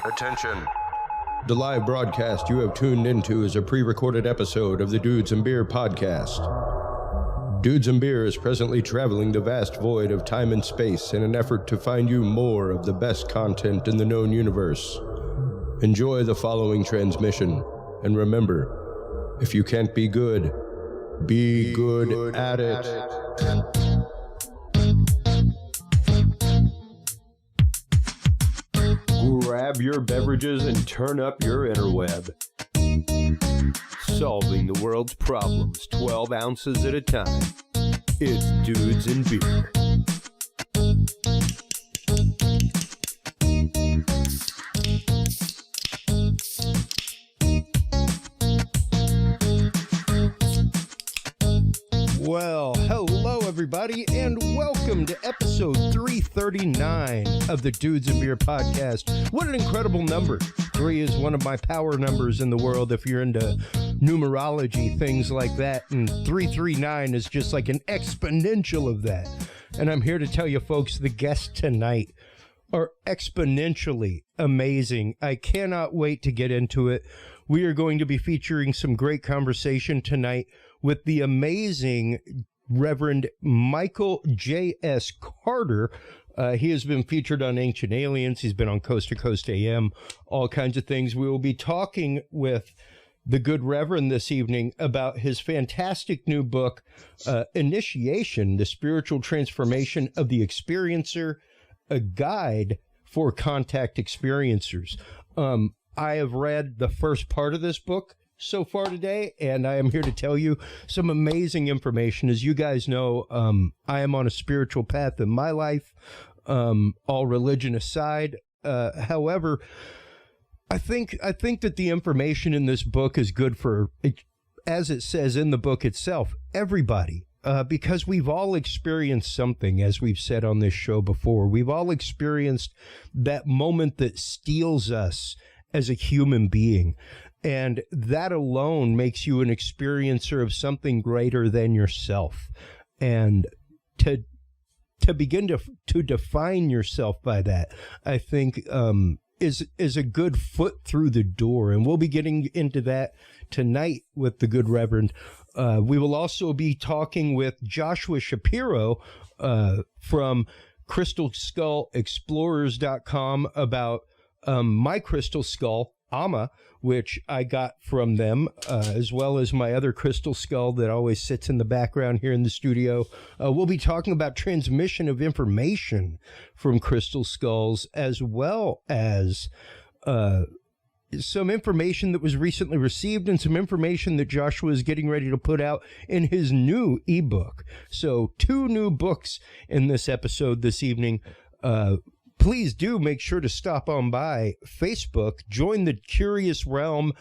Attention. The live broadcast you have tuned into is a pre-recorded episode of the Dudes and Beer podcast. Dudes and Beer is presently traveling the vast void of time and space in an effort to find you more of the best content in the known universe. Enjoy the following transmission, and remember, if you can't be good at it. Grab your beverages and turn up your interweb. Solving the world's problems 12 ounces at a time. It's Dudes and Beer. Well, hello everybody, and welcome to episode 339 of the Dudes and Beer podcast. What an incredible number. 3 is one of my power numbers in the world if you're into numerology, things like that, and 339 is just like an exponential of that. And I'm here to tell you folks, the guests tonight are exponentially amazing. I cannot wait to get into it. We are going to be featuring some great conversation tonight with the amazing Reverend Michael JS Carter. He has been featured on Ancient Aliens. He's been on Coast to Coast AM, all kinds of things. We will be talking with the good Reverend this evening about his fantastic new book, Intitiation, the Spiritual Transformation of the Experiencer, a guide for contact experiencers. I have read the first part of this book so far today, and I am here to tell you some amazing information. As you guys know, I am on a spiritual path in my life, all religion aside. However, I think that the information in this book is good for, as it says in the book itself, everybody. Because we've all experienced something, as we've said on this show before. We've all experienced that moment that steals us as a human being. And that alone makes you an experiencer of something greater than yourself. And to begin to define yourself by that, I think is a good foot through the door. And we'll be getting into that tonight with the good Reverend. We will also be talking with Joshua Shapiro from CrystalSkullExplorers.com about my crystal skull, Amma, which I got from them, as well as my other crystal skull that always sits in the background here in the studio. We'll be talking about transmission of information from crystal skulls, as well as some information that was recently received and some information that Joshua is getting ready to put out in his new ebook. So 2 new books in this episode this evening. Please do make sure to stop on by Facebook, join the Curious Realm,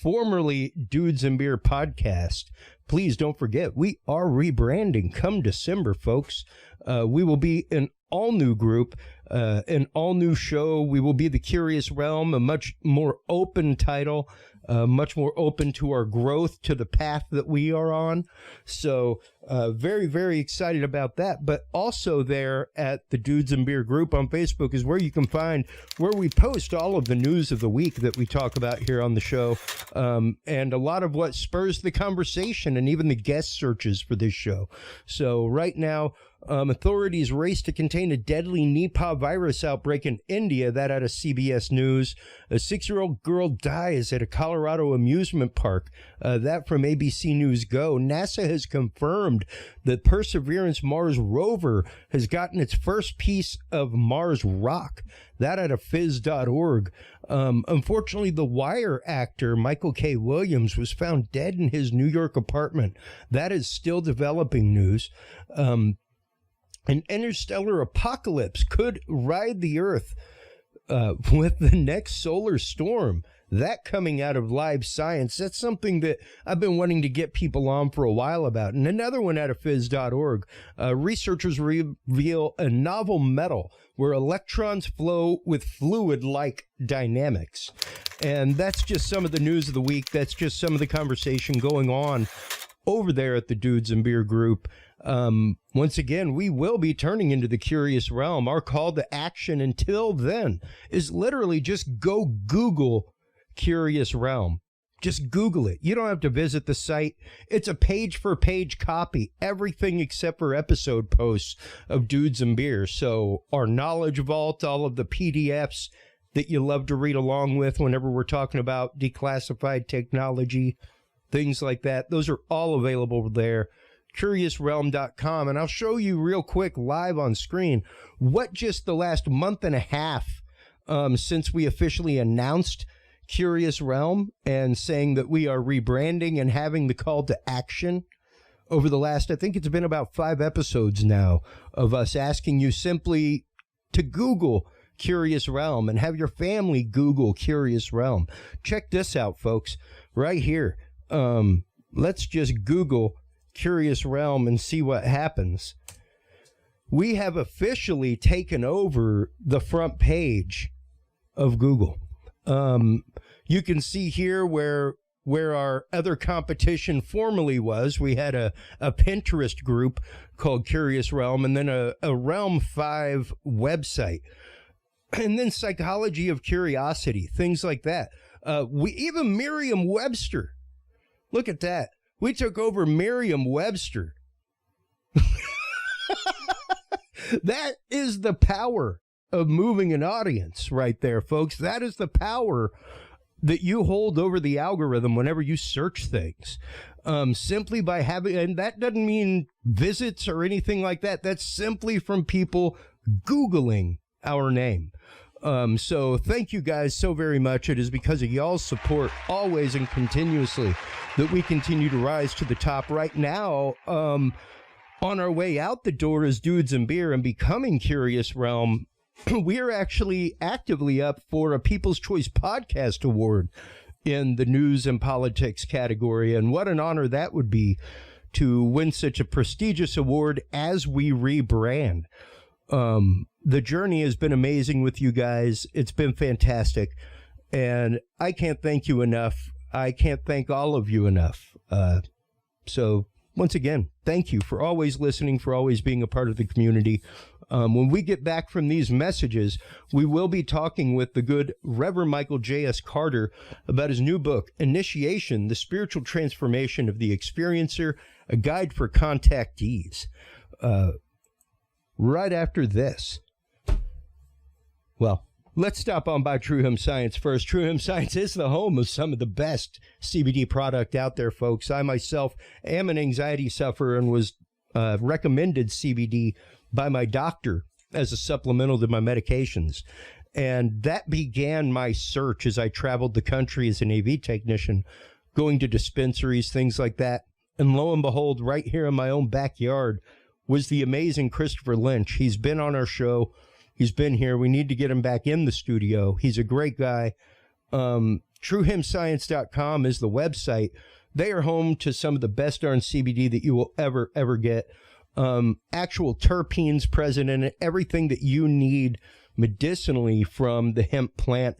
formerly Dudes and Beer podcast. Please don't forget, we are rebranding come December, folks. We will be an all-new group, an all-new show. We will be the Curious Realm, a much more open title, much more open to our growth, to the path that we are on. So very, very excited about that. But also there at the Dudes and Beer group on Facebook is where you can find where we post all of the news of the week that we talk about here on the show, and a lot of what spurs the conversation and even the guest searches for this show. So right now, authorities race to contain a deadly Nipah virus outbreak in India. That out of CBS News. A 6-year-old girl dies at a Colorado amusement park. That from ABC News Go. NASA has confirmed that Perseverance Mars rover has gotten its first piece of Mars rock. That out of phys.org. Unfortunately, The Wire actor Michael K. Williams was found dead in his New York apartment. That is still developing news. An interstellar apocalypse could ride the Earth with the next solar storm. That coming out of Live Science. That's something that I've been wanting to get people on for a while about. And another one out of phys.org. Researchers reveal a novel metal where electrons flow with fluid-like dynamics. And that's just some of the news of the week. That's just some of the conversation going on over there at the Dudes and Beer group. Once again, we will be turning into the Curious Realm. Our call to action until then is literally just go Google Curious Realm. Just Google it. You don't have to visit the site. It's a page-for-page copy, everything except for episode posts of Dudes and Beer. So our knowledge vault, all of the PDFs that you love to read along with whenever we're talking about declassified technology, things like that, those are all available there. CuriousRealm.com. And I'll show you real quick live on screen what just the last month and a half since we officially announced Curious Realm and saying that we are rebranding and having the call to action over the last, I think it's been about 5 episodes now of us asking you simply to Google Curious Realm and have your family Google Curious Realm. Check this out, folks, right here. Let's just Google Curious Realm and see what happens. We have officially taken over the front page of Google. You can see here where our other competition formerly was. We had a Pinterest group called Curious Realm, and then a Realm 5 website, and then Psychology of Curiosity, things like that. We even Merriam-Webster. Look at that. We took over Merriam-Webster. That is the power of moving an audience right there, folks. That is the power that you hold over the algorithm whenever you search things. Simply by having, and that doesn't mean visits or anything like that. That's simply from people Googling our name. So thank you guys so very much. It is because of y'all's support always and continuously that we continue to rise to the top. Right now, on our way out the door is Dudes and Beer and becoming Curious Realm. We are actually actively up for a People's Choice Podcast Award in the news and politics category. And what an honor that would be to win such a prestigious award as we rebrand. The journey has been amazing with you guys. It's been fantastic. And I can't thank you enough. I can't thank all of you enough. So once again, thank you for always listening, for always being a part of the community. When we get back from these messages, we will be talking with the good Reverend Michael JS Carter about his new book, Initiation, The Spiritual Transformation of the Experiencer, a Guide for Contactees. Right after this. Well, let's stop on by True Hemp Science first. True Hemp Science is the home of some of the best CBD product out there, folks. I myself am an anxiety sufferer and was recommended CBD by my doctor as a supplemental to my medications. And that began my search as I traveled the country as an AV technician, going to dispensaries, things like that. And lo and behold, right here in my own backyard was the amazing Christopher Lynch. He's been on our show. He's been here. We need to get him back in the studio. He's a great guy. TrueHempScience.com is the website. They are home to some of the best darn CBD that you will ever get. Actual terpenes present in it, everything that you need medicinally from the hemp plant.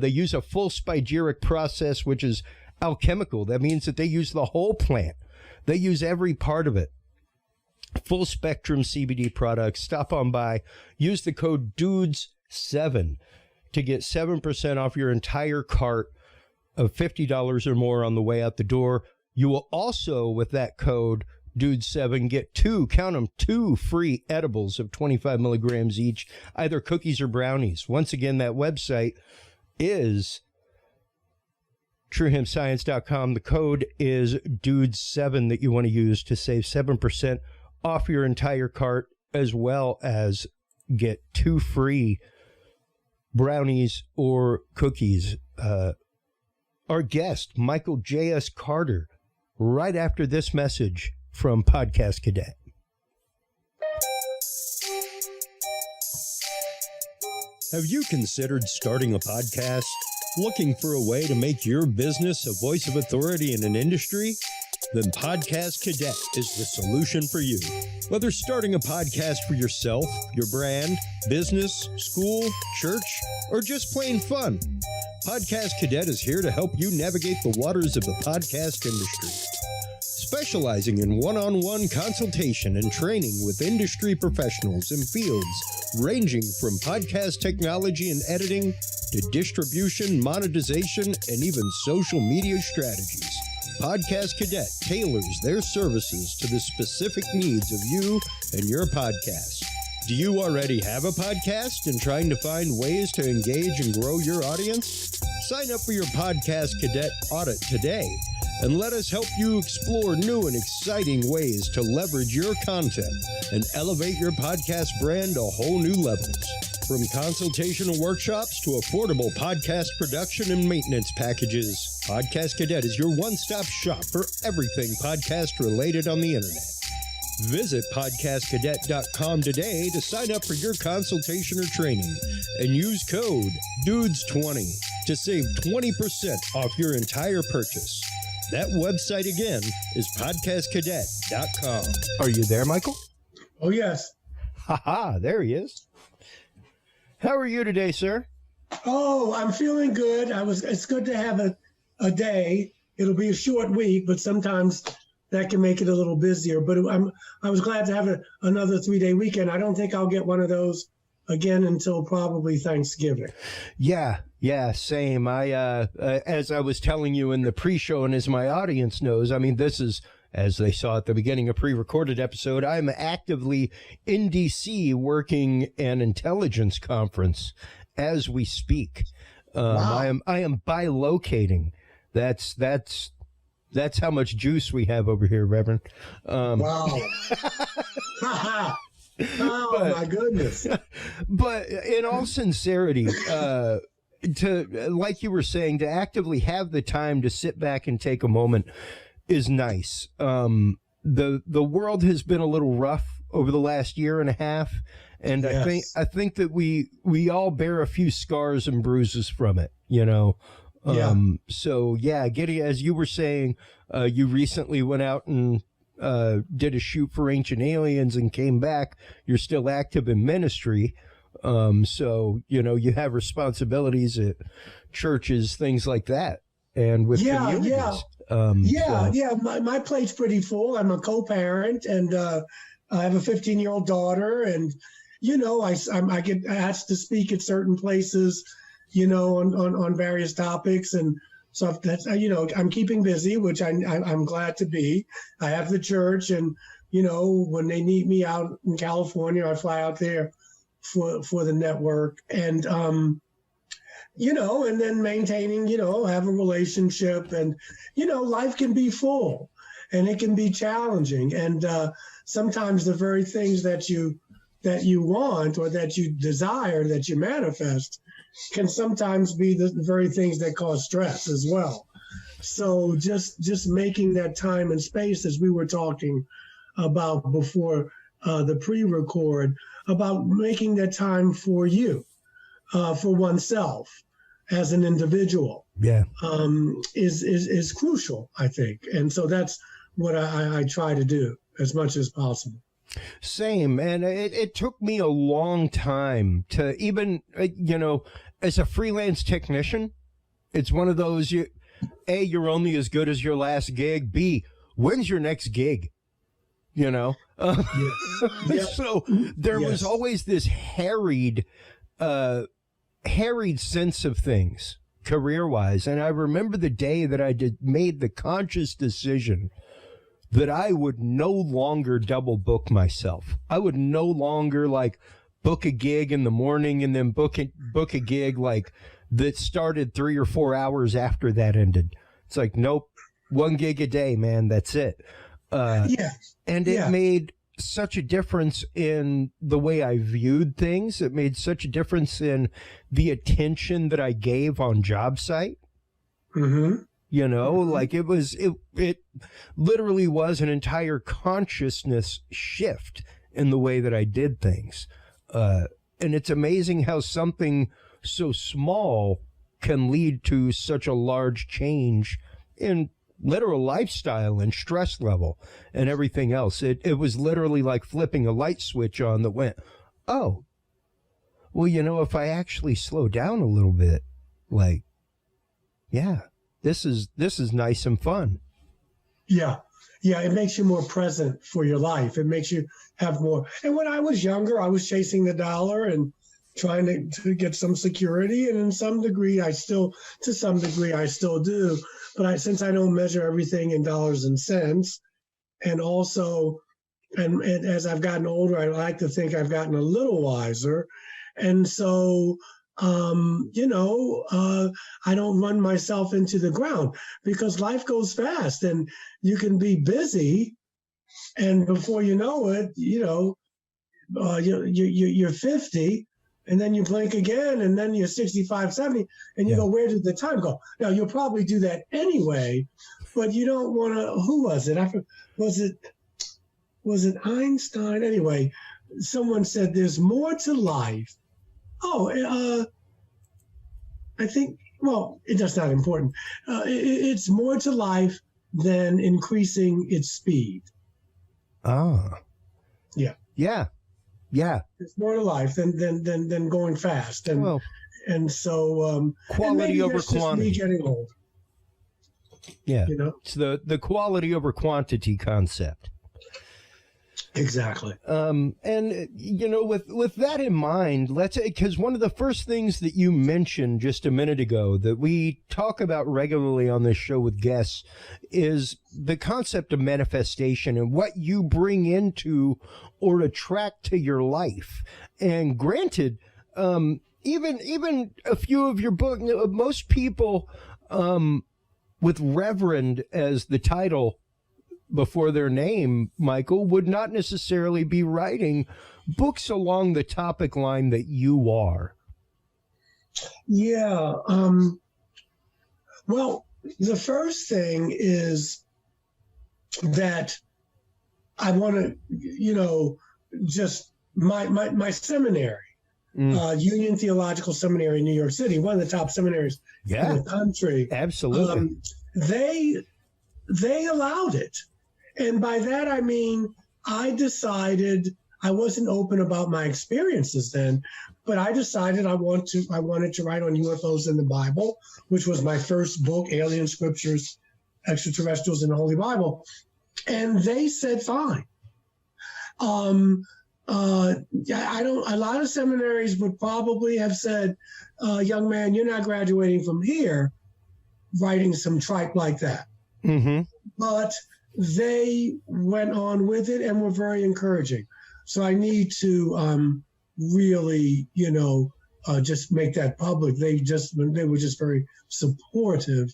They use a full spigeric process, which is alchemical. That means that they use the whole plant. They use every part of it. Full spectrum CBD products. Stop on by. Use the code DUDES7 to get 7% off your entire cart of $50 or more on the way out the door. You will also, with that code DUDES7, get two free edibles of 25 milligrams each, either cookies or brownies. Once again, that website is TrueHempScience.com. The code is DUDES7 that you want to use to save 7% off your entire cart, as well as get 2 free brownies or cookies. Our guest, Michael JS Carter, right after this message from Podcast Cadet. Have you considered starting a podcast? Looking for a way to make your business a voice of authority in an industry? Then Podcast Cadet is the solution for you. Whether starting a podcast for yourself, your brand, business, school, church, or just plain fun, Podcast Cadet is here to help you navigate the waters of the podcast industry. specializing in one-on-one consultation and training with industry professionals in fields ranging from podcast technology and editing to distribution, monetization, and even social media strategies. Podcast Cadet tailors their services to the specific needs of you and your podcast. Do you already have a podcast and trying to find ways to engage and grow your audience? Sign up for your Podcast Cadet audit today and let us help you explore new and exciting ways to leverage your content and elevate your podcast brand to whole new levels. From consultational workshops to affordable podcast production and maintenance packages, Podcast Cadet is your one-stop shop for everything podcast related on the internet. Visit podcastcadet.com today to sign up for your consultation or training and use code DUDES20 to save 20% off your entire purchase. That website again is podcastcadet.com. Are you there, Michael? Oh, yes. Ha, there he is. How are you today, sir? Oh, I'm feeling good. It's good to have a day. It'll be a short week, but sometimes that can make it a little busier. But I was glad to have another 3-day weekend. I don't think I'll get one of those again until probably Thanksgiving. Yeah, same. As I was telling you in the pre-show, and as my audience knows, I mean, this is, as they saw at the beginning of pre-recorded episode, I'm actively in D.C. working an intelligence conference as we speak. Wow. I am bilocating. That's how much juice we have over here, Reverend. Wow. Oh, my goodness. But in all sincerity, to, like you were saying, to actively have the time to sit back and take a moment is nice. The world has been a little rough over the last year and a half, and yes. I think that we all bear a few scars and bruises from it, you know. So yeah, getting, as you were saying, you recently went out and did a shoot for Ancient Aliens and came back. You're still active in ministry. So, you know, you have responsibilities at churches, things like that. And with communities. My plate's pretty full. I'm a co-parent, and I have a 15-year-old daughter, and you know, I get asked to speak at certain places, you know, on various topics, and so that's, you know, I'm keeping busy, which I'm glad to be. I have the church, and you know, when they need me out in California, I fly out there for the network, and you know, and then maintaining, you know, have a relationship, and, you know, life can be full and it can be challenging. And sometimes the very things that you want or that you desire, that you manifest, can sometimes be the very things that cause stress as well. So just making that time and space, as we were talking about before the pre-record, about making that time for you. For oneself as an individual, is crucial, I think, and so that's what I try to do as much as possible. Same, and it took me a long time to even, you know, as a freelance technician, it's one of those, you're only as good as your last gig. B, when's your next gig? You know, so there was always this harried sense of things career-wise. And I remember the day that I made the conscious decision that I would no longer double book myself. I would no longer like book a gig in the morning and then book a gig like that started 3 or 4 hours after that ended. It's like, nope, 1 gig a day, man. That's it. And it made such a difference in the way I viewed things. It made such a difference in the attention that I gave on job site. Mm-hmm. You know, like it literally was an entire consciousness shift in the way that I did things. And it's amazing how something so small can lead to such a large change in literal lifestyle and stress level and everything else. It was literally like flipping a light switch on that went, oh, well, you know, if I actually slow down a little bit, like, yeah, this is nice and fun. Yeah. Yeah, it makes you more present for your life. It makes you have more. And when I was younger, I was chasing the dollar and trying to get some security. And to some degree, I still do. But since I don't measure everything in dollars and cents, and also, and as I've gotten older, I like to think I've gotten a little wiser. And so, I don't run myself into the ground because life goes fast and you can be busy. And before you know it, you're 50 and then you blink again and then you're 65, 70 and you go, where did the time go? Now, you'll probably do that anyway, but you don't want to, who was it? Was it Einstein? Anyway, someone said there's more to life. I think, well, that's not important. It's more to life than increasing its speed. Ah. Yeah. Yeah. Yeah. It's more to life than going fast. And so quality over quantity. Just me getting old. Yeah. It's the quality over quantity concept. Exactly. And with that in mind, because one of the first things that you mentioned just a minute ago that we talk about regularly on this show with guests is the concept of manifestation and what you bring into or attract to your life. And granted, even a few of your books, most people with Reverend as the title before their name, Michael, would not necessarily be writing books along the topic line that you are. Yeah. Well, the first thing is that I want to, just my seminary, Union Theological Seminary in New York City, one of the top seminaries in the country. Absolutely. They allowed it. And by that, I mean, I decided I wasn't open about my experiences then, but I decided I wanted to write on UFOs in the Bible, which was my first book, Alien Scriptures, Extraterrestrials in the Holy Bible. And they said, fine. A lot of seminaries would probably have said, young man, you're not graduating from here writing some tripe like that. Mm-hmm. But they went on with it and were very encouraging. So I need to really, just make that public. They were just very supportive.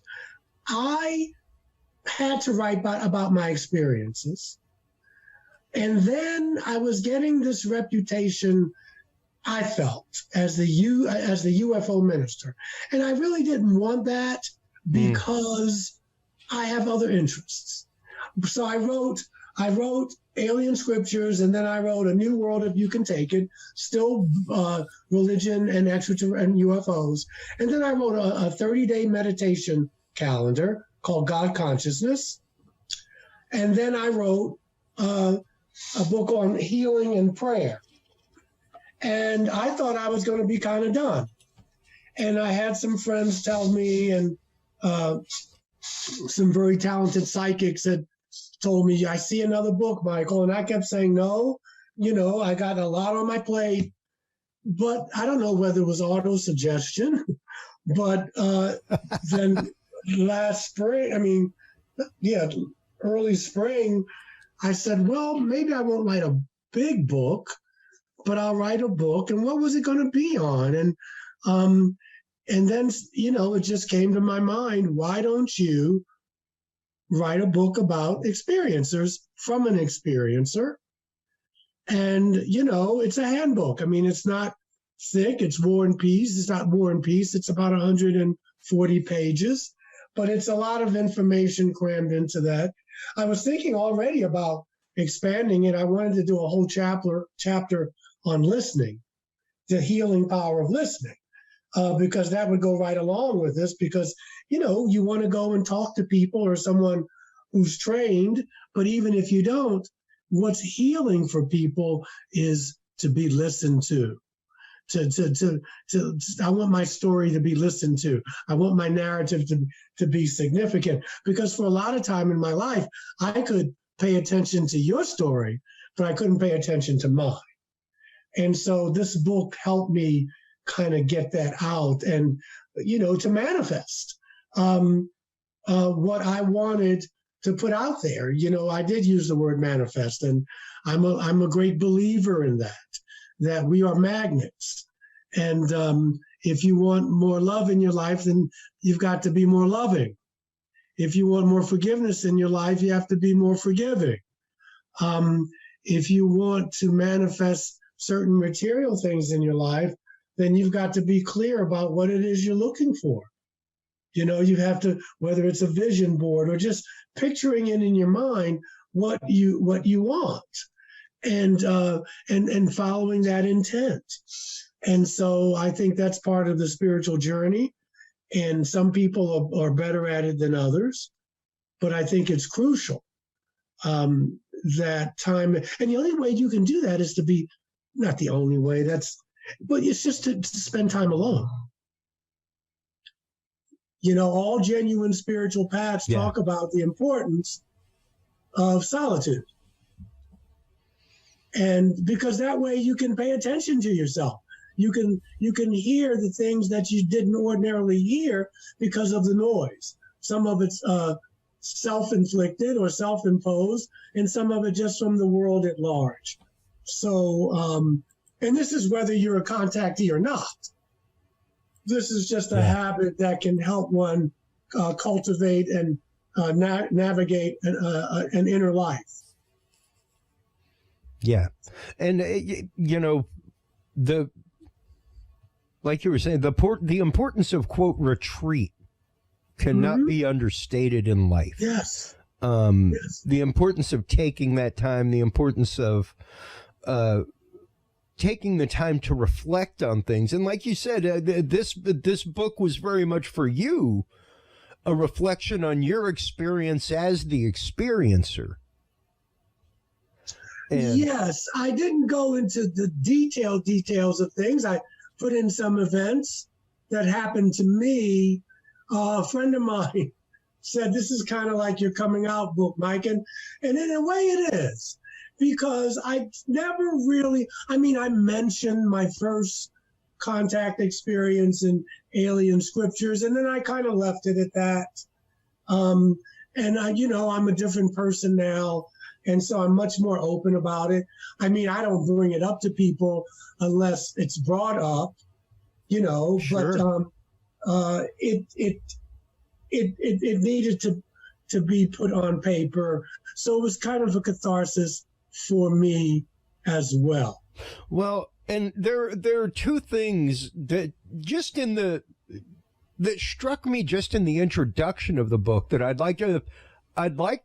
I had to write about my experiences. And then I was getting this reputation, I felt, as the UFO minister. And I really didn't want that because I have other interests. So I wrote Alien Scriptures, and then I wrote A New World If You Can Take It, still religion and UFOs. And then I wrote a 30-day meditation calendar called God Consciousness. And then I wrote a book on healing and prayer. And I thought I was going to be kind of done. And I had some friends tell me, and some very talented psychics had told me, I see another book, Michael. And I kept saying, no, I got a lot on my plate, but I don't know whether it was auto-suggestion, but then last spring, early spring, I said, well, maybe I won't write a big book, but I'll write a book. And what was it going to be on? And then, it just came to my mind, why don't you write a book about experiencers from an experiencer? And, it's a handbook. I mean, it's not thick. It's War and Peace. It's not War and Peace. It's about 140 pages, but it's a lot of information crammed into that. I was thinking already about expanding it. I wanted to do a whole chapter on listening, the healing power of listening. Because that would go right along with this, because, you want to go and talk to people or someone who's trained, but even if you don't, what's healing for people is to be listened to I want my story to be listened to. I want my narrative to be significant, because for a lot of time in my life, I could pay attention to your story, but I couldn't pay attention to mine. And so this book helped me kind of get that out and, to manifest what I wanted to put out there. I did use the word manifest, and I'm a great believer in that we are magnets. And if you want more love in your life, then you've got to be more loving. If you want more forgiveness in your life, you have to be more forgiving. If you want to manifest certain material things in your life, then you've got to be clear about what it is you're looking for. You have to, whether it's a vision board or just picturing it in your mind, what you want, and following that intent. And so I think that's part of the spiritual journey. And some people are better at it than others, but I think it's crucial that time. And the only way you can do that is to be, not the only way, but it's just to spend time alone. All genuine spiritual paths talk about the importance of solitude. And because that way you can pay attention to yourself. You can hear the things that you didn't ordinarily hear because of the noise. Some of it's self-inflicted or self-imposed, and some of it just from the world at large. So, and this is whether you're a contactee or not. This is just a habit that can help one cultivate and navigate an inner life. Yeah. And, like you were saying, the importance of, quote, retreat cannot be understated in life. Yes. The importance of taking that time, the importance of taking the time to reflect on things. And like you said, this book was very much for you, a reflection on your experience as the experiencer. And yes, I didn't go into the details of things. I put in some events that happened to me. A friend of mine said, this is kind of like your coming out book, Mike. And in a way it is, because I never really, I mentioned my first contact experience in alien scriptures, and then I kind of left it at that. And I'm a different person now. And so I'm much more open about it. I don't bring it up to people unless it's brought up, sure. But it needed to be put on paper. So it was kind of a catharsis for me as well. Well, and there are two things that that struck me just in the introduction of the book that I'd like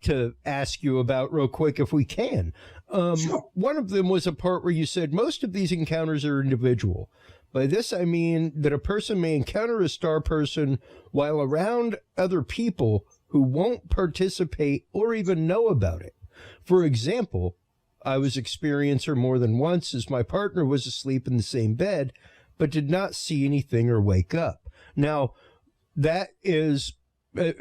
to ask you about real quick if we can. Sure. One of them was a part where you said most of these encounters are individual. By this, I mean that a person may encounter a star person while around other people who won't participate or even know about it. For example, I was experiencer more than once as my partner was asleep in the same bed, but did not see anything or wake up. Now, that is a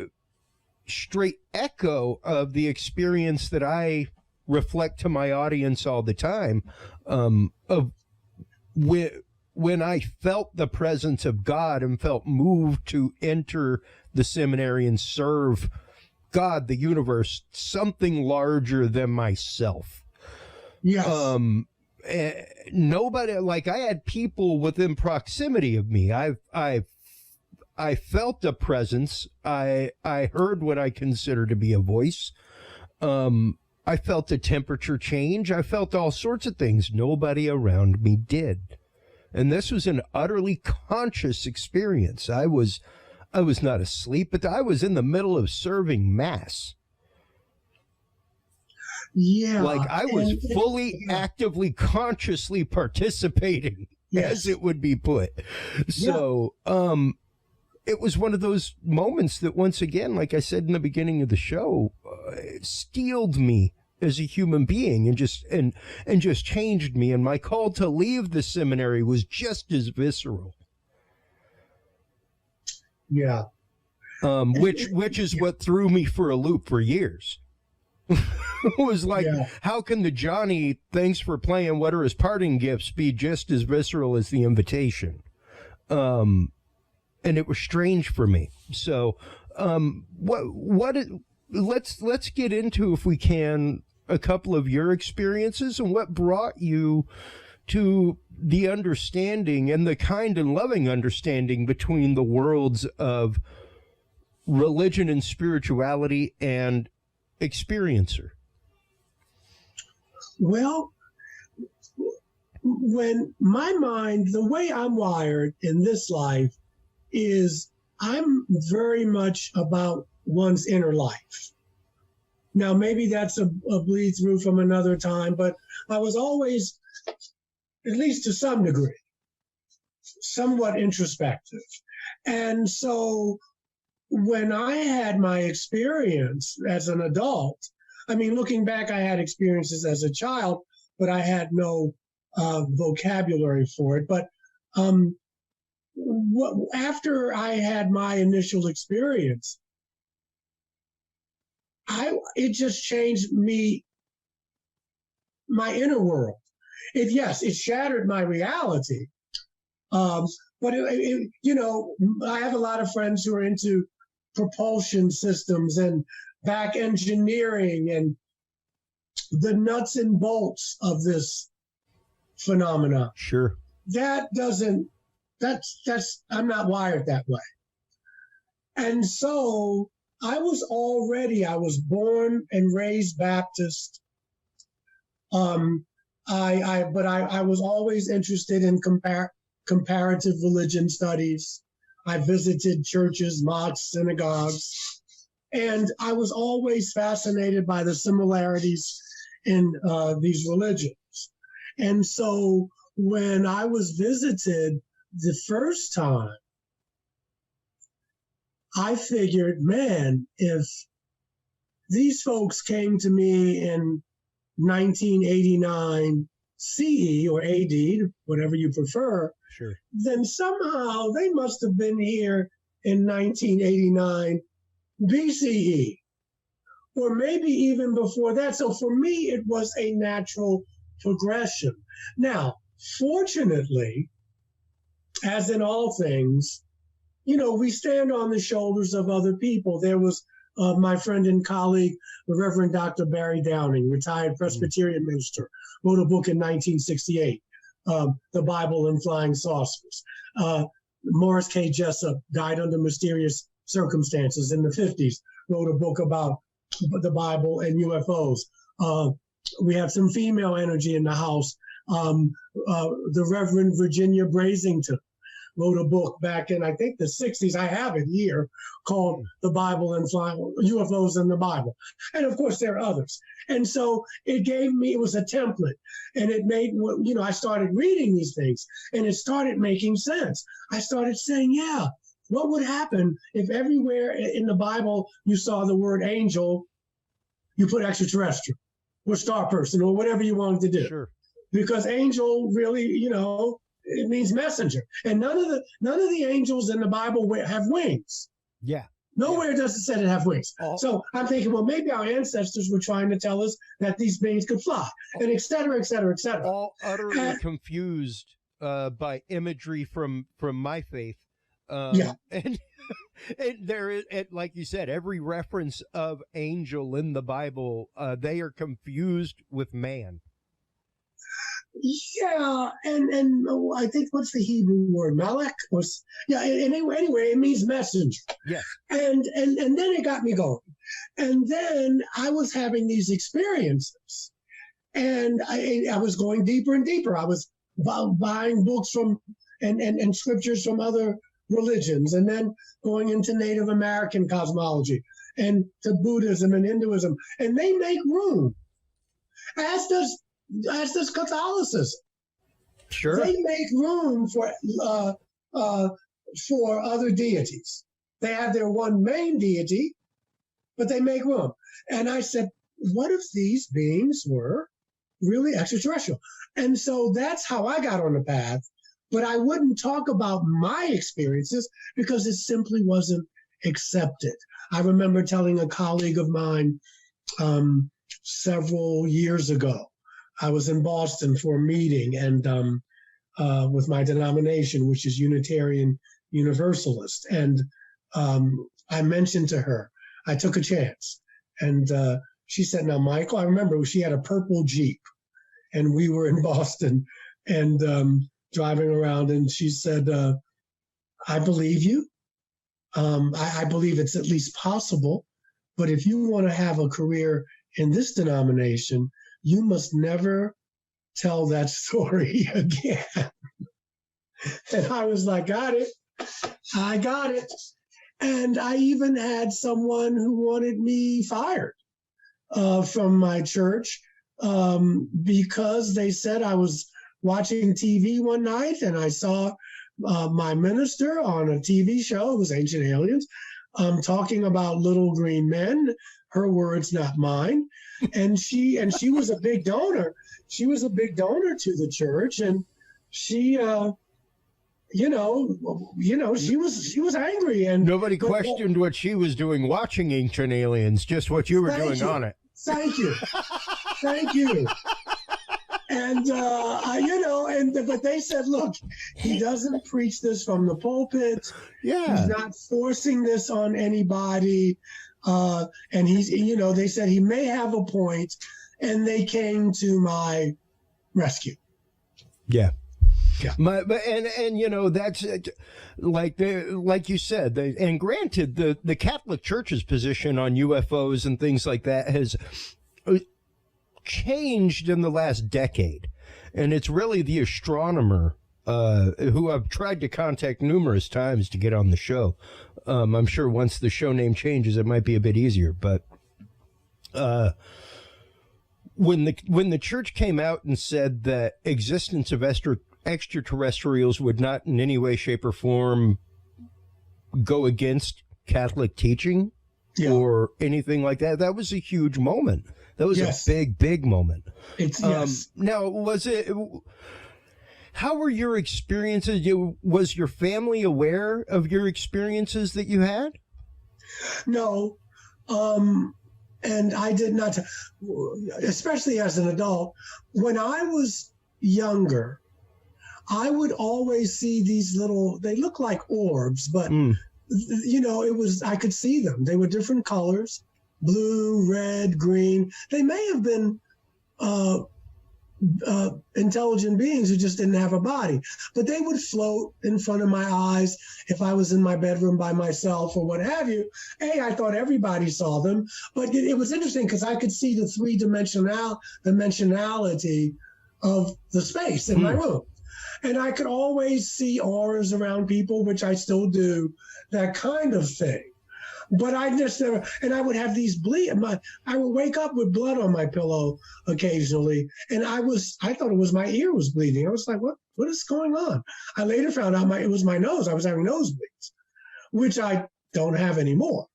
straight echo of the experience that I reflect to my audience all the time, of when I felt the presence of God and felt moved to enter the seminary and serve God, the universe, something larger than myself. Yes. Nobody, like, I had people within proximity of me. I felt a presence. I heard what I consider to be a voice. I felt the temperature change. I felt all sorts of things. Nobody around me did. And this was an utterly conscious experience. I was not asleep, but I was in the middle of serving Mass. Yeah. Like I was fully, actively, consciously participating, as it would be put. So, it was one of those moments that, once again, like I said in the beginning of the show, steeled me as a human being, and just changed me. And my call to leave the seminary was just as visceral. Yeah. Which is what threw me for a loop for years. It was like, how can the Johnny, thanks for playing, what are his parting gifts, be just as visceral as the invitation? And it was strange for me. So let's get into, if we can, a couple of your experiences and what brought you to the understanding and the kind and loving understanding between the worlds of religion and spirituality and experiencer. Well, when my mind, the way I'm wired in this life is I'm very much about one's inner life. Now, maybe that's a bleed through from another time, but I was always, at least to some degree, somewhat introspective. And so when I had my experience as an adult, I mean, looking back, I had experiences as a child, but I had no vocabulary for it. But after I had my initial experience, it just changed me, my inner world. It shattered my reality. But I have a lot of friends who are into propulsion systems and back engineering and the nuts and bolts of this phenomena. Sure. I'm not wired that way. And so I was born and raised Baptist. I was always interested in comparative religion studies. I visited churches, mosques, synagogues, and I was always fascinated by the similarities in these religions. And so when I was visited the first time, I figured, man, if these folks came to me in 1989 CE or AD, whatever you prefer, sure, then somehow they must have been here in 1989 BCE, or maybe even before that. So for me, it was a natural progression. Now, fortunately, as in all things, we stand on the shoulders of other people. There was my friend and colleague, the Reverend Dr. Barry Downing, retired Presbyterian minister, wrote a book in 1968, The Bible and Flying Saucers. Morris K. Jessup died under mysterious circumstances in the 50s, wrote a book about the Bible and UFOs. We have some female energy in the house. The Reverend Virginia Brasington wrote a book back in, I think, the 60s. I have it here, called The Bible and Flying UFOs in the Bible. And of course, there are others. And so it was a template. And it made, I started reading these things and it started making sense. I started saying, yeah, what would happen if everywhere in the Bible you saw the word angel, you put extraterrestrial or star person or whatever you wanted to do? Sure. Because angel really, it means messenger. And none of the angels in the Bible have wings. Yeah. Nowhere does it say they have wings. So I'm thinking, well, maybe our ancestors were trying to tell us that these beings could fly, and et cetera, et cetera, et cetera. All utterly confused by imagery from my faith. And there is, like you said, every reference of angel in the Bible, they are confused with man. Yeah, and I think, what's the Hebrew word? Malek? Anyway, it means messenger. Yes. And then it got me going. And then I was having these experiences. And I was going deeper and deeper. I was buying books from and scriptures from other religions, and then going into Native American cosmology and to Buddhism and Hinduism. And they make room, as does Catholicism. Sure. They make room for other deities. They have their one main deity, but they make room. And I said, what if these beings were really extraterrestrial? And so that's how I got on the path. But I wouldn't talk about my experiences because it simply wasn't accepted. I remember telling a colleague of mine several years ago, I was in Boston for a meeting and with my denomination, which is Unitarian Universalist. And I mentioned to her, I took a chance. And she said, now, Michael, I remember she had a purple Jeep and we were in Boston and driving around. And she said, I believe you. I believe it's at least possible. But if you want to have a career in this denomination, you must never tell that story again. And I was like, got it. I got it. And I even had someone who wanted me fired from my church because they said I was watching TV one night and I saw my minister on a TV show, it was Ancient Aliens, talking about little green men, her words, not mine. And she was a big donor. She was a big donor to the church, and she, she was angry. And nobody questioned what she was doing watching Ancient Aliens, just what you were doing on it. Thank you. Thank you. And, but they said, look, he doesn't preach this from the pulpit. Yeah. He's not forcing this on anybody. And they said he may have a point, and they came to my rescue. Yeah. Yeah. That's like you said, and granted, the Catholic Church's position on UFOs and things like that has changed in the last decade. And it's really the astronomer who I've tried to contact numerous times to get on the show. I'm sure once the show name changes, it might be a bit easier. But when the church came out and said that existence of extraterrestrials would not in any way, shape, or form go against Catholic teaching or anything like that, that was a huge moment. That was a big, big moment. Yes. Now, how were your experiences? Was your family aware of your experiences that you had? No. And I did not, especially as an adult. When I was younger, I would always see these they look like orbs, but, I could see them. They were different colors, blue, red, green. They may have been intelligent beings who just didn't have a body, but they would float in front of my eyes if I was in my bedroom by myself or what have you. I thought everybody saw them, but it was interesting because I could see the dimensionality of the space in my room. And I could always see auras around people, which I still do, that kind of thing. But I just never, and I would have these I would wake up with blood on my pillow occasionally. And I thought it was my ear was bleeding. I was like, what is going on? I later found out it was my nose. I was having nosebleeds, which I don't have anymore.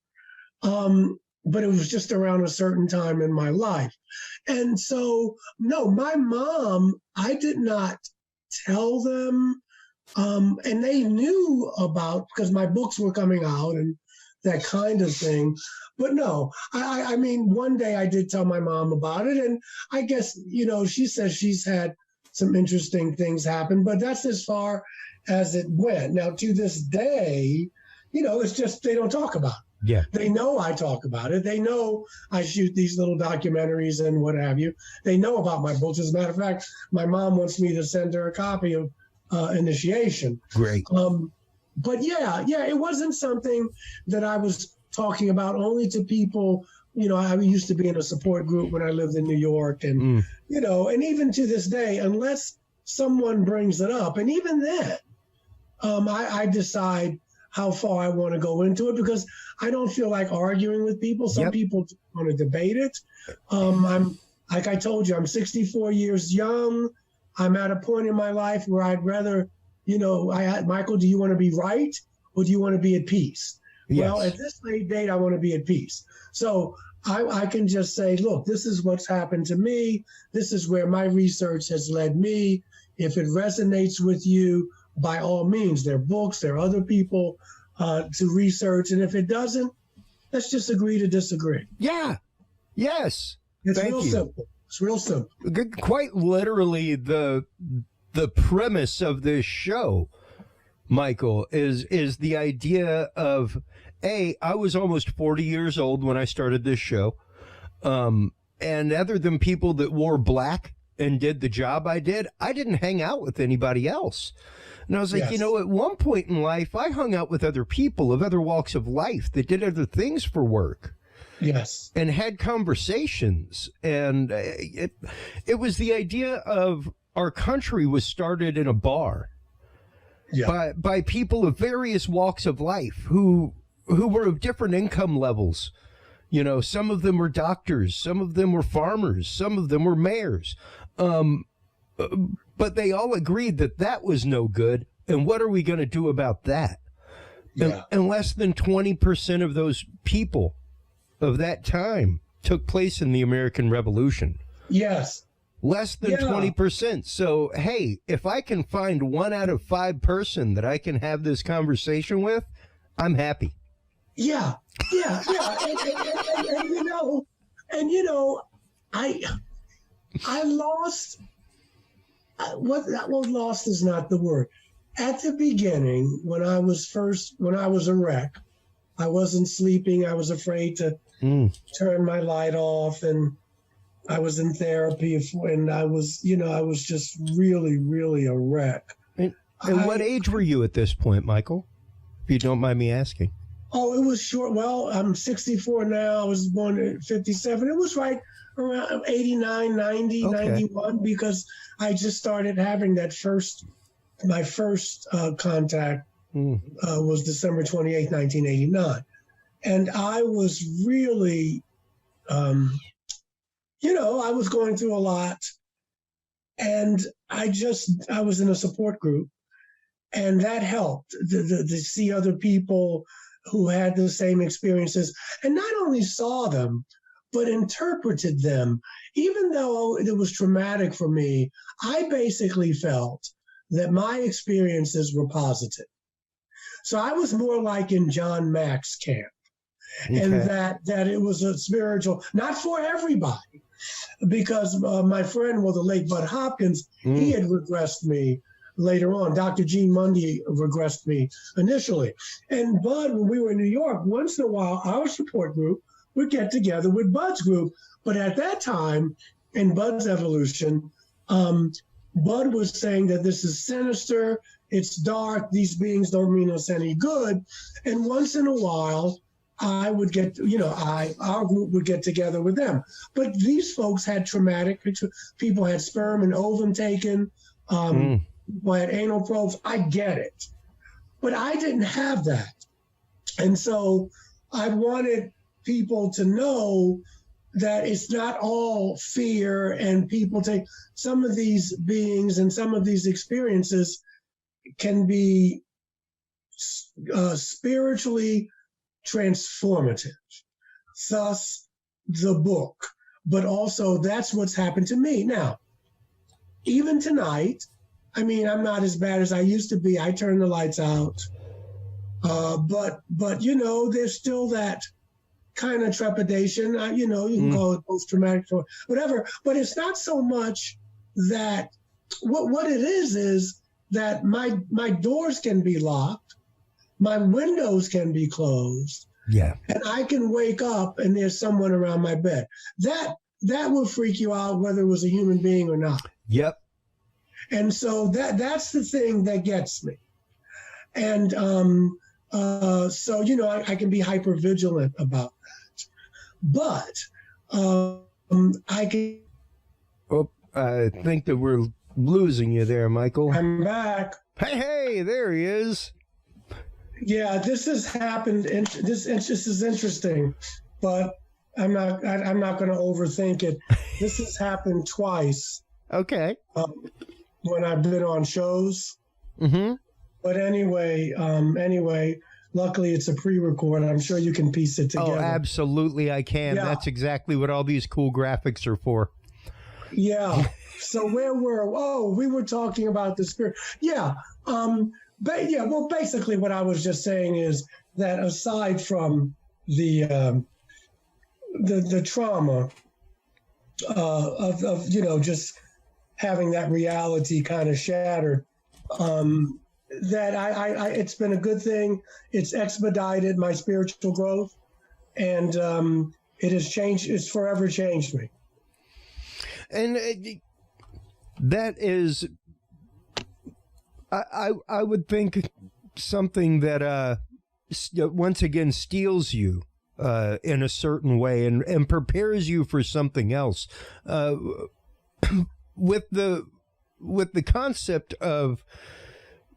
But it was just around a certain time in my life. And so, no, my mom, I did not tell them. And they knew because my books were coming out and that kind of thing. But no, I mean, one day I did tell my mom about it. And I guess, she says she's had some interesting things happen, but that's as far as it went. Now, to this day, it's just they don't talk about it. Yeah. They know I talk about it. They know I shoot these little documentaries and what have you. They know about my books. As a matter of fact, my mom wants me to send her a copy of Initiation. Great. But it wasn't something that I was talking about only to people. I used to be in a support group when I lived in New York, and and even to this day, unless someone brings it up, and even then, I decide how far I want to go into it because I don't feel like arguing with people. Some people want to debate it. I'm like I told you, I'm 64 years young. I'm at a point in my life where I'd rather. Michael, do you want to be right or do you want to be at peace? Yes. Well, at this late date, I want to be at peace. So I can just say, look, this is what's happened to me. This is where my research has led me. If it resonates with you, by all means, there are books, there are other people to research. And if it doesn't, let's just agree to disagree. Yeah. Yes. It's real simple. It's real simple. Quite literally, the premise of this show, Michael, is the idea of, I was almost 40 years old when I started this show. And other than people that wore black and did the job I did, I didn't hang out with anybody else. And I was like, Yes. at one point in life, I hung out with other people of other walks of life that did other things for work. Yes. And had conversations. And it was the idea of our country was started in a bar by people of various walks of life who were of different income levels. Some of them were doctors, some of them were farmers, some of them were mayors. But they all agreed that was no good. And what are we going to do about that? Yeah. And less than 20% of those people of that time took place in the American Revolution. Yes. Less than 20%. So, hey, if I can find 1 out of 5 person that I can have this conversation with, I'm happy. Yeah. And I lost. Lost is not the word. At the beginning, when I was a wreck, I wasn't sleeping. I was afraid to turn my light off, and I was in therapy, and I was just really, really a wreck. And what age were you at this point, Michael? If you don't mind me asking. Oh, it was short. Well, I'm 64 now. I was born in 57. It was right around 89, 90, 91, because I just started having my first contact was December 28, 1989. And I was really, I was going through a lot. And I was in a support group, and that helped to see other people who had the same experiences, and not only saw them, but interpreted them. Even though it was traumatic for me, I basically felt that my experiences were positive. So I was more like in John Mack's camp, and that it was a spiritual, not for everybody, because my friend, the late Bud Hopkins, he had regressed me later on. Dr. Gene Mundy regressed me initially. And Bud, when we were in New York, once in a while, our support group would get together with Bud's group. But at that time, in Bud's evolution, Bud was saying that this is sinister, it's dark, these beings don't mean us any good. And once in a while, I would get, our group would get together with them. But these folks had traumatic, people had sperm and ovum taken, people had anal probes. I get it. But I didn't have that. And so I wanted people to know that it's not all fear, and people take some of these beings and some of these experiences can be spiritually transformative. Thus, the book. But also, that's what's happened to me. Now, even tonight, I'm not as bad as I used to be. I turned the lights out. But there's still that kind of trepidation. You can call it post-traumatic, whatever. But it's not so much that what it is that my doors can be locked, my windows can be closed, and I can wake up and there's someone around my bed. That will freak you out, whether it was a human being or not. Yep. And so that's the thing that gets me. And so I can be hyper vigilant about that. But I can. Oh, I think that we're losing you there, Michael. I'm back. Hey, there he is. Yeah, this has happened. This is interesting, but I'm not going to overthink it. This has happened twice. Okay. When I've been on shows. Mm-hmm. But anyway, Luckily, it's a pre-record. I'm sure you can piece it together. Oh, absolutely, I can. Yeah. That's exactly what all these cool graphics are for. Yeah. So we were talking about the spirit. Yeah. Well, basically, what I was just saying is that aside from the trauma of just having that reality kind of shattered, that I it's been a good thing. It's expedited my spiritual growth, and it has changed. It's forever changed me. And that is, I would think, something that once again steals you in a certain way and prepares you for something else. With the concept of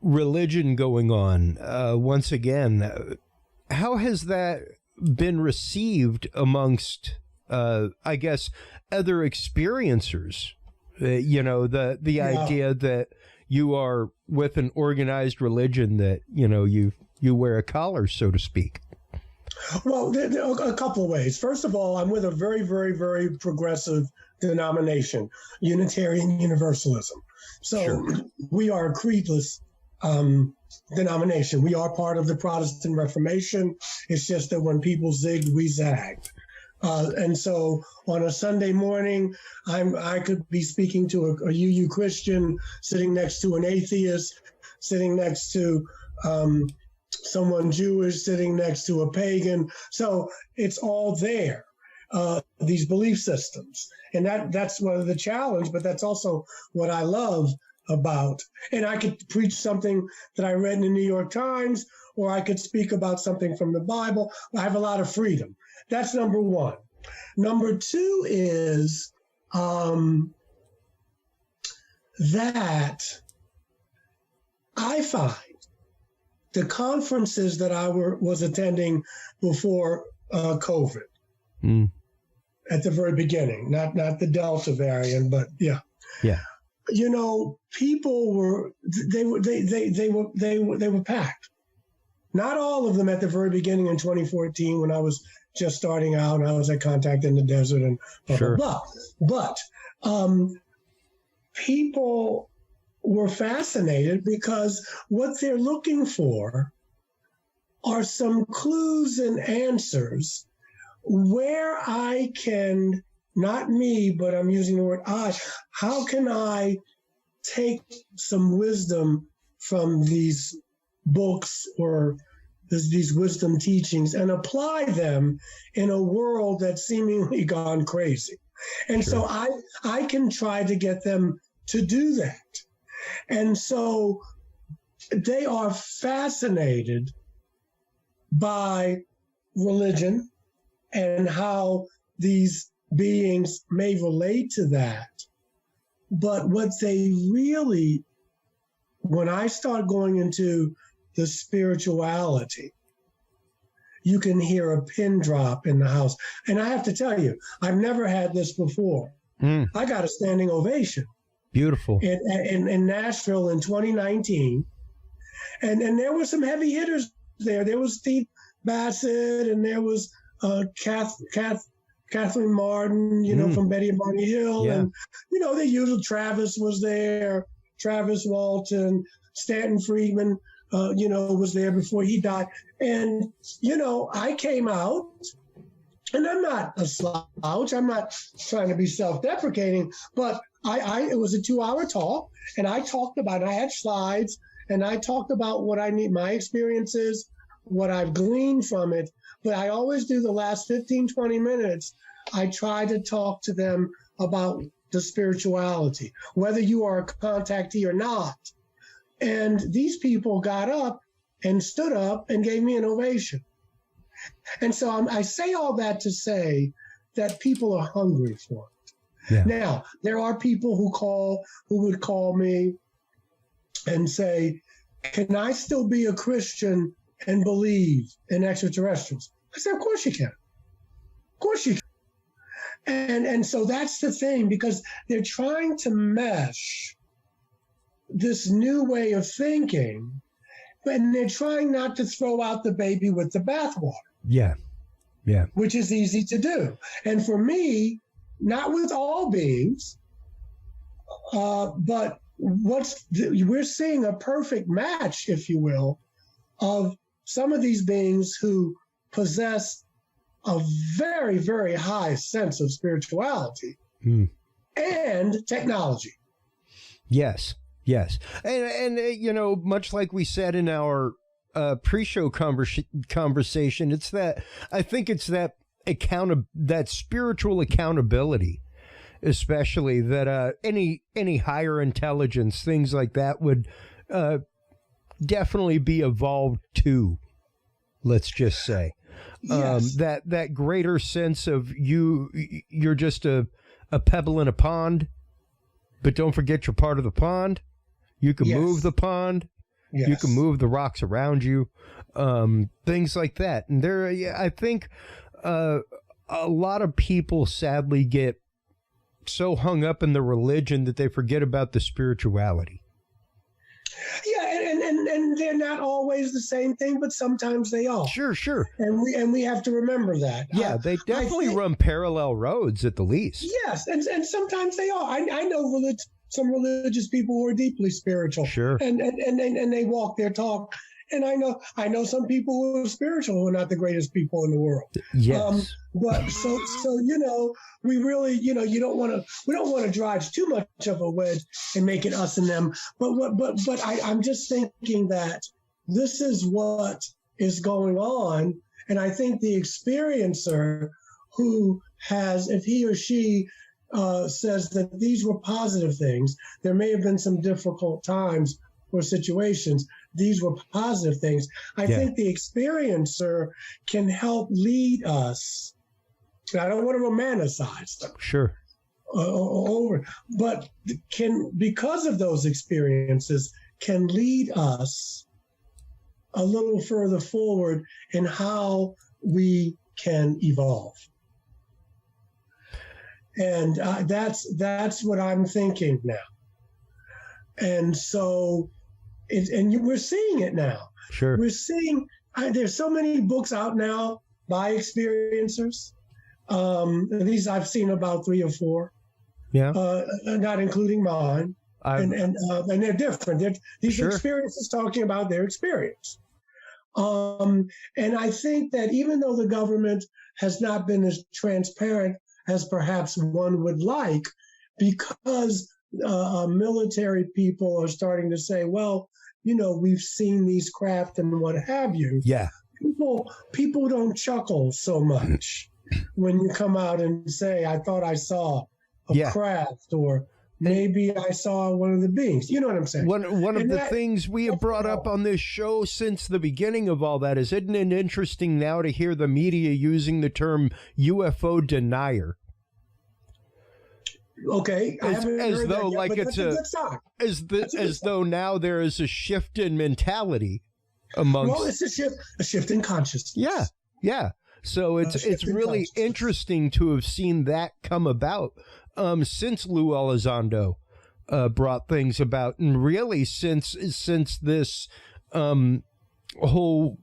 religion going on, once again, how has that been received amongst, I guess, other experiencers? The idea that you are with an organized religion, that you wear a collar, so to speak. Well, there are a couple of ways. First of all, I'm with a very, very, very progressive denomination, Unitarian Universalism. So sure. We are a creedless denomination. We are part of the Protestant Reformation. It's just that when people zigged, we zagged. And so on a Sunday morning, I could be speaking to a UU Christian, sitting next to an atheist, sitting next to someone Jewish, sitting next to a pagan. So it's all there, these belief systems. And that's one of the challenge, but that's also what I love about. And I could preach something that I read in the New York Times, or I could speak about something from the Bible. I have a lot of freedom. That's number one. Number two is that I find the conferences that I was attending before COVID, at the very beginning, not the Delta variant, but yeah. People were packed. Not all of them at the very beginning in 2014 when I was just starting out and I was at Contact in the Desert and blah, sure. blah, blah. But people were fascinated because what they're looking for are some clues and answers where I can, not me, but I'm using the word I, how can I take some wisdom from these books or these wisdom teachings and apply them in a world that's seemingly gone crazy. And sure. So I can try to get them to do that. And so they are fascinated by religion and how these beings may relate to that. But what they really, when I start going into the spirituality, you can hear a pin drop in the house. And I have to tell you, I've never had this before. I got a standing ovation. Beautiful. In Nashville in 2019. And there were some heavy hitters there. There was Steve Bassett, and there was Kathleen Martin, from Betty and Barney Hill. Yeah. And, the usual Travis was there, Travis Walton, Stanton Friedman, was there before he died. And, I came out, and I'm not a slouch. I'm not trying to be self-deprecating, but it was a 2-hour talk, and I talked about it. I had slides, and I talked about what I need, my experiences, what I've gleaned from it. But I always do the last 15, 20 minutes. I try to talk to them about the spirituality, whether you are a contactee or not. And these people got up and stood up and gave me an ovation. And so I say all that to say that people are hungry for it. Yeah. Now, there are people who would call me and say, can I still be a Christian and believe in extraterrestrials? I said, of course you can. Of course you can. And so that's the thing, because they're trying to mesh this new way of thinking and they're trying not to throw out the baby with the bathwater. Yeah. Which is easy to do. And for me, not with all beings, but we're seeing a perfect match, if you will, of some of these beings who possess a very, very high sense of spirituality and technology. Yes. And you know, much like we said in our pre-show conversation, it's that, I think it's that that spiritual accountability, especially that any higher intelligence, things like that would definitely be evolved to, let's just say. Yes. That greater sense of you're just a pebble in a pond, but don't forget you're part of the pond. You can move the pond. Yes. You can move the rocks around you, things like that. And I think a lot of people sadly get so hung up in the religion that they forget about the spirituality. Yeah, and they're not always the same thing, but sometimes they are. Sure. And we have to remember that. Yeah, they definitely run parallel roads at the least. Yes, and sometimes they are. I know some religious people who are deeply spiritual. Sure. And they walk their talk. And I know some people who are spiritual who are not the greatest people in the world. Yes. But so you know, we really, you know, we don't want to drive too much of a wedge and make it us and them. But I'm just thinking that this is what is going on, and I think the experiencer who has, if he or she says that these were positive things, there may have been some difficult times or situations. These were positive things. I think the experiencer can help lead us. I don't want to romanticize them. Sure. But because of those experiences, can lead us a little further forward in how we can evolve. And that's what I'm thinking now. And so, we're seeing it now. Sure. We're seeing, there's so many books out now by experiencers. These I've seen about 3 or 4. Yeah. Not including mine. And they're different. These experiences talking about their experience. And I think that even though the government has not been as transparent as perhaps one would like, because military people are starting to say, well, you know, we've seen these craft and what have you. Yeah. People don't chuckle so much when you come out and say, I thought I saw a craft, or maybe I saw one of the beings. You know what I'm saying? One of the things we have brought up on this show since the beginning of all that is, isn't it interesting now to hear the media using the term UFO denier? Okay, as though like it's as though now there is a shift in mentality amongst. Well, it's a shift in consciousness. Yeah. So it's really interesting to have seen that come about since Lou Elizondo brought things about, and really since this whole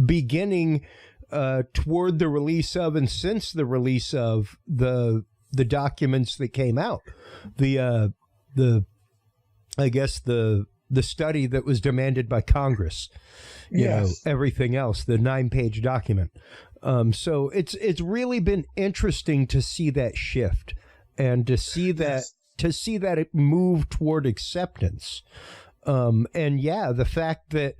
beginning toward the release of, and since the release of the documents that came out, the study that was demanded by Congress, you know, everything else, the 9-page document. So it's really been interesting to see that shift, and to see that it move toward acceptance. And the fact that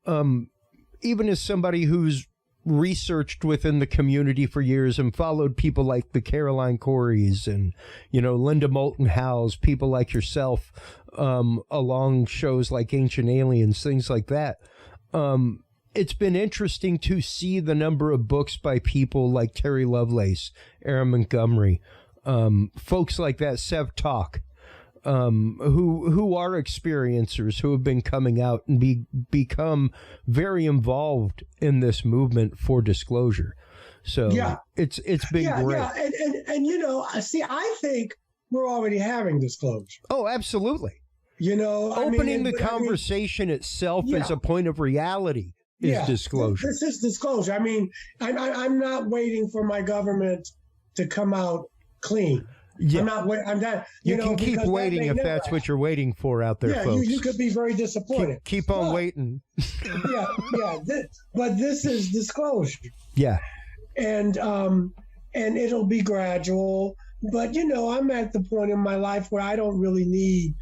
even as somebody who's researched within the community for years and followed people like the Caroline Coreys and, you know, Linda Moulton Howes, people like yourself, along shows like Ancient Aliens, things like that. It's been interesting to see the number of books by people like Terry Lovelace, Aaron Montgomery, folks like that, Sev Talk, who are experiencers, who have been coming out and become very involved in this movement for disclosure. So it's been great. Yeah, and you know, see, I think we're already having disclosure. Oh, absolutely. Opening the conversation itself as a point of reality is disclosure. This is disclosure. I mean, I'm not waiting for my government to come out clean. Yeah. I'm not. You can keep waiting if that's what you're waiting for out there, folks. You could be very disappointed. Keep on waiting. But this is disclosure. Yeah. And it'll be gradual. But I'm at the point in my life where I don't really need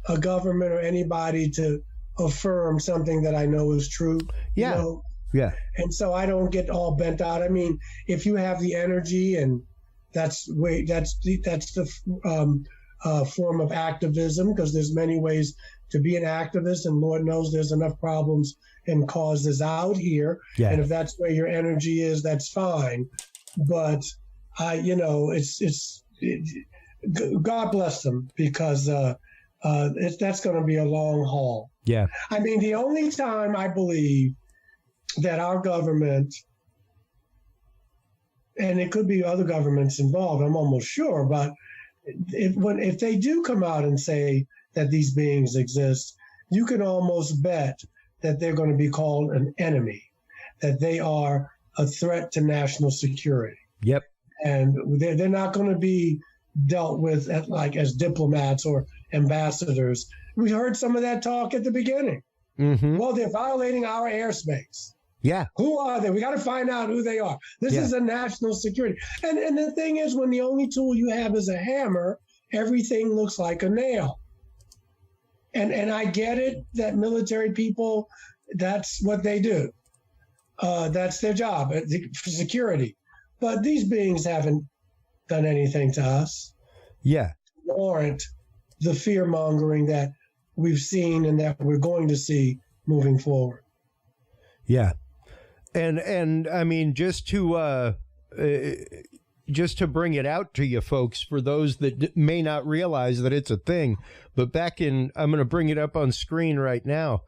a government or anybody to affirm something that I know is true. Yeah. Yeah. And so I don't get all bent out. I mean, if you have the energy, and that's the form of activism, because there's many ways to be an activist, and Lord knows there's enough problems and causes out here. Yeah. And if that's where your energy is, that's fine. But God bless them, because that's going to be a long haul. Yeah. I mean, the only time I believe that our government, and it could be other governments involved, I'm almost sure, but if they do come out and say that these beings exist, you can almost bet that they're going to be called an enemy, that they are a threat to national security. Yep. And they're not going to be dealt with as diplomats or ambassadors. We heard some of that talk at the beginning. Mm-hmm. Well, they're violating our airspace. Yeah. Who are they? We got to find out who they are. This is a national security. And the thing is, when the only tool you have is a hammer, everything looks like a nail. And I get it that military people, that's what they do. That's their job, for security. But these beings haven't done anything to us. Yeah. Warrant the fear mongering that we've seen and that we're going to see moving forward. Yeah. And I mean, just to bring it out to you folks, for those that may not realize that it's a thing, but I'm going to bring it up on screen right now,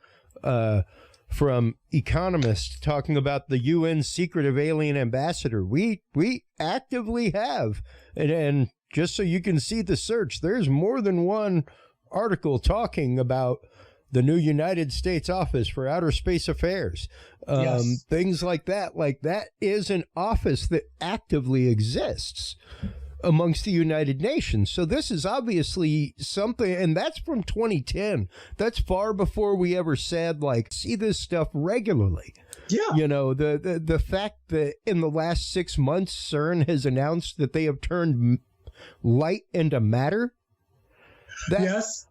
from Economist, talking about the UN secretive alien ambassador. We actively have, and just so you can see the search, there's more than one article talking about the new United States Office for Outer Space Affairs, things like that. Like, that is an office that actively exists amongst the United Nations. So this is obviously something, and that's from 2010. That's far before we ever said, see this stuff regularly. Yeah. The fact that in the last 6 months, CERN has announced that they have turned light into matter. That's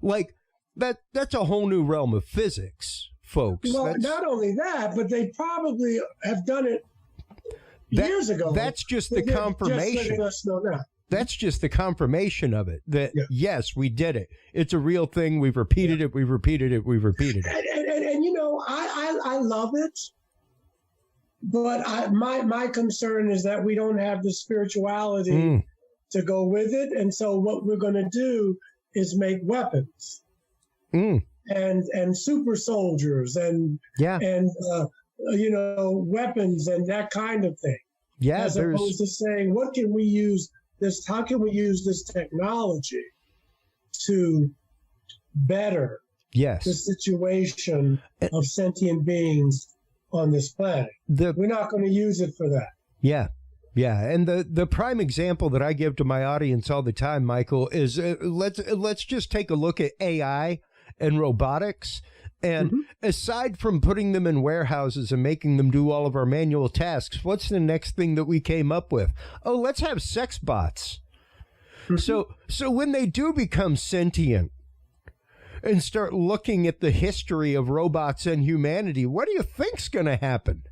a whole new realm of physics, folks. Well, not only that, but they probably have done it years ago. That's just the confirmation. Just letting us know that. That's just the confirmation of it, that, yes, we did it. It's a real thing. We've repeated it. We've repeated it. We've repeated it. And I love it. But my concern is that we don't have the spirituality to go with it. And so what we're going to do is make weapons and super soldiers and weapons and that kind of thing. Yeah. As opposed to saying, what can we use this? How can we use this technology to better the situation of sentient beings on this planet? We're not going to use it for that. Yeah. Yeah, and the prime example that I give to my audience all the time, Michael, is let's just take a look at AI and robotics. And aside from putting them in warehouses and making them do all of our manual tasks, what's the next thing that we came up with? Oh, let's have sex bots. So when they do become sentient and start looking at the history of robots and humanity, what do you think's going to happen?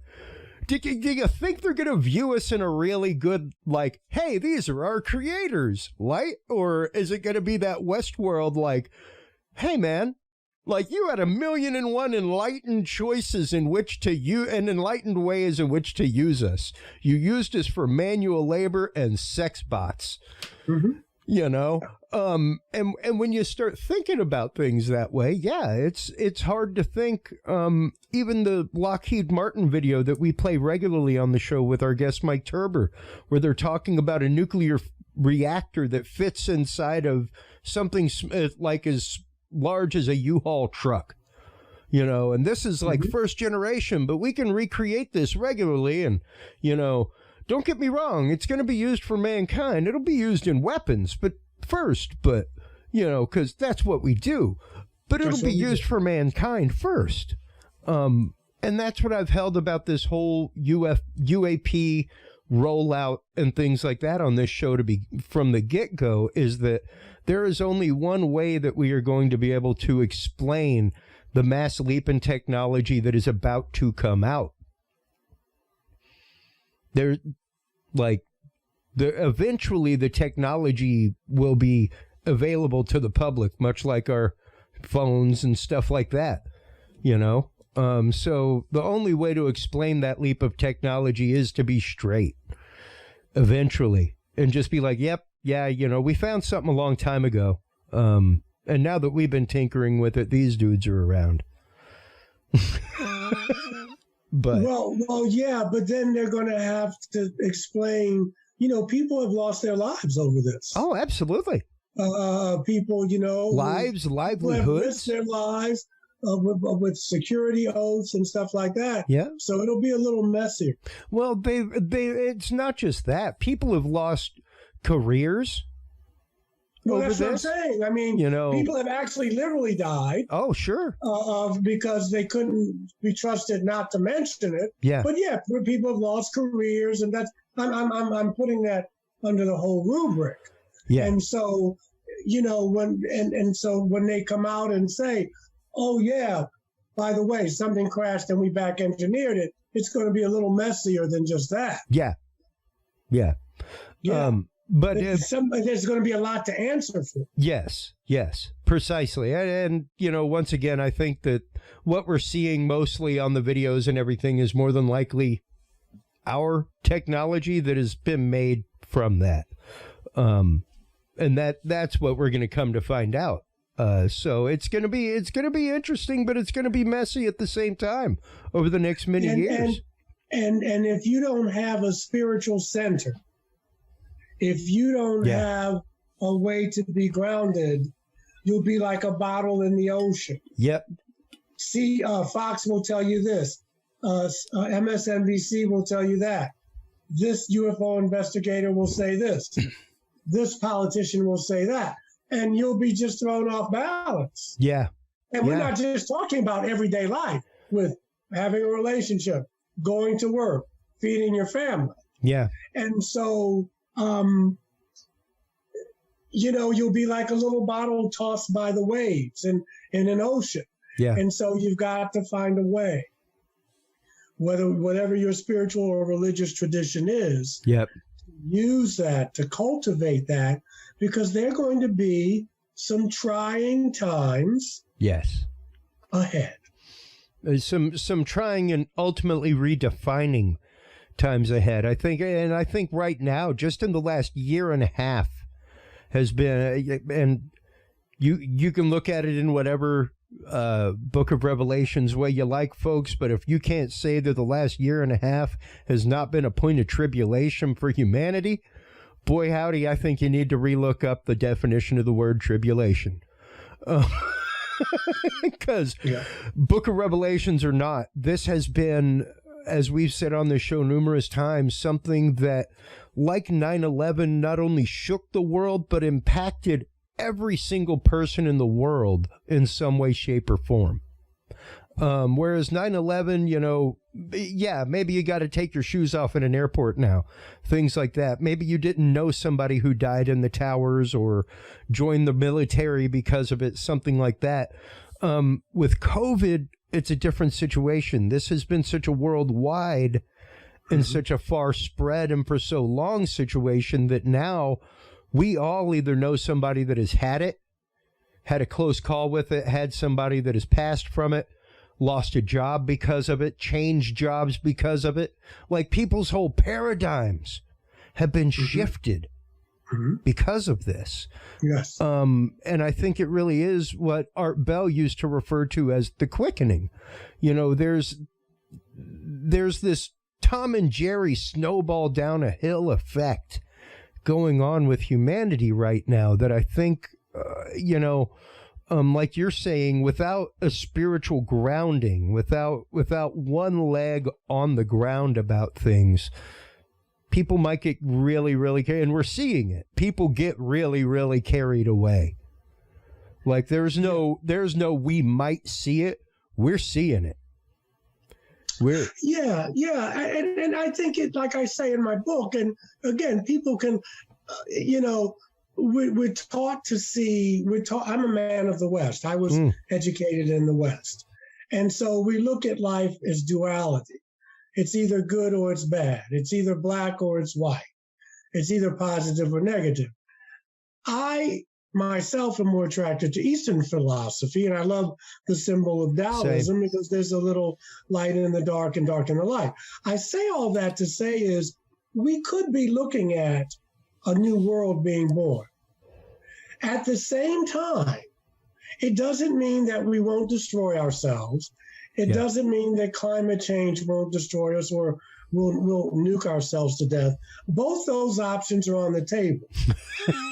Do you think they're going to view us in a really good, hey, these are our creators light? Or is it going to be that Westworld, hey, man, you had 1,000,001 enlightened choices in which to use, and enlightened ways in which to use us. You used us for manual labor and sex bots. And when you start thinking about things that way, it's hard to think. Even the Lockheed Martin video that we play regularly on the show with our guest Mike Turber, where they're talking about a nuclear reactor that fits inside of something as large as a U-Haul truck, you know, and this is like first generation, but we can recreate this regularly. And, you know, don't get me wrong, it's going to be used for mankind. It'll be used in weapons, but you know, because that's what we do. But it'll be used for mankind first. And that's what I've held about this whole UAP rollout and things like that on this show to be from the get-go, is that there is only one way that we are going to be able to explain the mass leap in technology that is about to come out. Eventually the technology will be available to the public, much like our phones and stuff like that, you know? So the only way to explain that leap of technology is to be straight eventually and just be like, yep, yeah, you know, we found something a long time ago. And now that we've been tinkering with it, these dudes are around. But well, yeah, but then they're going to have to explain, you know, people have lost their lives over this. Oh, absolutely. People, you know, livelihoods, have risked their lives with security oaths and stuff like that. Yeah. So it'll be a little messier. Well, it's not just that. People have lost careers. Well, that's what I'm saying. I mean, you know, people have actually literally died. Oh, sure. Because they couldn't be trusted not to mention it. Yeah. But yeah, people have lost careers, and that's I'm putting that under the whole rubric. Yeah. And so, you know, when they come out and say, "Oh yeah, by the way, something crashed and we back engineered it," it's going to be a little messier than just that. Yeah. Yeah. Yeah. But there's going to be a lot to answer for. Yes, precisely. And, you know, once again, I think that what we're seeing mostly on the videos and everything is more than likely our technology that has been made from that. And that's what we're going to come to find out. So it's going to be interesting, but it's going to be messy at the same time over the next many years. And if you don't have a spiritual center, if you don't have a way to be grounded, you'll be like a bottle in the ocean. Yep. See, Fox will tell you this. MSNBC will tell you that. This UFO investigator will say this. This politician will say that. And you'll be just thrown off balance. Yeah. And we're not just talking about everyday life with having a relationship, going to work, feeding your family. Yeah. And so... you know, you'll be like a little bottle tossed by the waves in an ocean. Yeah. And so you've got to find a way, whatever your spiritual or religious tradition is. Yep. Use that to cultivate that, because there are going to be some trying times. Yes. Ahead. Some trying and ultimately redefining times ahead. I think right now, just in the last year and a half, has been, and you can look at it in whatever Book of Revelations way you like, folks, but if you can't say that the last year and a half has not been a point of tribulation for humanity, boy howdy, I think you need to relook up the definition of the word tribulation. Because Book of Revelations or not, this has been, as we've said on this show numerous times, something that, like 9/11, not only shook the world, but impacted every single person in the world in some way, shape, or form. Whereas 9/11, you know, yeah, maybe you got to take your shoes off in an airport now, things like that. Maybe you didn't know somebody who died in the towers or joined the military because of it, something like that. With COVID, it's a different situation. This has been such a worldwide and such a far spread and for so long situation that now we all either know somebody that has had it, had a close call with it, had somebody that has passed from it, lost a job because of it, changed jobs because of it. Like, people's whole paradigms have been shifted because of this. Yes. And I think it really is what Art Bell used to refer to as the quickening. You know, there's this Tom and Jerry snowball down a hill effect going on with humanity right now that I think, you know, like you're saying, without a spiritual grounding, without one leg on the ground about things, people might get really, really carried, and we're seeing it. People get really, really carried away. Like there's no we might see it. We're seeing it. Yeah, and I think it, like I say in my book, and again, people can, we're taught to see. I'm a man of the West. I was educated in the West, and so we look at life as duality. It's either good or it's bad. It's either black or it's white. It's either positive or negative. I myself am more attracted to Eastern philosophy, and I love the symbol of Taoism because there's a little light in the dark and dark in the light. I say all that to say is we could be looking at a new world being born. At the same time, it doesn't mean that we won't destroy ourselves. It doesn't mean that climate change won't destroy us or we'll nuke ourselves to death. Both those options are on the table.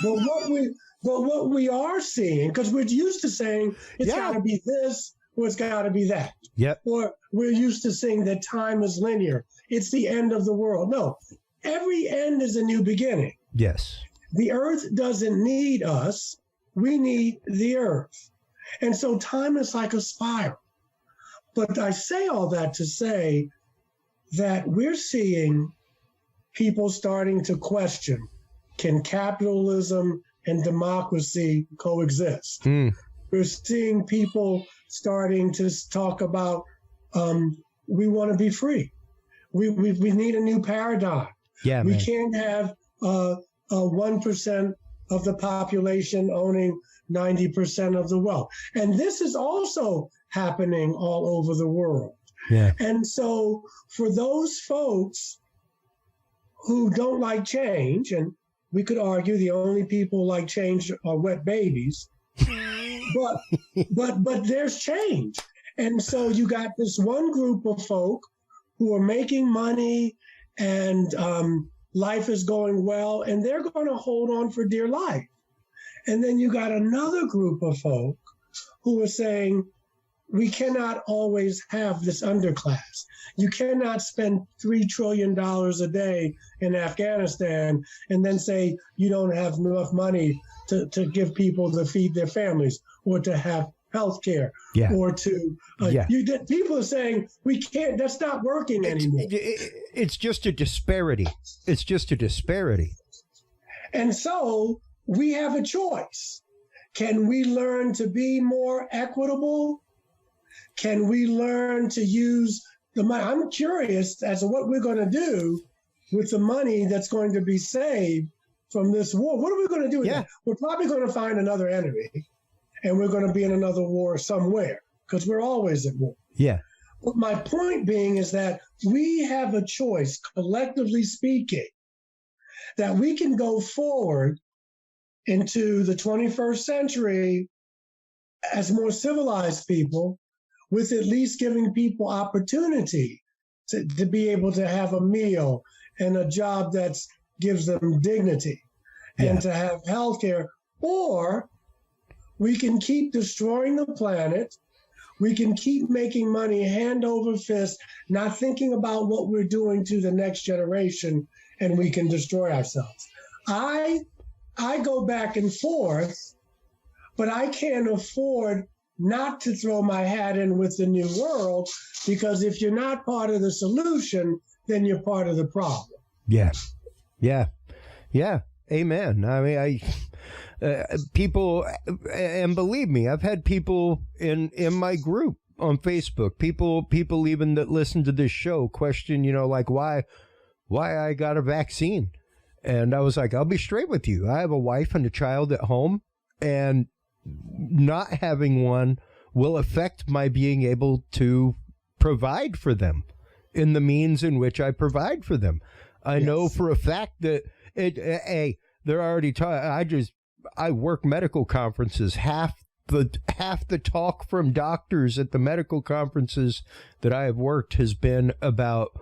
But what we are seeing, because we're used to saying it's got to be this or it's got to be that. Yep. Or we're used to saying that time is linear. It's the end of the world. No, every end is a new beginning. Yes. The earth doesn't need us. We need the earth. And so time is like a spiral. But I say all that to say that we're seeing people starting to question, can capitalism and democracy coexist? We're seeing people starting to talk about we want to be free. We need a new paradigm. Yeah, we can't have 1% of the population owning 90% of the wealth. And this is also happening all over the world. Yeah. And so for those folks who don't like change, and we could argue the only people like change are wet babies, but there's change. And so you got this one group of folk who are making money and life is going well, and they're going to hold on for dear life. And then you got another group of folk who are saying, we cannot always have this underclass. You cannot spend $3 trillion a day in Afghanistan and then say you don't have enough money to give people to feed their families or to have health care or to people are saying we can't, that's not working anymore. It's just a disparity. It's just a disparity. And so we have a choice. Can we learn to be more equitable? Can we learn to use the money? I'm curious as to what we're going to do with the money that's going to be saved from this war. What are we going to do with that? We're probably going to find another enemy, and we're going to be in another war somewhere because we're always at war. Yeah. But my point being is that we have a choice, collectively speaking, that we can go forward into the 21st century as more civilized people, with at least giving people opportunity to be able to have a meal and a job that gives them dignity and to have health care. Or we can keep destroying the planet. We can keep making money hand over fist, not thinking about what we're doing to the next generation, and we can destroy ourselves. I go back and forth, but I can't afford not to throw my hat in with the new world, because if you're not part of the solution, then you're part of the problem. Yeah. Amen. I mean, people, and believe me, I've had people in my group on Facebook, people even that listen to this show question, like why I got a vaccine. And I was like, I'll be straight with you. I have a wife and a child at home, and not having one will affect my being able to provide for them in the means in which I provide for them. I know for a fact that they're already I work medical conferences. Half the talk from doctors at the medical conferences that I have worked has been about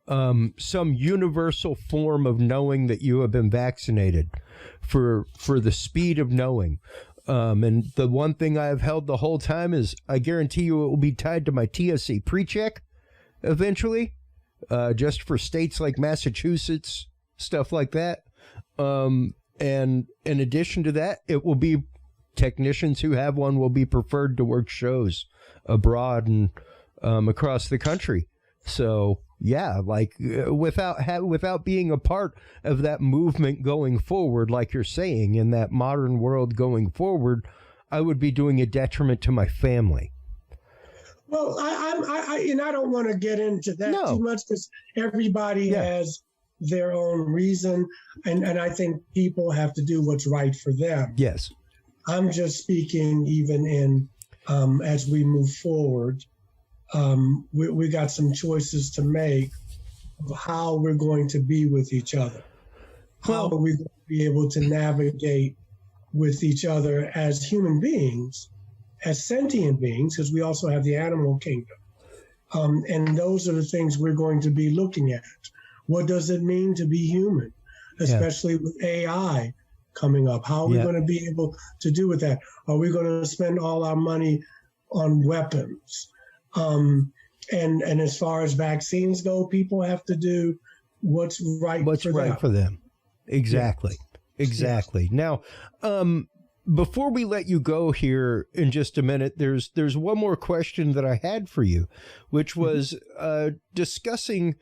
some universal form of knowing that you have been vaccinated, for the speed of knowing. And the one thing I have held the whole time is I guarantee you it will be tied to my TSA pre-check eventually, just for states like Massachusetts, stuff like that. And in addition to that, it will be technicians who have one will be preferred to work shows abroad and across the country. So yeah, like without being a part of that movement going forward, like you're saying, in that modern world going forward, I would be doing a detriment to my family. Well, I don't want to get into that too much, because everybody has their own reason, and I think people have to do what's right for them. Yes. I'm just speaking even in as we move forward. We got some choices to make of how we're going to be with each other. How are we going to be able to navigate with each other as human beings, as sentient beings, because we also have the animal kingdom. And those are the things we're going to be looking at. What does it mean to be human, especially with AI coming up? How are we going to be able to do with that? Are we going to spend all our money on weapons? And as far as vaccines go, people have to do what's right for them. Exactly. Yeah. Exactly. Yeah. Now, before we let you go here in just a minute, there's one more question that I had for you, which was discussing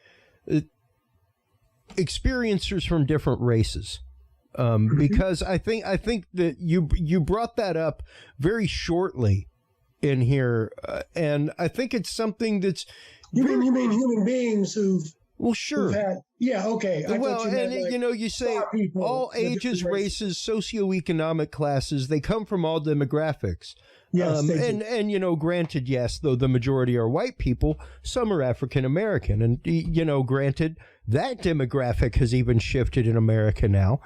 experiencers from different races. Because I think that you brought that up very shortly in here, and I think it's something that's you mean human beings who've sure okay. You say all ages, races, socioeconomic classes, they come from all demographics. Yes, and granted, yes, though the majority are white people, some are African American, and granted that demographic has even shifted in America now.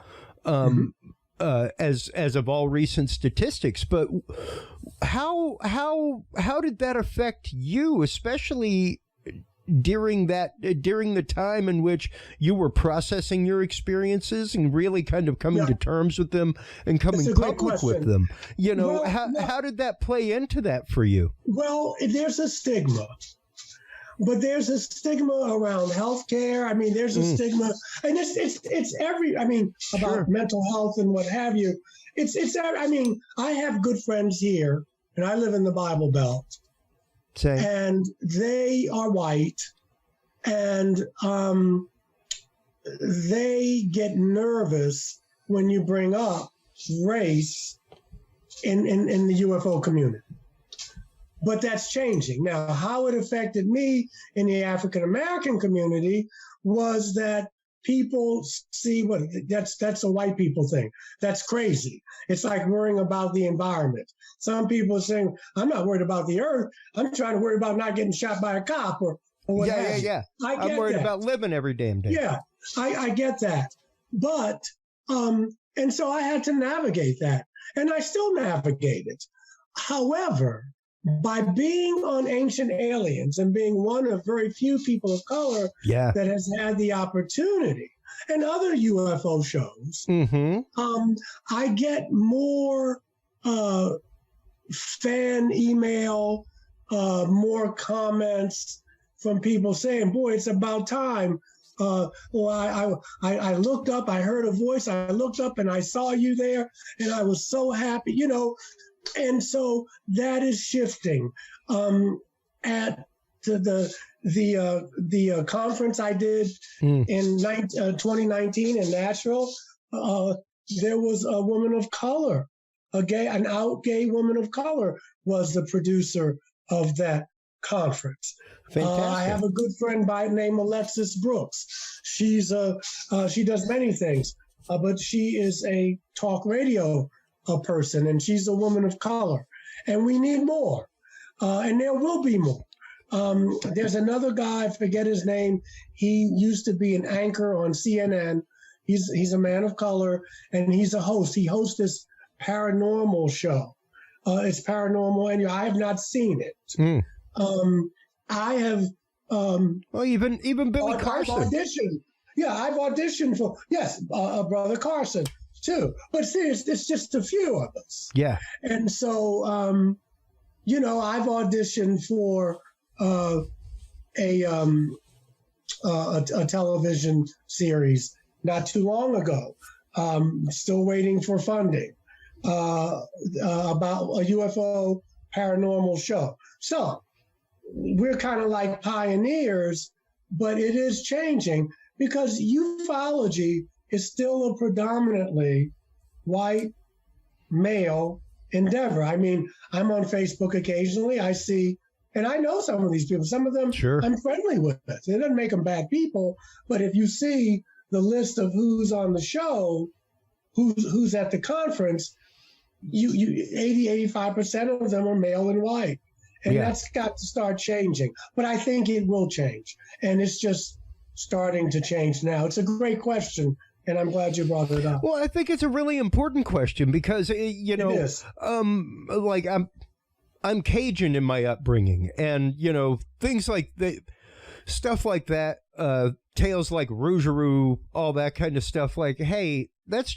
As of all recent statistics, but how did that affect you, especially during the time in which you were processing your experiences and really kind of coming to terms with them and coming public with them? How did that play into that for you? Well, there's a stigma. But there's a stigma around healthcare. I mean, there's a stigma, and it's about mental health and what have you. I have good friends here, and I live in the Bible Belt, and they are white, and they get nervous when you bring up race in the UFO community. But that's changing. Now, how it affected me in the African-American community was that people see that's a white people thing. That's crazy. It's like worrying about the environment. Some people are saying, I'm not worried about the earth. I'm trying to worry about not getting shot by a cop or what have you. I'm worried about living every damn day. Yeah, I get that. But, and so I had to navigate that. And I still navigate it. However, by being on Ancient Aliens and being one of very few people of color that has had the opportunity, and other UFO shows, I get more fan email, more comments from people saying, boy, it's about time. I looked up, I heard a voice, I looked up and I saw you there, and I was so happy, And so that is shifting. At the conference I did in 2019 in Nashville, there was a woman of color, an out gay woman of color was the producer of that conference. I have a good friend named Alexis Brooks. She does many things, but she is a talk radio person, and she's a woman of color, and we need more, and there will be more. There's another guy, I forget his name. He used to be an anchor on CNN. He's a man of color, and he's a host. He hosts this paranormal show. It's paranormal, and I have not seen it. I have. Even Billy Carson. I've auditioned. Yeah, I've auditioned for Brother Carson. too. But see, it's just a few of us. Yeah. And so, I've auditioned for a television series not too long ago. Still waiting for funding about a UFO paranormal show. So we're kind of like pioneers, but it is changing because ufology is still a predominantly white male endeavor. I mean, I'm on Facebook occasionally. I see, and I know some of these people. Some of them I'm friendly with. It doesn't make them bad people, but if you see the list of who's on the show, who's at the conference, you 85% of them are male and white. And that's got to start changing. But I think it will change. And it's just starting to change now. It's a great question, and I'm glad you brought it up. Well, I think it's a really important question because, it is. Like I'm Cajun in my upbringing, and, things like stuff like that, tales like Rougarou, all that kind of stuff, like, hey, that's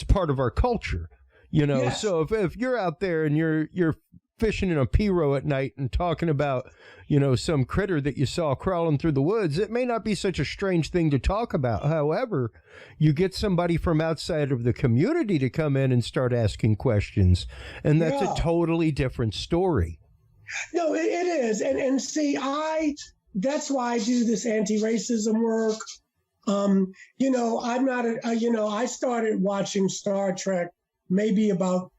part of our culture, Yes. So if you're out there and you're fishing in a pirogue at night and talking about, some critter that you saw crawling through the woods, it may not be such a strange thing to talk about. However, you get somebody from outside of the community to come in and start asking questions, and that's a totally different story. No, it is. And see, that's why I do this anti-racism work. I'm not, I started watching Star Trek maybe about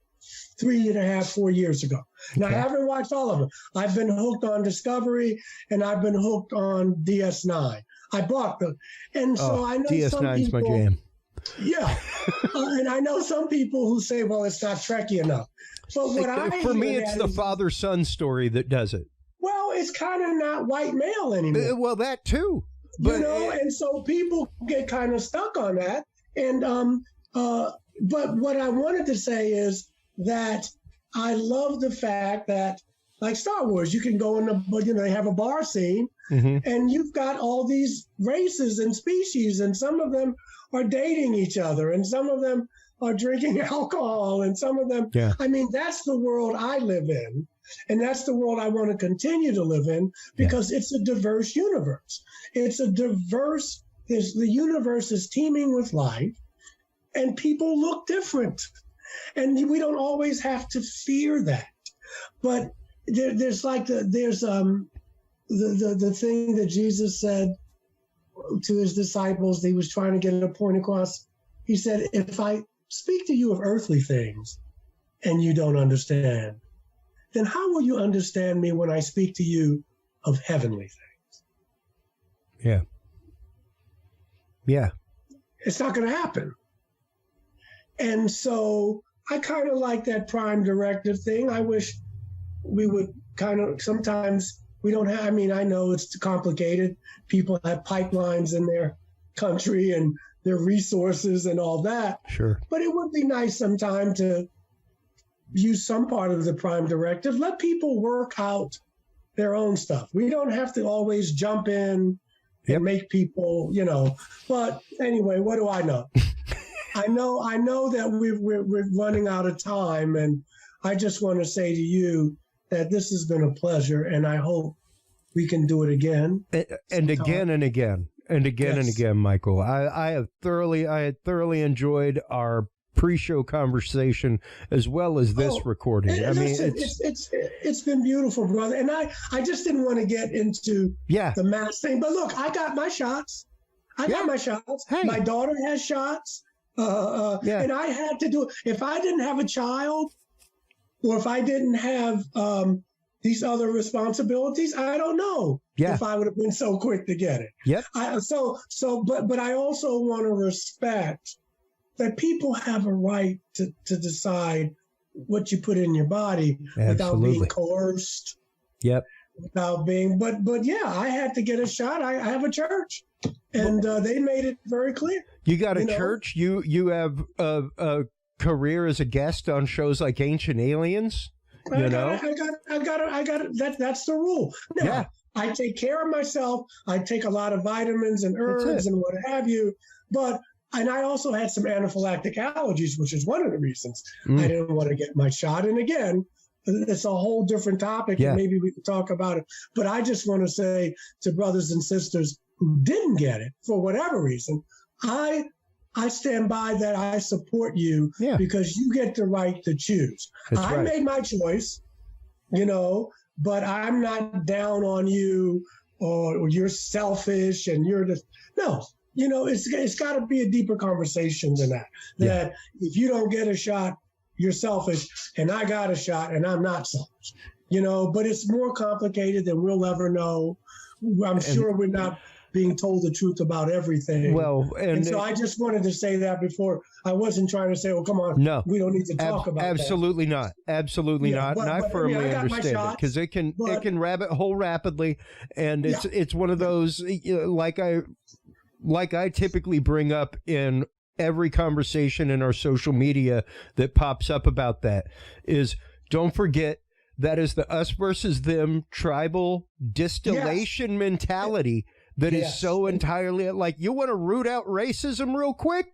3.5, 4 years ago. Now, I haven't watched all of them. I've been hooked on Discovery, and I've been hooked on DS9. I bought them. And so I know DS9's my jam. Yeah. And I know some people who say, well, it's not Trekkie enough. But for me, it's the father-son story that does it. Well, it's kind of not white male anymore. Well, that too. But, and so people get kind of stuck on that. And but what I wanted to say is that I love the fact that, like Star Wars, you can go in they have a bar scene, and you've got all these races and species, and some of them are dating each other, and some of them are drinking alcohol, and some of them, I mean, that's the world I live in, and that's the world I want to continue to live in, because it's a diverse universe. The universe is teeming with life, and people look different. And we don't always have to fear that. But there's the thing that Jesus said to his disciples. He was trying to get a point across. He said, if I speak to you of earthly things and you don't understand, then how will you understand me when I speak to you of heavenly things? Yeah. Yeah. It's not going to happen. And so I kind of like that prime directive thing. I wish we would sometimes we don't have, I know it's complicated. People have pipelines in their country and their resources and all that. Sure. But it would be nice sometime to use some part of the prime directive. Let people work out their own stuff. We don't have to always jump in and make people, But anyway, what do I know? I know that we're running out of time, and I just want to say to you that this has been a pleasure, and I hope we can do it again. And again and again and again and again, Michael. I had thoroughly enjoyed our pre-show conversation as well as this recording. It's been beautiful, brother. And I just didn't want to get into the mask thing, but look, I got my shots. I got my shots. Hey. My daughter has shots. And I had to do it. If I didn't have a child, or if I didn't have these other responsibilities, I don't know if I would have been so quick to get it. Yep. But I also want to respect that people have a right to decide what you put in your body without being coerced. Yep. Without being, but I had to get a shot. I have a church, and they made it very clear. You got a church. You have a career as a guest on shows like Ancient Aliens. I got it. That's the rule. Now, I take care of myself. I take a lot of vitamins and herbs and what have you. But and I also had some anaphylactic allergies, which is one of the reasons I didn't want to get my shot. And again, it's a whole different topic, and maybe we can talk about it. But I just want to say to brothers and sisters who didn't get it for whatever reason, I stand by that. I support you because you get the right to choose. I made my choice, but I'm not down on you or you're selfish and you're just, no. It's got to be a deeper conversation than that. That if you don't get a shot, you're selfish, and I got a shot, and I'm not selfish. But it's more complicated than we'll ever know. I'm sure we're not being told the truth about everything. Well, and so I just wanted to say that before. I wasn't trying to say, "Well, come on, no, we don't need to talk about absolutely that." Not, absolutely not. But, and I firmly understand it because it can rabbit hole rapidly, and it's one of those like I typically bring up in every conversation in our social media that pops up about that is, don't forget that is the us versus them tribal distillation mentality that is so entirely like, you want to root out racism real quick?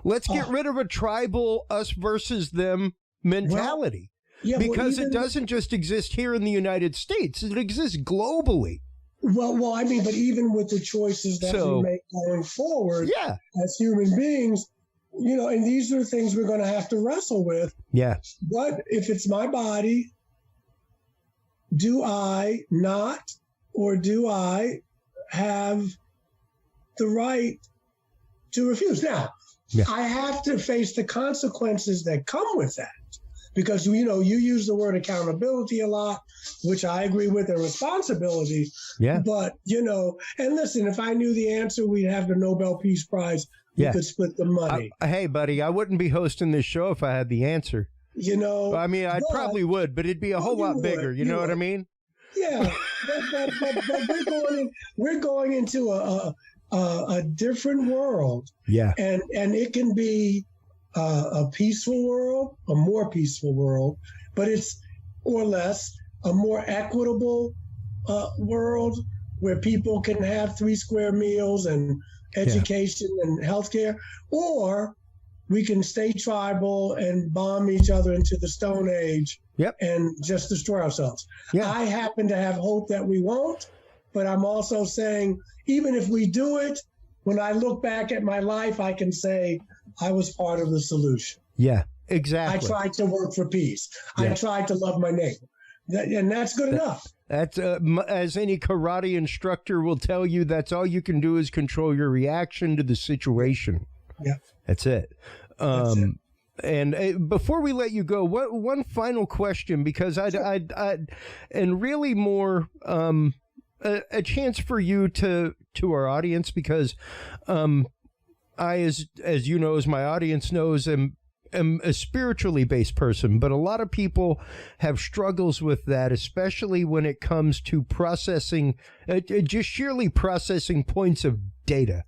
Let's get rid of a tribal us versus them mentality. Because it doesn't just exist here in the United States. It exists globally. Well, I mean, but even with the choices that we make going forward as human beings, and these are things we're going to have to wrestle with. Yeah. But if it's my body, do I not, or do I have the right to refuse? Now, I have to face the consequences that come with that. Because, you use the word accountability a lot, which I agree with, and responsibility. Yeah. But, and listen, if I knew the answer, we'd have the Nobel Peace Prize. We could split the money. Hey, buddy, I wouldn't be hosting this show if I had the answer. I mean, I probably would, but it'd be a whole lot bigger. You know what I mean? Yeah. but we're going into a different world. Yeah. And it can be a peaceful world, a more peaceful world, but it's, or less, a more equitable world where people can have 3 square meals and education and healthcare, or we can stay tribal and bomb each other into the Stone Age and just destroy ourselves. I happen to have hope that we won't, but I'm also saying, even if we do it, when I look back at my life, I can say, I was part of the solution. Yeah, exactly. I tried to work for peace. I tried to love my neighbor. And that's good enough. That's as any karate instructor will tell you, that's all you can do is control your reaction to the situation. Yeah. That's it. And before we let you go, one final question, because and really more a chance for you to our audience, because I, as you know, as my audience knows, am a spiritually based person, but a lot of people have struggles with that, especially when it comes to processing, just sheerly processing points of data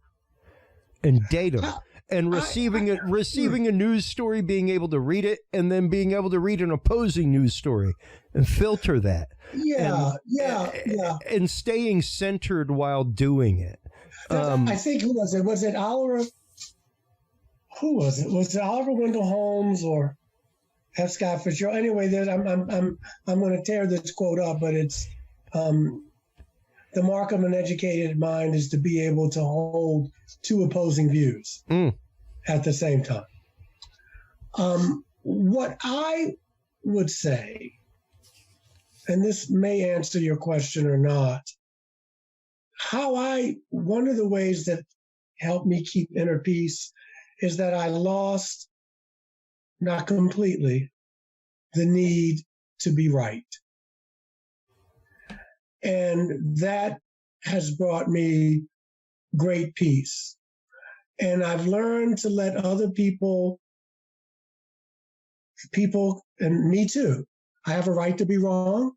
and datum. And receiving a news story, being able to read it, and then being able to read an opposing news story and filter that. And staying centered while doing it. I think, who was it? Was it Oliver? Who was it? Was it Oliver Wendell Holmes or F. Scott Fitzgerald? Anyway, I'm going to tear this quote up, but it's the mark of an educated mind is to be able to hold 2 opposing views at the same time. What I would say, and this may answer your question or not, one of the ways that helped me keep inner peace is that I lost, not completely, the need to be right. And that has brought me great peace. And I've learned to let other people, and me too, I have a right to be wrong.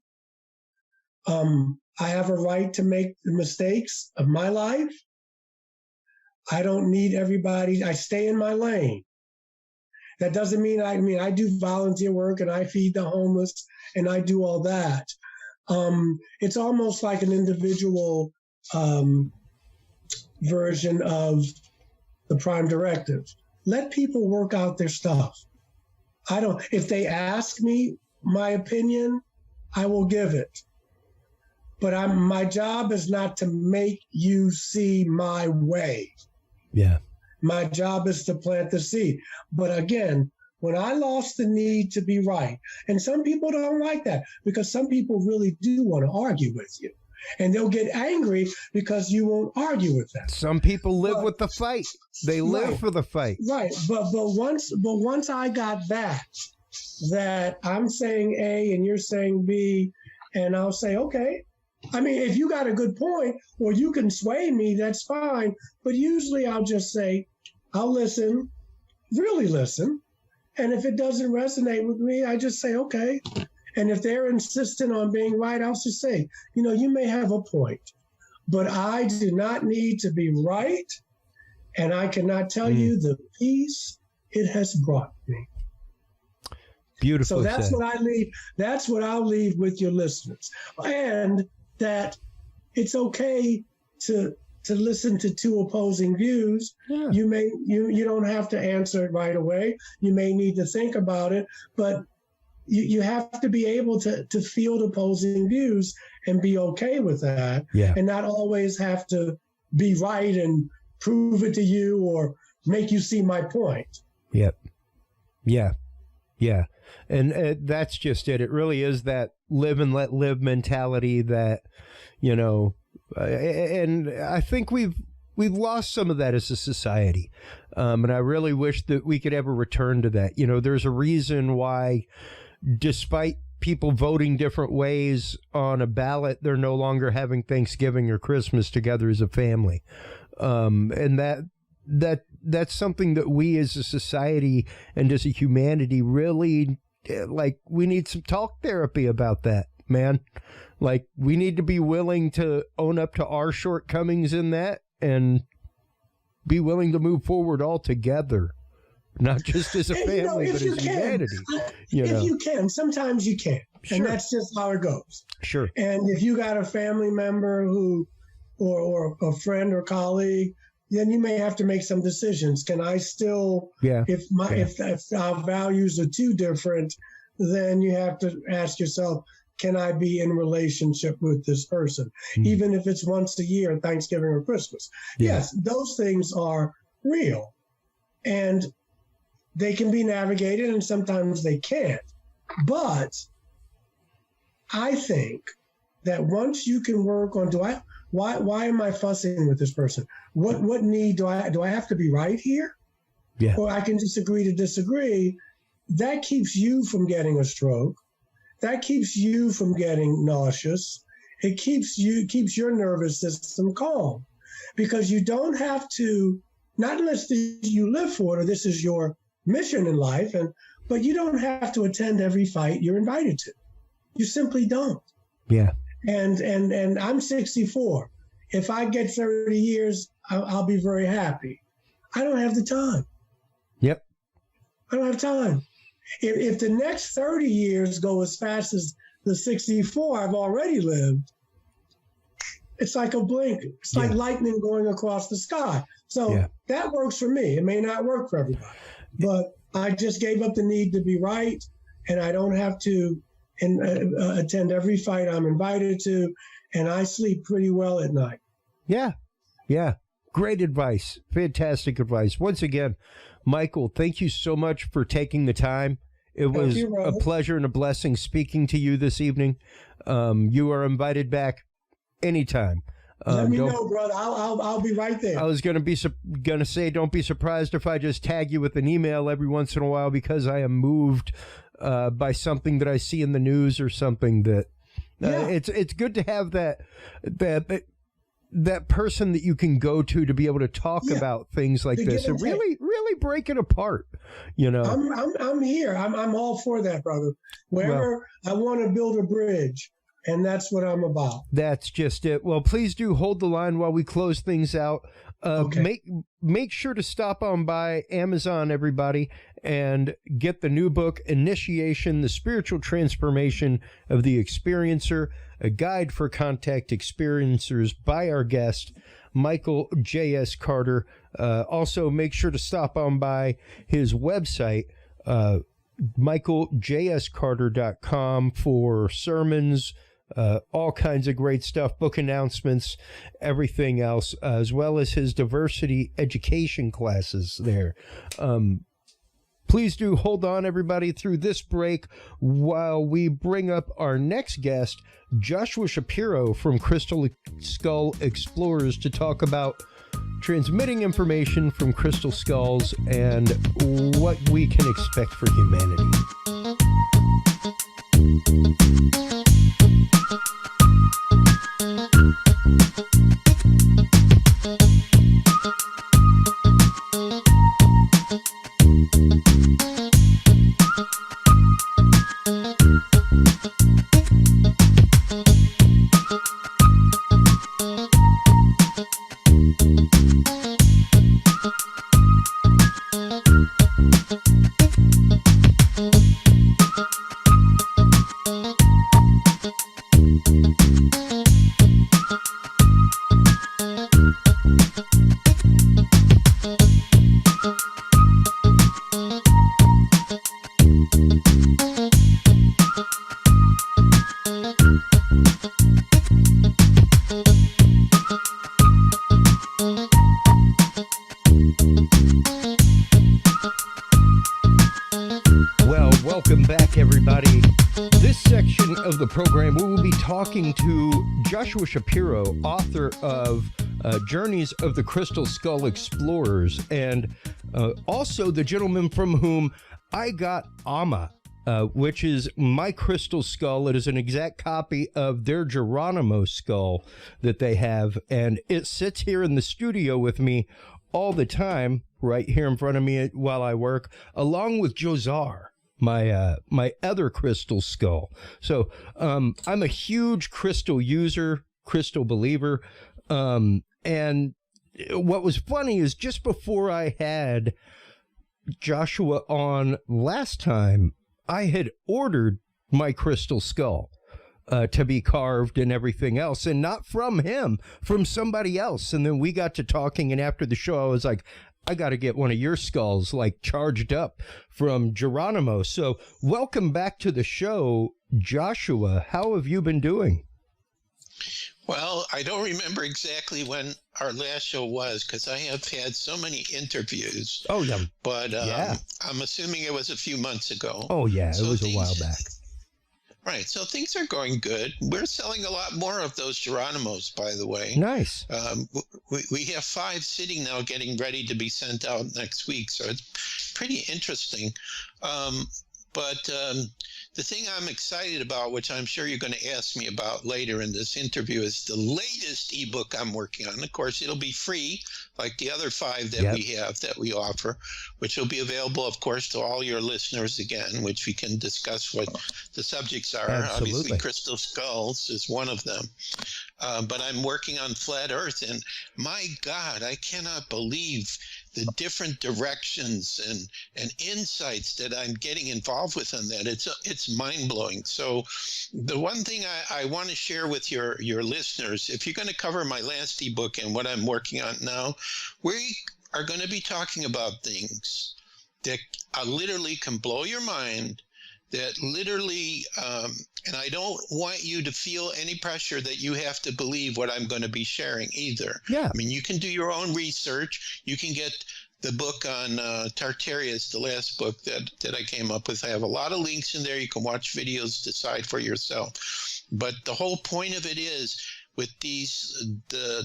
I have a right to make the mistakes of my life. I don't need everybody. I stay in my lane. That doesn't mean I do volunteer work and I feed the homeless and I do all that. It's almost like an individual version of the prime directive. Let people work out their stuff. If they ask me my opinion, I will give it. But my job is not to make you see my way. Yeah. My job is to plant the seed. But again, when I lost the need to be right, and some people don't like that because some people really do want to argue with you. And they'll get angry because you won't argue with them. Some people live with the fight. They live for the fight. Right. But once I got that I'm saying A and you're saying B, and I'll say, okay. I mean, if you got a good point or you can sway me, that's fine. But usually I'll just say, I'll listen, really listen. And if it doesn't resonate with me, I just say, okay. And if they're insistent on being right, I'll just say, you may have a point, but I do not need to be right. And I cannot tell you the peace it has brought me. Beautiful. So that's what I leave. That's what I'll leave with your listeners. And that it's okay to listen to two opposing views. Yeah. You don't have to answer it right away. You may need to think about it, but you have to be able to field opposing views and be okay with that, and not always have to be right and prove it to you or make you see my point. Yep. Yeah. Yeah. And that's just it. It really is that live and let live mentality that, and I think we've lost some of that as a society. And I really wish that we could ever return to that. There's a reason why, despite people voting different ways on a ballot, they're no longer having Thanksgiving or Christmas together as a family. And that's something that we as a society and as a humanity really, we need some talk therapy about that, man. We need to be willing to own up to our shortcomings in that and be willing to move forward all together. Not just as a family, but as humanity. If you can, sometimes you can. Sure. And that's just how it goes. Sure. And if you got a family member who, or a friend or colleague, then you may have to make some decisions. Can I still, if our values are too different, then you have to ask yourself, can I be in relationship with this person? Even if it's once a year, Thanksgiving or Christmas. Yeah. Yes, those things are real. And they can be navigated and sometimes they can't. But I think that once you can work on, why am I fussing with this person? What need do I have to be right here? Yeah. Or I can just agree to disagree. That keeps you from getting a stroke. That keeps you from getting nauseous. It keeps your nervous system calm, because you don't have to, not unless you live for it or this is your mission in life, but you don't have to attend every fight you're invited to. You simply don't. Yeah. And I'm 64. If I get 30 years, I'll be very happy. I don't have the time. Yep. I don't have time. If the next 30 years go as fast as the 64 I've already lived, it's like a blink. It's like lightning going across the sky. So that works for me. It may not work for everybody, but I just gave up the need to be right, and I don't have to attend every fight I'm invited to, and I sleep pretty well at night. Yeah. Yeah. Great advice. Fantastic advice. Once again, Michael, thank you so much for taking the time. It was a pleasure and a blessing speaking to you this evening. You are invited back anytime. Let me know, brother. I'll be right there. I was gonna say, don't be surprised if I just tag you with an email every once in a while, because I am moved by something that I see in the news or something that it's good to have that person that you can go to be able to talk about things like this and really break it apart. I'm here. I'm all for that, brother. Wherever I want to build a bridge. And that's what I'm about. That's just it. Well, please do hold the line while we close things out. Okay. Make sure to stop on by Amazon, everybody, and get the new book, Intitiation, The Spiritual Transformation of the Experiencer, a guide for contact experiencers by our guest, Michael JS Carter. Also, make sure to stop on by his website, michaeljscarter.com, for sermons, all kinds of great stuff, book announcements, everything else, as well as his diversity education classes there. Please do hold on, everybody, through this break while we bring up our next guest, Joshua Shapiro from Crystal Skull Explorers, to talk about transmitting information from crystal skulls and what we can expect for humanity. Welcome back, everybody. This section of the program, we will be talking to Joshua Shapiro, author of Journeys of the Crystal Skull Explorers, and also the gentleman from whom I got Amma, which is my crystal skull. It is an exact copy of their Geronimo skull that they have, and it sits here in the studio with me all the time, right here in front of me while I work, along with Josar, my other crystal skull. So I'm a huge crystal user, crystal believer, and what was funny is just before I had Joshua on last time, I had ordered my crystal skull to be carved and everything else, and not from him, from somebody else. And then we got to talking, and after the show I was like, I got to get one of your skulls, like, charged up from Geronimo. So welcome back to the show, Joshua. How have you been doing? Well, I don't remember exactly when our last show was, because I have had so many interviews. Oh, yeah. But yeah. I'm assuming it was a few months ago. Oh, yeah. It was a while back. Right. So things are going good. We're selling a lot more of those Geronimos, by the way. Nice. We have 5 sitting now getting ready to be sent out next week. So it's pretty interesting. But the thing I'm excited about, which I'm sure you're going to ask me about later in this interview, is the latest ebook I'm working on. Of course, it'll be free, like the other 5 that we have, that we offer, which will be available, of course, to all your listeners again, which we can discuss what the subjects are. Absolutely. Obviously, Crystal Skulls is one of them. But I'm working on Flat Earth, and my God, I cannot believe the different directions and insights that I'm getting involved with on that. It's mind-blowing. So the one thing I want to share with your listeners, if you're going to cover my last ebook and what I'm working on now, we are going to be talking about things that literally can blow your mind, that literally, and I don't want you to feel any pressure that you have to believe what I'm going to be sharing either. Yeah. I mean, you can do your own research. You can get the book on Tartarius, the last book that I came up with. I have a lot of links in there. You can watch videos, decide for yourself. But the whole point of it is, with the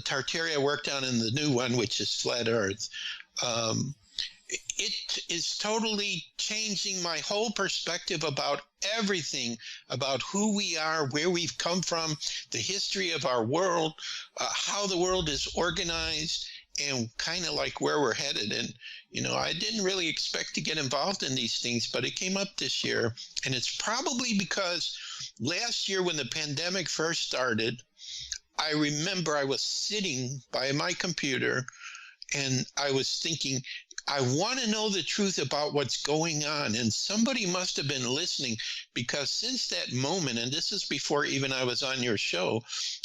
Tartaria I worked on in the new one, which is Flat Earth, it is totally changing my whole perspective about everything, about who we are, where we've come from, the history of our world, how the world is organized, and kind of like where we're headed. And, you know, I didn't really expect to get involved in these things, but it came up this year. And it's probably because last year when the pandemic first started, I remember I was sitting by my computer and I was thinking, I want to know the truth about what's going on. And somebody must have been listening, because since that moment, and this is before even I was on your show,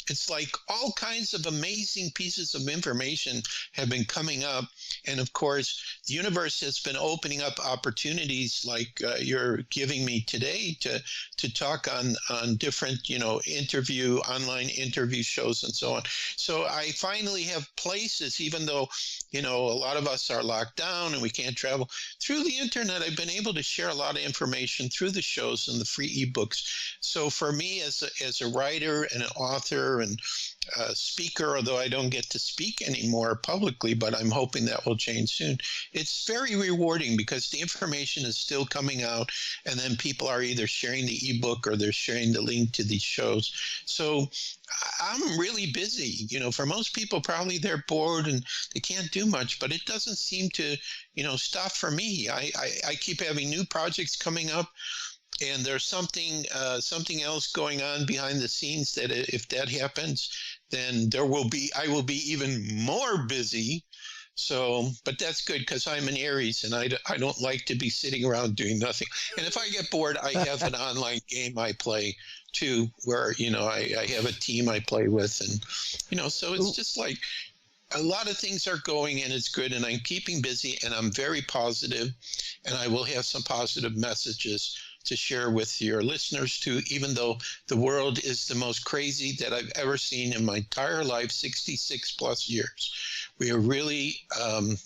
it's like all kinds of amazing pieces of information have been coming up. And of course, the universe has been opening up opportunities like you're giving me today to talk on different, online interview shows and so on. So I finally have places, even though, a lot of us are locked down and we can't travel. Through the internet, I've been able to share a lot of information through the shows and the free ebooks. So for me as a writer and an author and a speaker, although I don't get to speak anymore publicly, but I'm hoping that will change soon, it's very rewarding because the information is still coming out, and then people are either sharing the ebook or they're sharing the link to these shows. So I'm really busy. For most people, probably they're bored and they can't do much, but it doesn't seem to, stop for me. I keep having new projects coming up. And there's something else going on behind the scenes that if that happens, then I will be even more busy. So, but that's good because I'm an Aries and I don't like to be sitting around doing nothing. And if I get bored, I have an online game I play too, where, I have a team I play with, and, so it's just like a lot of things are going and it's good, and I'm keeping busy and I'm very positive, and I will have some positive messages to share with your listeners too, even though the world is the most crazy that I've ever seen in my entire life, 66 plus years. We are really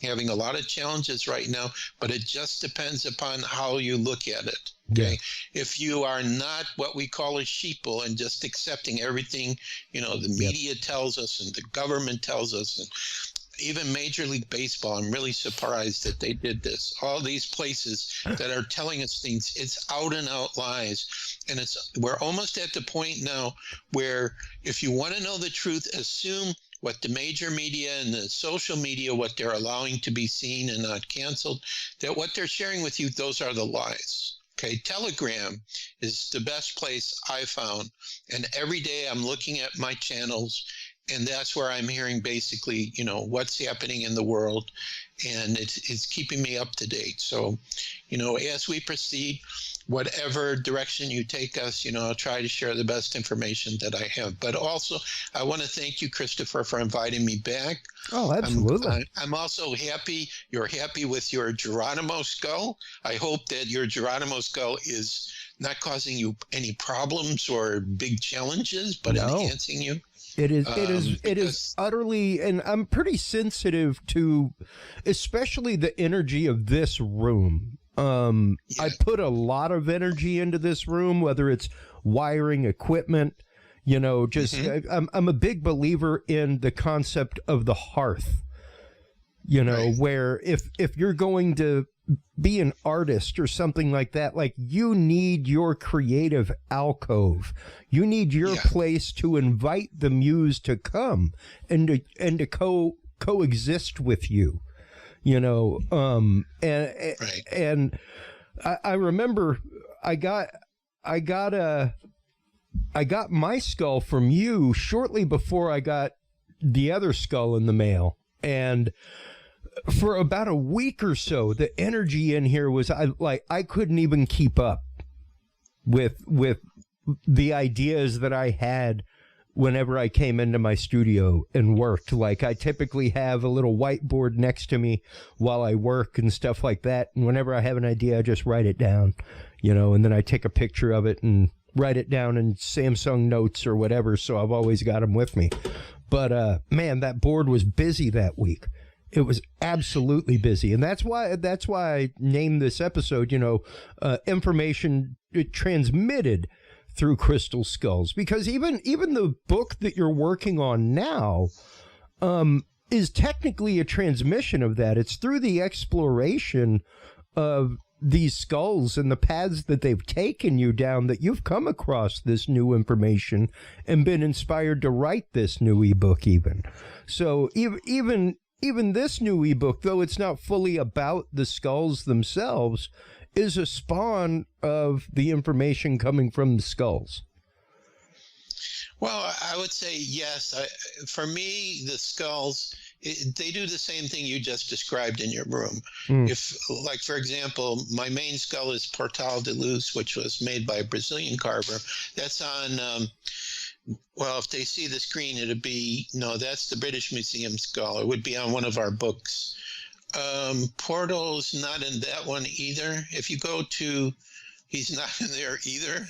having a lot of challenges right now, but it just depends upon how you look at it. Okay. Yeah. If you are not what we call a sheeple and just accepting everything, the media tells us and the government tells us, and even Major League Baseball, I'm really surprised that they did this. All these places that are telling us things, it's out and out lies. And we're almost at the point now where if you want to know the truth, assume what the major media and the social media, what they're allowing to be seen and not canceled, that what they're sharing with you, those are the lies. Okay, Telegram is the best place I found. And every day I'm looking at my channels, and that's where I'm hearing basically, what's happening in the world, and it's keeping me up to date. So, as we proceed, whatever direction you take us, I'll try to share the best information that I have. But also, I want to thank you, Christopher, for inviting me back. Oh, absolutely. I'm also happy you're happy with your Geronimo skull. I hope that your Geronimo skull is not causing you any problems or big challenges, but enhancing you. It is utterly, and I'm pretty sensitive to, especially the energy of this room. I put a lot of energy into this room, whether it's wiring equipment, I'm a big believer in the concept of the hearth, where if you're going to be an artist or something like that, like you need your creative alcove. You need your place to invite the muse to come and to coexist with you, and I remember I got my skull from you shortly before I got the other skull in the mail, and for about a week or so, the energy in here was I couldn't even keep up with the ideas that I had whenever I came into my studio and worked. Like, I typically have a little whiteboard next to me while I work and stuff like that. And whenever I have an idea, I just write it down, and then I take a picture of it and write it down in Samsung Notes or whatever. So I've always got them with me. But man, that board was busy that week. It was absolutely busy, and that's why I named this episode, information transmitted through crystal skulls, because even the book that you're working on now is technically a transmission of that. It's through the exploration of these skulls and the paths that they've taken you down that you've come across this new information and been inspired to write this new ebook even. So even this new ebook, though it's not fully about the skulls themselves, is a spawn of the information coming from the skulls. Well, I would say yes. For me, the skulls, they do the same thing you just described in your room. If, like, for example, my main skull is Portal de Luz, which was made by a Brazilian carver. That's on Well, if they see the screen, it'd be, no, that's the British Museum skull. It would be on one of our books. Portal's not in that one either. If you go to, he's not in there either.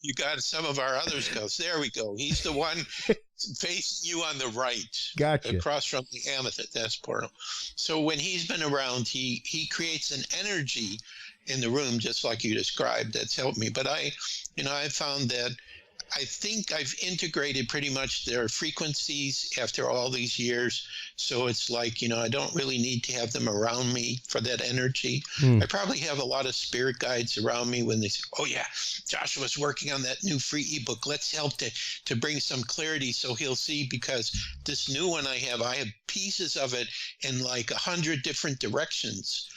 You got some of our other skulls. There we go. He's the one facing you on the right. Gotcha. Across from the amethyst. That's Portal. So when he's been around, he creates an energy in the room, just like you described. That's helped me. But I found that I think I've integrated pretty much their frequencies after all these years. So it's like, I don't really need to have them around me for that energy. I probably have a lot of spirit guides around me when they say, oh yeah, Joshua's working on that new free ebook. Let's help to bring some clarity so he'll see, because this new one I have pieces of it in like 100 different directions.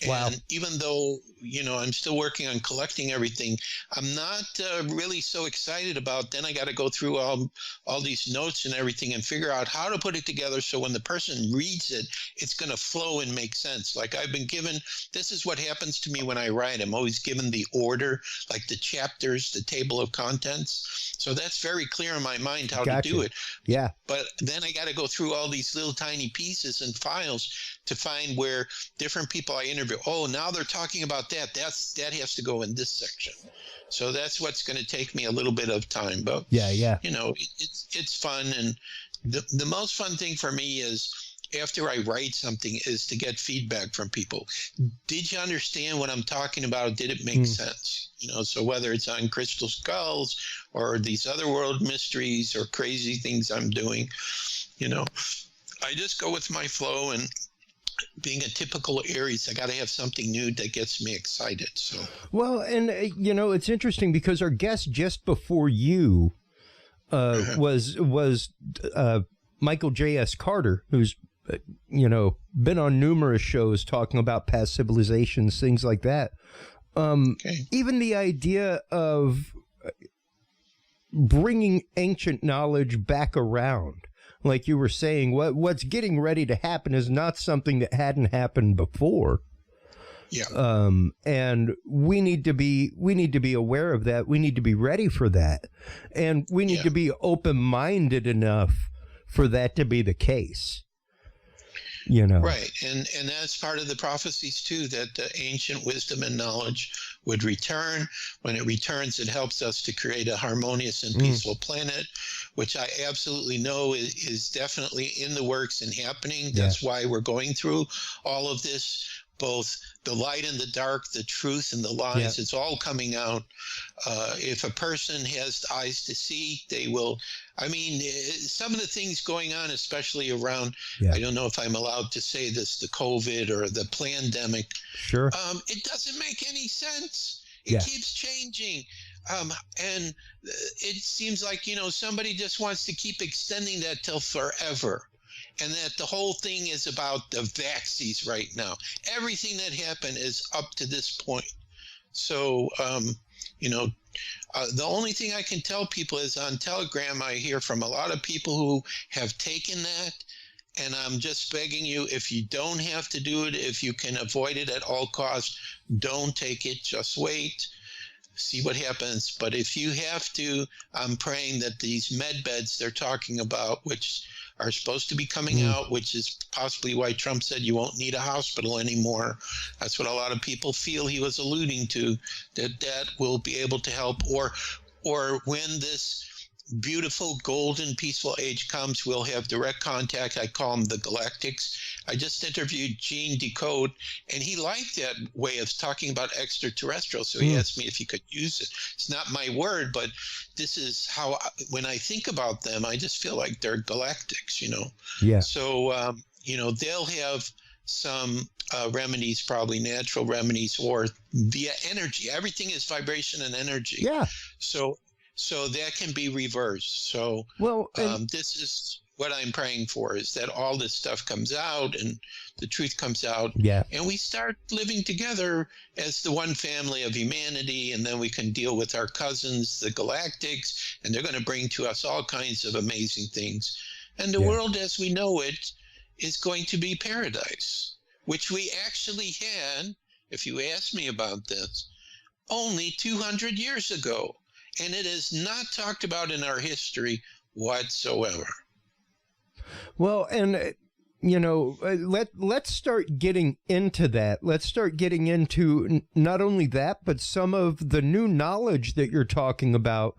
Wow. And even though, I'm still working on collecting everything, I'm not really so excited about, then I got to go through all these notes and everything and figure out how to put it together so when the person reads it, it's going to flow and make sense. Like I've been given, this is what happens to me when I write. I'm always given the order, like the chapters, the table of contents. So that's very clear in my mind how to do it. Yeah. But then I got to go through all these little tiny pieces and files to find where different people I interview, oh, now they're talking about that. That has to go in this section. So that's what's going to take me a little bit of time. But yeah. It's fun, and the most fun thing for me is after I write something is to get feedback from people. Did you understand what I'm talking about? Did it make sense? So whether it's on crystal skulls or these other world mysteries or crazy things I'm doing, I just go with my flow, and being a typical Aries, I got to have something new that gets me excited. So well, and it's interesting because our guest just before you was Michael JS Carter, who's been on numerous shows talking about past civilizations, things like that. Even the idea of bringing ancient knowledge back around. Like you were saying, what's getting ready to happen is not something that hadn't happened before. Yeah. And we need to be aware of that. We need to be ready for that. And we need to be open-minded enough for that to be the case. Right. And that's part of the prophecies too, that the ancient wisdom and knowledge would return. When it returns, it helps us to create a harmonious and peaceful planet, which I absolutely know is definitely in the works and happening. That's why we're going through all of this, both the light and the dark, the truth and the lies. It's all coming out. If a person has eyes to see, they will. I mean, some of the things going on, especially around, I don't know if I'm allowed to say this, the COVID or the pandemic. Sure. It doesn't make any sense. It keeps changing. And it seems like, somebody just wants to keep extending that till forever. And that the whole thing is about the vaccines right now. Everything that happened is up to this point. So, the only thing I can tell people is on Telegram, I hear from a lot of people who have taken that. And I'm just begging you, if you don't have to do it, if you can avoid it at all costs, don't take it. Just wait. See what happens. But if you have to, I'm praying that these med beds they're talking about, which are supposed to be coming out, which is possibly why Trump said you won't need a hospital anymore. That's what a lot of people feel he was alluding to, that will be able to help. Or when this beautiful golden peaceful age comes, we'll have direct contact. I call them the galactics. I just interviewed Gene Decode, and he liked that way of talking about extraterrestrials. So he asked me if he could use it. It's not my word, but this is how, when I think about them, I just feel like they're galactics, Yeah. So, they'll have some remedies, probably natural remedies or via energy. Everything is vibration and energy. Yeah. So that can be reversed. So this is what I'm praying for, is that all this stuff comes out and the truth comes out. Yeah. And we start living together as the one family of humanity, and then we can deal with our cousins, the galactics, and they're going to bring to us all kinds of amazing things. And the world as we know it is going to be paradise, which we actually had, if you ask me about this, only 200 years ago. and it is not talked about in our history whatsoever. Well, and let's start getting into that. Let's start getting into not only that, but some of the new knowledge that you're talking about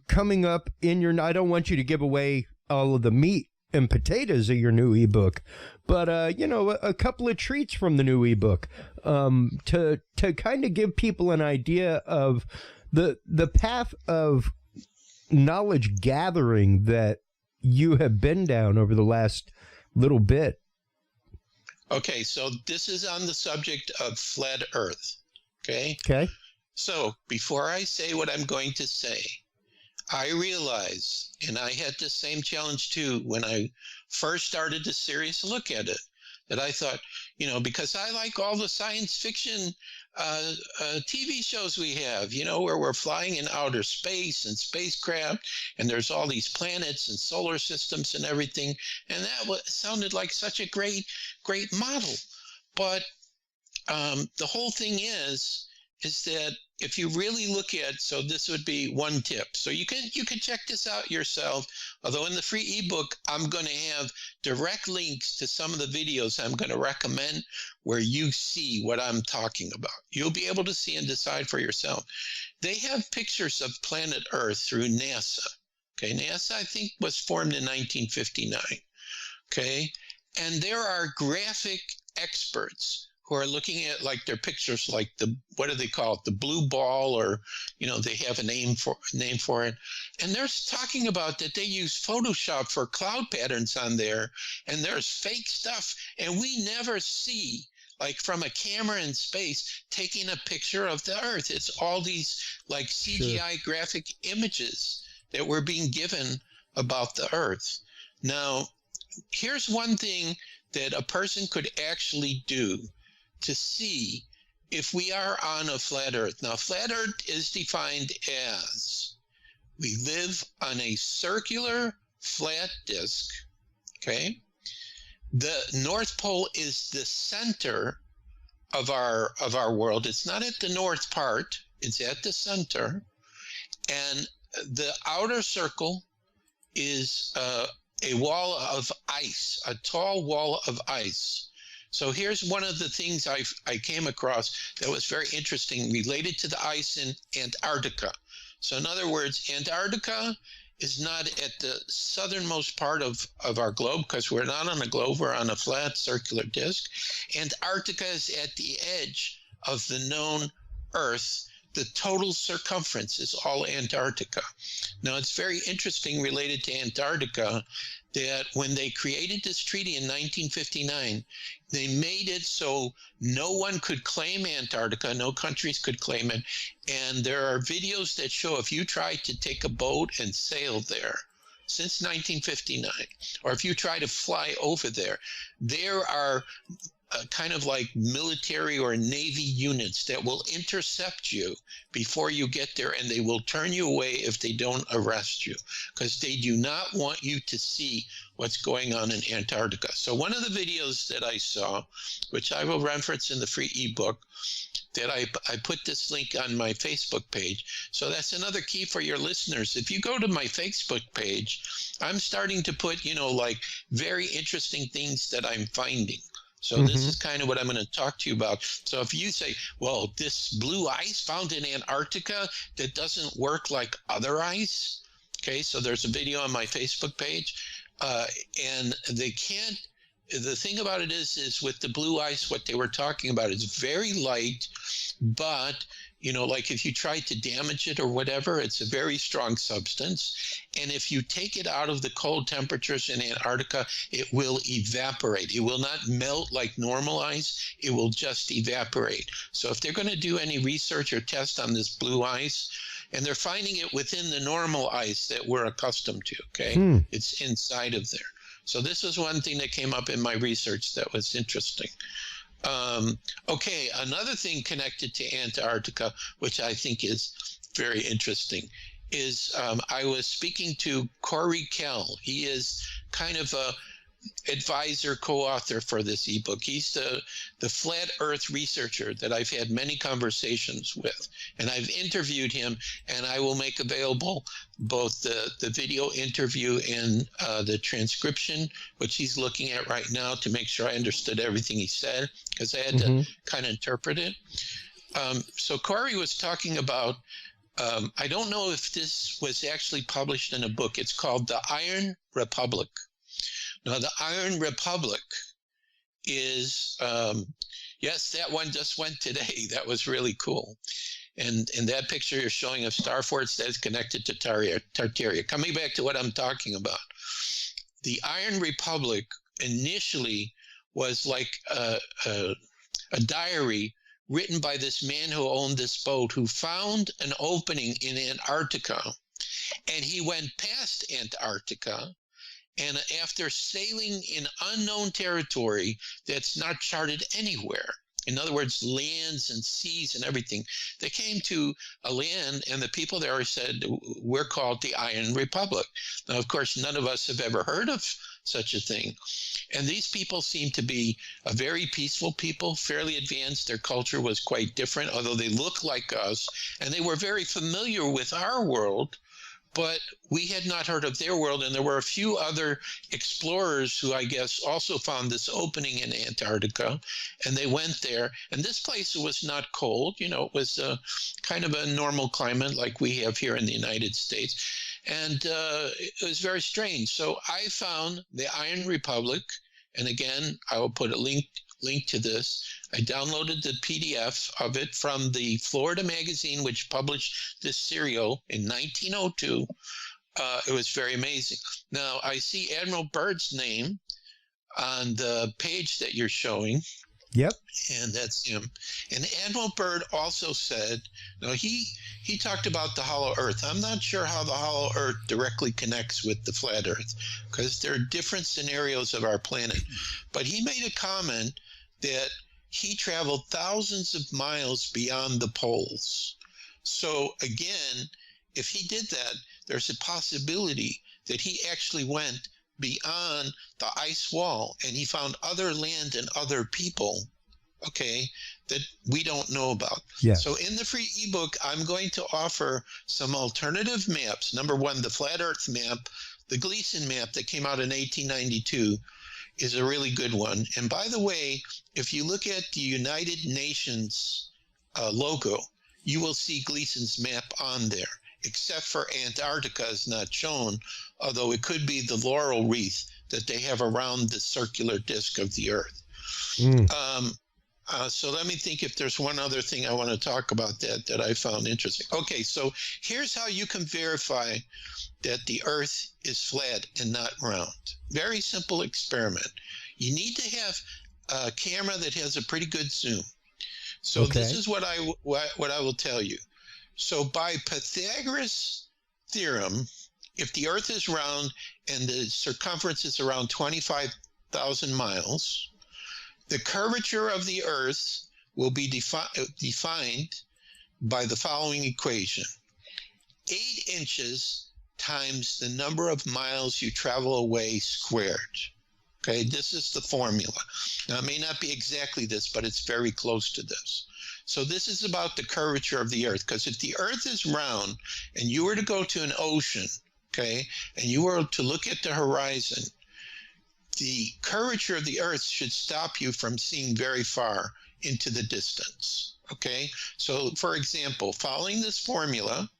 coming up in your. I don't want you to give away all of the meat and potatoes of your new ebook, but a couple of treats from the new ebook to kind of give people an idea of the path of knowledge gathering that you have been down over the last little bit. Okay, so this is on the subject of flat Earth. Okay. So before I say what I'm going to say, I realize, and I had the same challenge too when I first started to serious look at it, that I thought, because I like all the science fiction TV shows we have, where we're flying in outer space and spacecraft, and there's all these planets and solar systems and everything, and that sounded like such a great model. But the whole thing is that if you really look at, so this would be one tip. So you can check this out yourself. Although in the free ebook, I'm going to have direct links to some of the videos I'm going to recommend where you see what I'm talking about. You'll be able to see and decide for yourself. They have pictures of planet Earth through NASA. Okay, NASA, I think, was formed in 1959. Okay, and there are graphic experts who are looking at like their pictures, like what do they call it, the blue ball, or they have a name for it, and they're talking about that they use Photoshop for cloud patterns on there, and there's fake stuff, and we never see, like from a camera in space, taking a picture of the Earth. It's all these like CGI graphic images that we're being given about the Earth. Now, here's one thing that a person could actually do to see if we are on a flat Earth. Now, flat Earth is defined as we live on a circular flat disk, okay? The North Pole is the center of our world. It's not at the north part, it's at the center. And the outer circle is a wall of ice, a tall wall of ice. So here's one of the things I came across that was very interesting related to the ice in Antarctica. So in other words, Antarctica is not at the southernmost part of our globe, because we're not on a globe, we're on a flat circular disk. Antarctica is at the edge of the known Earth. The total circumference is all Antarctica. Now, it's very interesting related to Antarctica that when they created this treaty in 1959, they made it so no one could claim Antarctica, no countries could claim it. And there are videos that show if you tried to take a boat and sail there since 1959, or if you try to fly over there, there are kind of like military or Navy units that will intercept you before you get there, and they will turn you away if they don't arrest you, because they do not want you to see what's going on in Antarctica. So one of the videos that I saw, which I will reference in the free ebook, that I put this link on my Facebook page. So that's another key for your listeners. If you go to my Facebook page, I'm starting to put, like very interesting things that I'm finding. So this is kind of what I'm going to talk to you about. So if you say, well, this blue ice found in Antarctica that doesn't work like other ice, okay, so there's a video on my Facebook page, and they can't, the thing about it is with the blue ice, what they were talking about is very light, but like if you try to damage it or whatever, it's a very strong substance. And if you take it out of the cold temperatures in Antarctica, it will evaporate. It will not melt like normal ice. It will just evaporate. So if they're going to do any research or test on this blue ice, and they're finding it within the normal ice that we're accustomed to, okay? It's inside of there. So this was one thing that came up in my research that was interesting. Okay, another thing connected to Antarctica, which I think is very interesting, is I was speaking to Corey Kell. He is kind of advisor, co-author for this ebook. He's the flat earth researcher that I've had many conversations with, and I've interviewed him, and I will make available both the video interview and the transcription, which he's looking at right now to make sure I understood everything he said, because I had to kind of interpret it. So Corey was talking about, I don't know if this was actually published in a book. It's called The Iron Republic. Now, the Iron Republic is, yes, that one just went today. That was really cool. And that picture you're showing of Starforts, that's connected to Tartaria. Coming back to what I'm talking about, the Iron Republic initially was like a diary written by this man who owned this boat, who found an opening in Antarctica, and he went past Antarctica. And after sailing in unknown territory that's not charted anywhere, in other words, lands and seas and everything, they came to a land, and the people there said, we're called the Iron Republic. Now, of course, none of us have ever heard of such a thing. And these people seem to be a very peaceful people, fairly advanced. Their culture was quite different, although they look like us, and they were very familiar with our world, but we had not heard of their world. And there were a few other explorers who, I guess, also found this opening in Antarctica, and they went there. And this place was not cold. You know, it was kind of a normal climate like we have here in the United States. And it was very strange. So I found the Iron Republic, and again, I will put a link to this. I downloaded the PDF of it from the Florida magazine, which published this serial in 1902. It was very amazing. Now, I see Admiral Byrd's name on the page that you're showing. Yep. And that's him. And Admiral Byrd also said, no, he talked about the hollow earth. I'm not sure how the hollow earth directly connects with the flat earth, because there are different scenarios of our planet. But he made a comment that he traveled thousands of miles beyond the poles. So again, if he did that, there's a possibility that he actually went beyond the ice wall, and he found other land and other people, okay, that we don't know about. Yeah. So in the free ebook, I'm going to offer some alternative maps. Number one, the flat earth map, the Gleason map that came out in 1892 is a really good one. And by the way, if you look at the United Nations logo, you will see Gleason's map on there, except for Antarctica is not shown, although it could be the laurel wreath that they have around the circular disk of the Earth. So let me think if there's one other thing I want to talk about that I found interesting. Okay, so here's how you can verify that the Earth is flat and not round. Very simple experiment. You need to have a camera that has a pretty good zoom. So This is what I will tell you. So by Pythagoras' theorem, if the Earth is round and the circumference is around 25,000 miles, the curvature of the Earth will be defined by the following equation. 8 inches times the number of miles you travel away squared. Okay, this is the formula. Now, it may not be exactly this, but it's very close to this. So this is about the curvature of the Earth, because if the Earth is round and you were to go to an ocean, okay, and you were to look at the horizon, the curvature of the Earth should stop you from seeing very far into the distance, okay? So, for example, following this formula,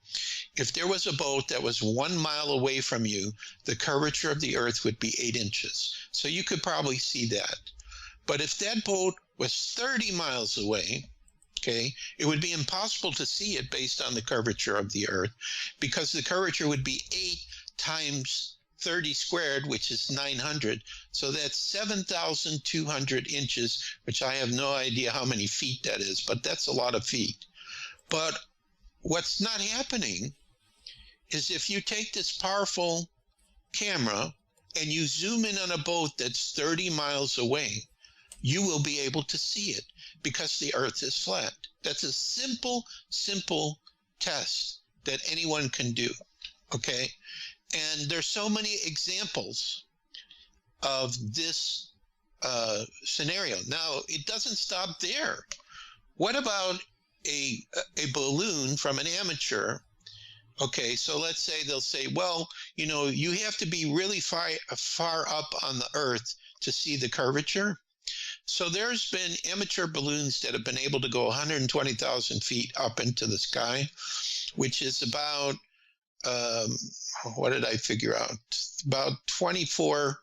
if there was a boat that was 1 mile away from you, the curvature of the Earth would be 8 inches. So you could probably see that. But if that boat was 30 miles away, okay, it would be impossible to see it based on the curvature of the Earth, because the curvature would be 8 times 30 squared, which is 900. So that's 7,200 inches, which I have no idea how many feet that is, but that's a lot of feet. But what's not happening is if you take this powerful camera and you zoom in on a boat that's 30 miles away, you will be able to see it because the Earth is flat. That's a simple test that anyone can do, okay? And there's so many examples of this scenario. Now, it doesn't stop there. What about a balloon from an amateur? Okay, so let's say they'll say, well, you know, you have to be really far up on the Earth to see the curvature. So there's been amateur balloons that have been able to go 120,000 feet up into the sky, which is about, what did I figure out? About 24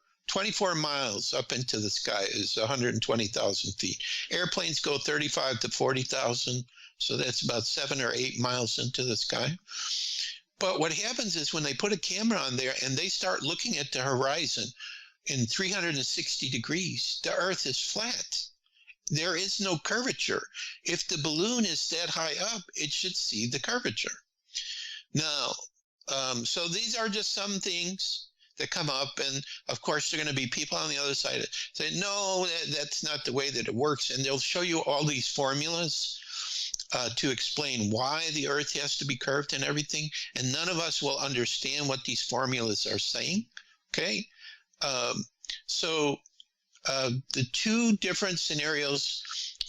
miles up into the sky is 120,000 feet. Airplanes go 35 to 40,000, so that's about 7 or 8 miles into the sky. But what happens is when they put a camera on there and they start looking at the horizon in 360 degrees, the Earth is flat. There is no curvature. If the balloon is that high up, it should see the curvature. Now, so these are just some things that come up, and of course there are going to be people on the other side that say, no, that's not the way that it works, and they'll show you all these formulas to explain why the Earth has to be curved and everything, and none of us will understand what these formulas are saying, okay? So the two different scenarios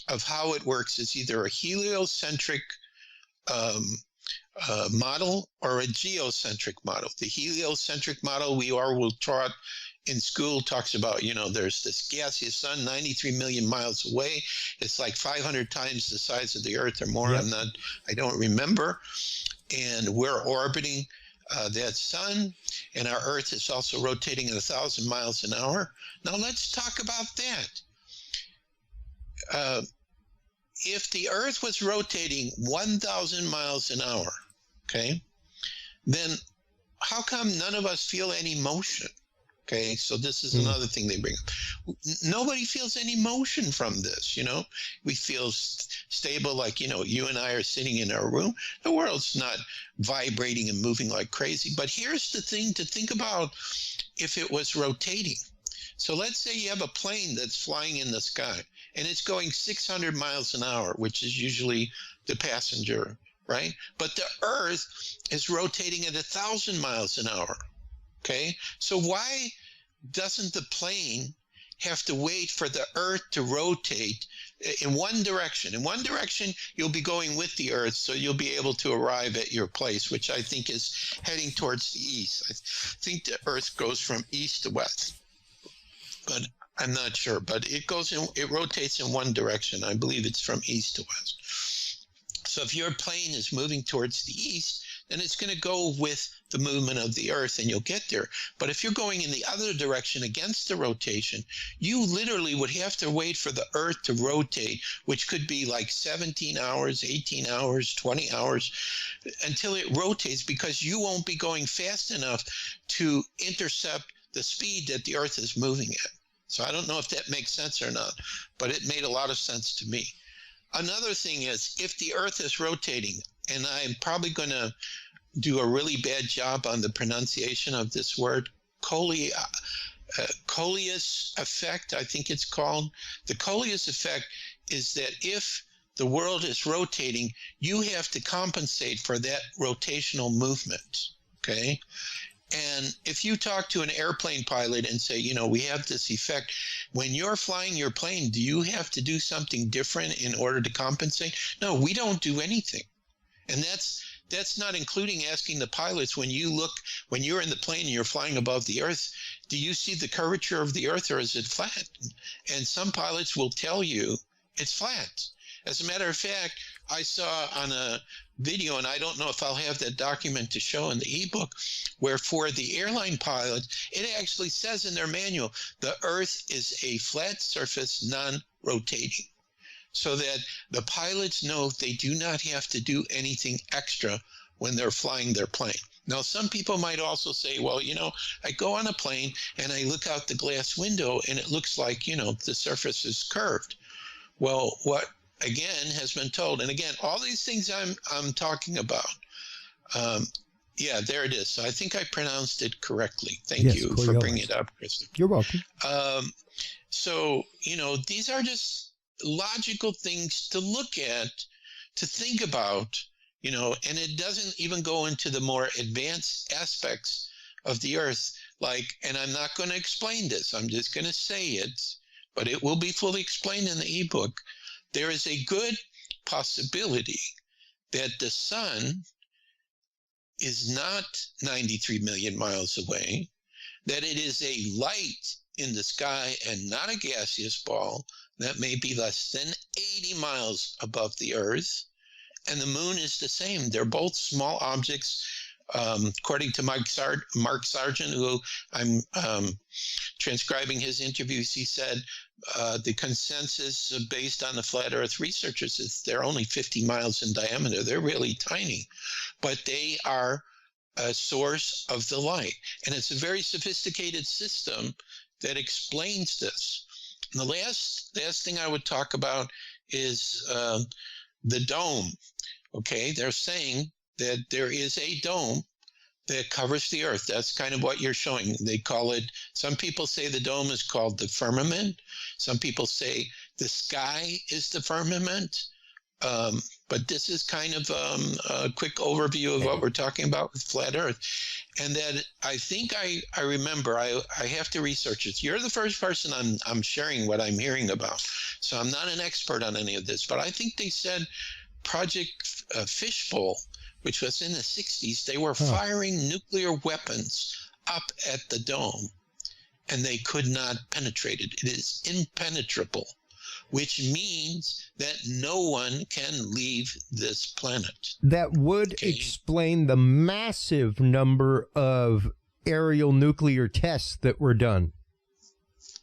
of how it works is either a heliocentric model or a geocentric model. The heliocentric model we all were taught in school talks about, you know, there's this gaseous sun 93 million miles away. It's like 500 times the size of the Earth or more. Yep. I don't remember. And we're orbiting that sun, and our Earth is also rotating at 1,000 miles an hour. Now let's talk about that. If the Earth was rotating 1,000 miles an hour, okay, then how come none of us feel any motion? Okay, so this is another thing they bring up. Nobody feels any motion from this, you know. We feel stable, like, you know, you and I are sitting in our room. The world's not vibrating and moving like crazy. But here's the thing to think about if it was rotating. So let's say you have a plane that's flying in the sky, and it's going 600 miles an hour, which is usually the passenger, right? But the Earth is rotating at 1,000 miles an hour. Okay, so why doesn't the plane have to wait for the Earth to rotate in one direction? In one direction, you'll be going with the Earth, so you'll be able to arrive at your place, which I think is heading towards the east. I think the Earth goes from east to west, but I'm not sure. But it rotates in one direction. I believe it's from east to west. So if your plane is moving towards the east, then it's going to go with the movement of the Earth and you'll get there. But if you're going in the other direction against the rotation, you literally would have to wait for the Earth to rotate, which could be like 17 hours, 18 hours, 20 hours, until it rotates, because you won't be going fast enough to intercept the speed that the Earth is moving at. So I don't know if that makes sense or not, but it made a lot of sense to me. Another thing is, if the Earth is rotating, and I'm probably going to do a really bad job on the pronunciation of this word, Coleus effect, I think it's called. The Coleus effect is that if the world is rotating, you have to compensate for that rotational movement, okay? And if you talk to an airplane pilot and say, you know, we have this effect, when you're flying your plane, do you have to do something different in order to compensate? No, we don't do anything. And that's not including asking the pilots, when you're in the plane and you're flying above the Earth, do you see the curvature of the Earth, or is it flat? And some pilots will tell you it's flat. As a matter of fact, I saw on a video, and I don't know if I'll have that document to show in the ebook, where for the airline pilots, it actually says in their manual, the Earth is a flat surface, non-rotating, so that the pilots know they do not have to do anything extra when they're flying their plane. Now, some people might also say, well, you know, I go on a plane and I look out the glass window and it looks like, you know, the surface is curved. Well, what again has been told, and again, all these things I'm talking about, yeah, there it is. So I think I pronounced it correctly. Thank you for bringing it up, Christopher. You're welcome. So, you know, these are just logical things to look at, to think about, you know, and it doesn't even go into the more advanced aspects of the Earth, Like, and I'm not going to explain this. I'm just going to say it, but it will be fully explained in the ebook. There is a good possibility that the sun is not 93 million miles away, that it is a light in the sky and not a gaseous ball that may be less than 80 miles above the Earth. And the moon is the same. They're both small objects. According to Mark Sargent, who I'm transcribing his interviews, he said the consensus based on the flat Earth researchers is they're only 50 miles in diameter. They're really tiny, but they are a source of the light. And it's a very sophisticated system that explains this. And the last thing I would talk about is the dome. Okay, they're saying that there is a dome that covers the Earth. That's kind of what you're showing. They call it, some people say the dome is called the firmament. Some people say the sky is the firmament. But this is kind of a quick overview of what we're talking about with flat Earth. And that I think I remember, I have to research it. You're the first person I'm sharing what I'm hearing about. So I'm not an expert on any of this, but I think they said Project Fishbowl, which was in the 60s, they were firing nuclear weapons up at the dome, and they could not penetrate it. It is impenetrable, which means that no one can leave this planet. That would explain the massive number of aerial nuclear tests that were done.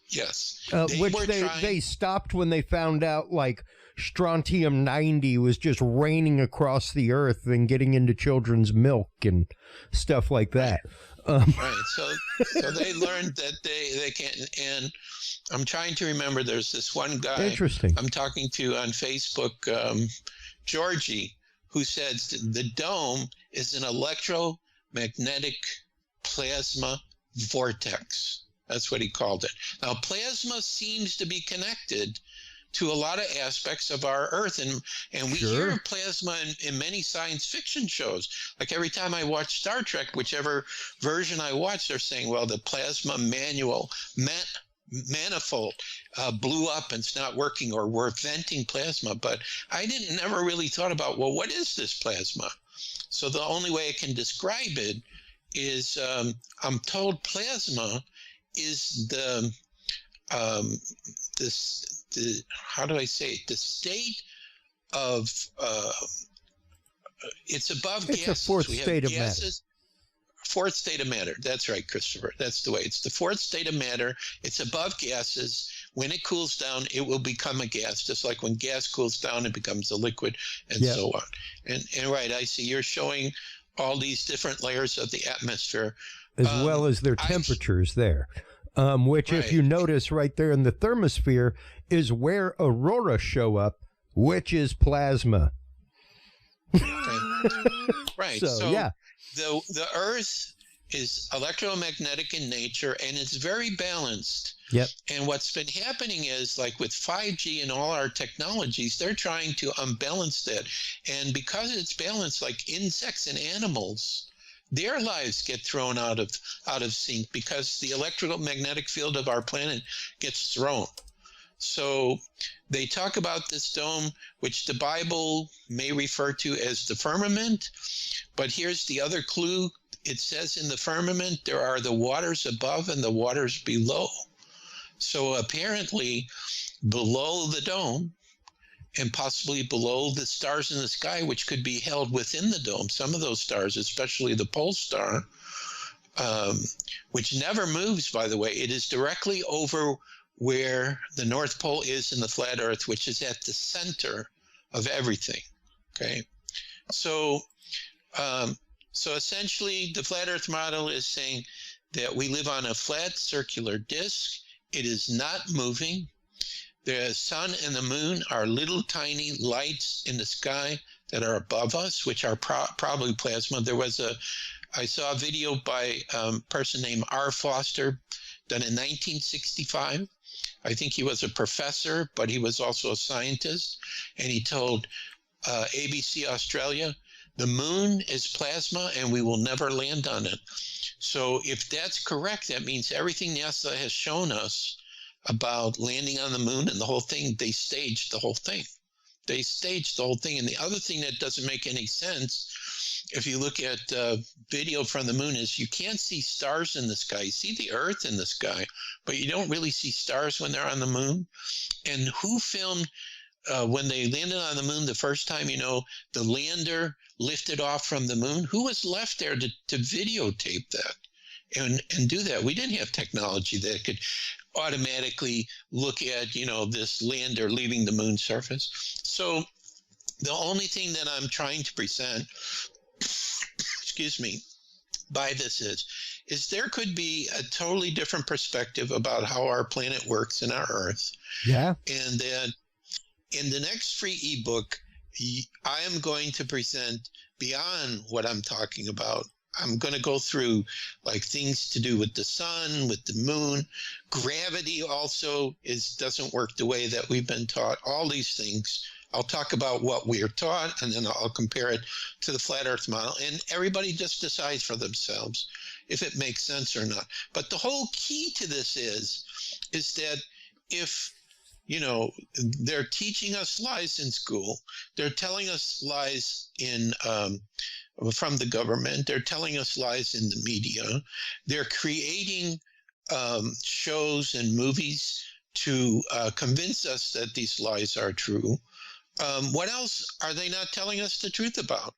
Yes. Which they stopped when they found out, like, strontium-90 was just raining across the Earth and getting into children's milk and stuff like that. Right. So they learned that they can't. And I'm trying to remember, there's this one guy I'm talking to on Facebook, Georgie, who says the dome is an electromagnetic plasma vortex. That's what he called it. Now, plasma seems to be connected to a lot of aspects of our Earth, and we hear plasma in many science fiction shows. Like every time I watch Star Trek, whichever version I watch, they're saying, well, the plasma manifold blew up and it's not working, or we're venting plasma. But I never really thought about, well, what is this plasma? So the only way I can describe it is I'm told plasma is the how do I say it? The state of it's above gases. It's a fourth state of matter. Fourth state of matter. That's right, Christopher. That's the way. It's the fourth state of matter. It's above gases. When it cools down, it will become a gas. Just like when gas cools down, it becomes a liquid, and so on. And right, I see you're showing all these different layers of the atmosphere, as well as their temperatures there. Which, if you notice right there in the thermosphere, is where aurora show up, which is plasma. Right. So yeah, the Earth is electromagnetic in nature, and it's very balanced. Yep. And what's been happening is, like with 5G and all our technologies, they're trying to unbalance that. And because it's balanced, like insects and animals, their lives get thrown out of sync because the electromagnetic field of our planet gets thrown. So they talk about this dome, which the Bible may refer to as the firmament. But here's the other clue. It says in the firmament there are the waters above and the waters below. So apparently below the dome, and possibly below the stars in the sky, which could be held within the dome. Some of those stars, especially the pole star, which never moves, by the way. It is directly over where the North Pole is in the flat Earth, which is at the center of everything. Okay, so essentially the flat Earth model is saying that we live on a flat circular disk. It is not moving. The sun and the moon are little tiny lights in the sky that are above us, which are probably plasma. I saw a video by a person named R. Foster done in 1965. I think he was a professor, but he was also a scientist. And he told ABC Australia The moon is plasma, and we will never land on it. So if that's correct, that means everything NASA has shown us about landing on the moon and the whole thing, they staged the whole thing. They staged the whole thing. And the other thing that doesn't make any sense, if you look at video from the moon, is you can't see stars in the sky. You see the Earth in the sky, but you don't really see stars when they're on the moon. And who filmed when they landed on the moon the first time, the lander lifted off from the moon? Who was left there to videotape that and do that? We didn't have technology that could automatically look at, this lander leaving the moon surface. So the only thing that I'm trying to present, excuse me, by this is there could be a totally different perspective about how our planet works and our Earth. Yeah. And that in the next free ebook, I am going to present beyond what I'm talking about. I'm going to go through like things to do with the sun, with the moon. Gravity also doesn't work the way that we've been taught. All these things. I'll talk about what we are taught, and then I'll compare it to the flat Earth model. And everybody just decides for themselves if it makes sense or not. But the whole key to this is that if they're teaching us lies in school, they're telling us lies from the government, they're telling us lies in the media, they're creating shows and movies to convince us that these lies are true. What else are they not telling us the truth about?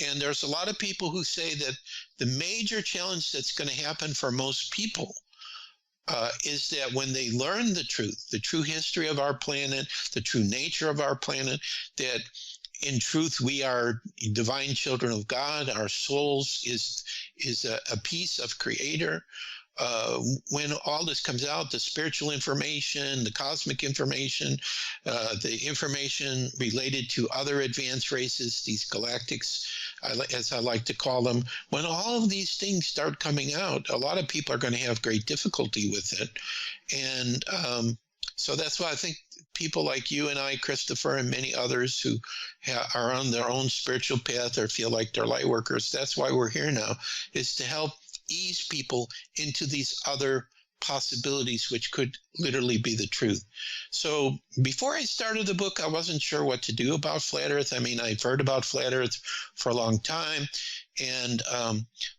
And there's a lot of people who say that the major challenge that's going to happen for most people is that when they learn the true history of our planet, the true nature of our planet, that in truth we are divine children of God, our souls is a piece of Creator. When all this comes out, the spiritual information, the cosmic information, the information related to other advanced races, these galactics, as I like to call them, when all of these things start coming out, a lot of people are going to have great difficulty with it. And so that's why I think people like you and I, Christopher, and many others who are on their own spiritual path or feel like they're light workers, that's why we're here now, is to help ease people into these other possibilities, which could literally be the truth. So before I started the book, I wasn't sure what to do about flat Earth. I mean, I've heard about flat Earth for a long time. And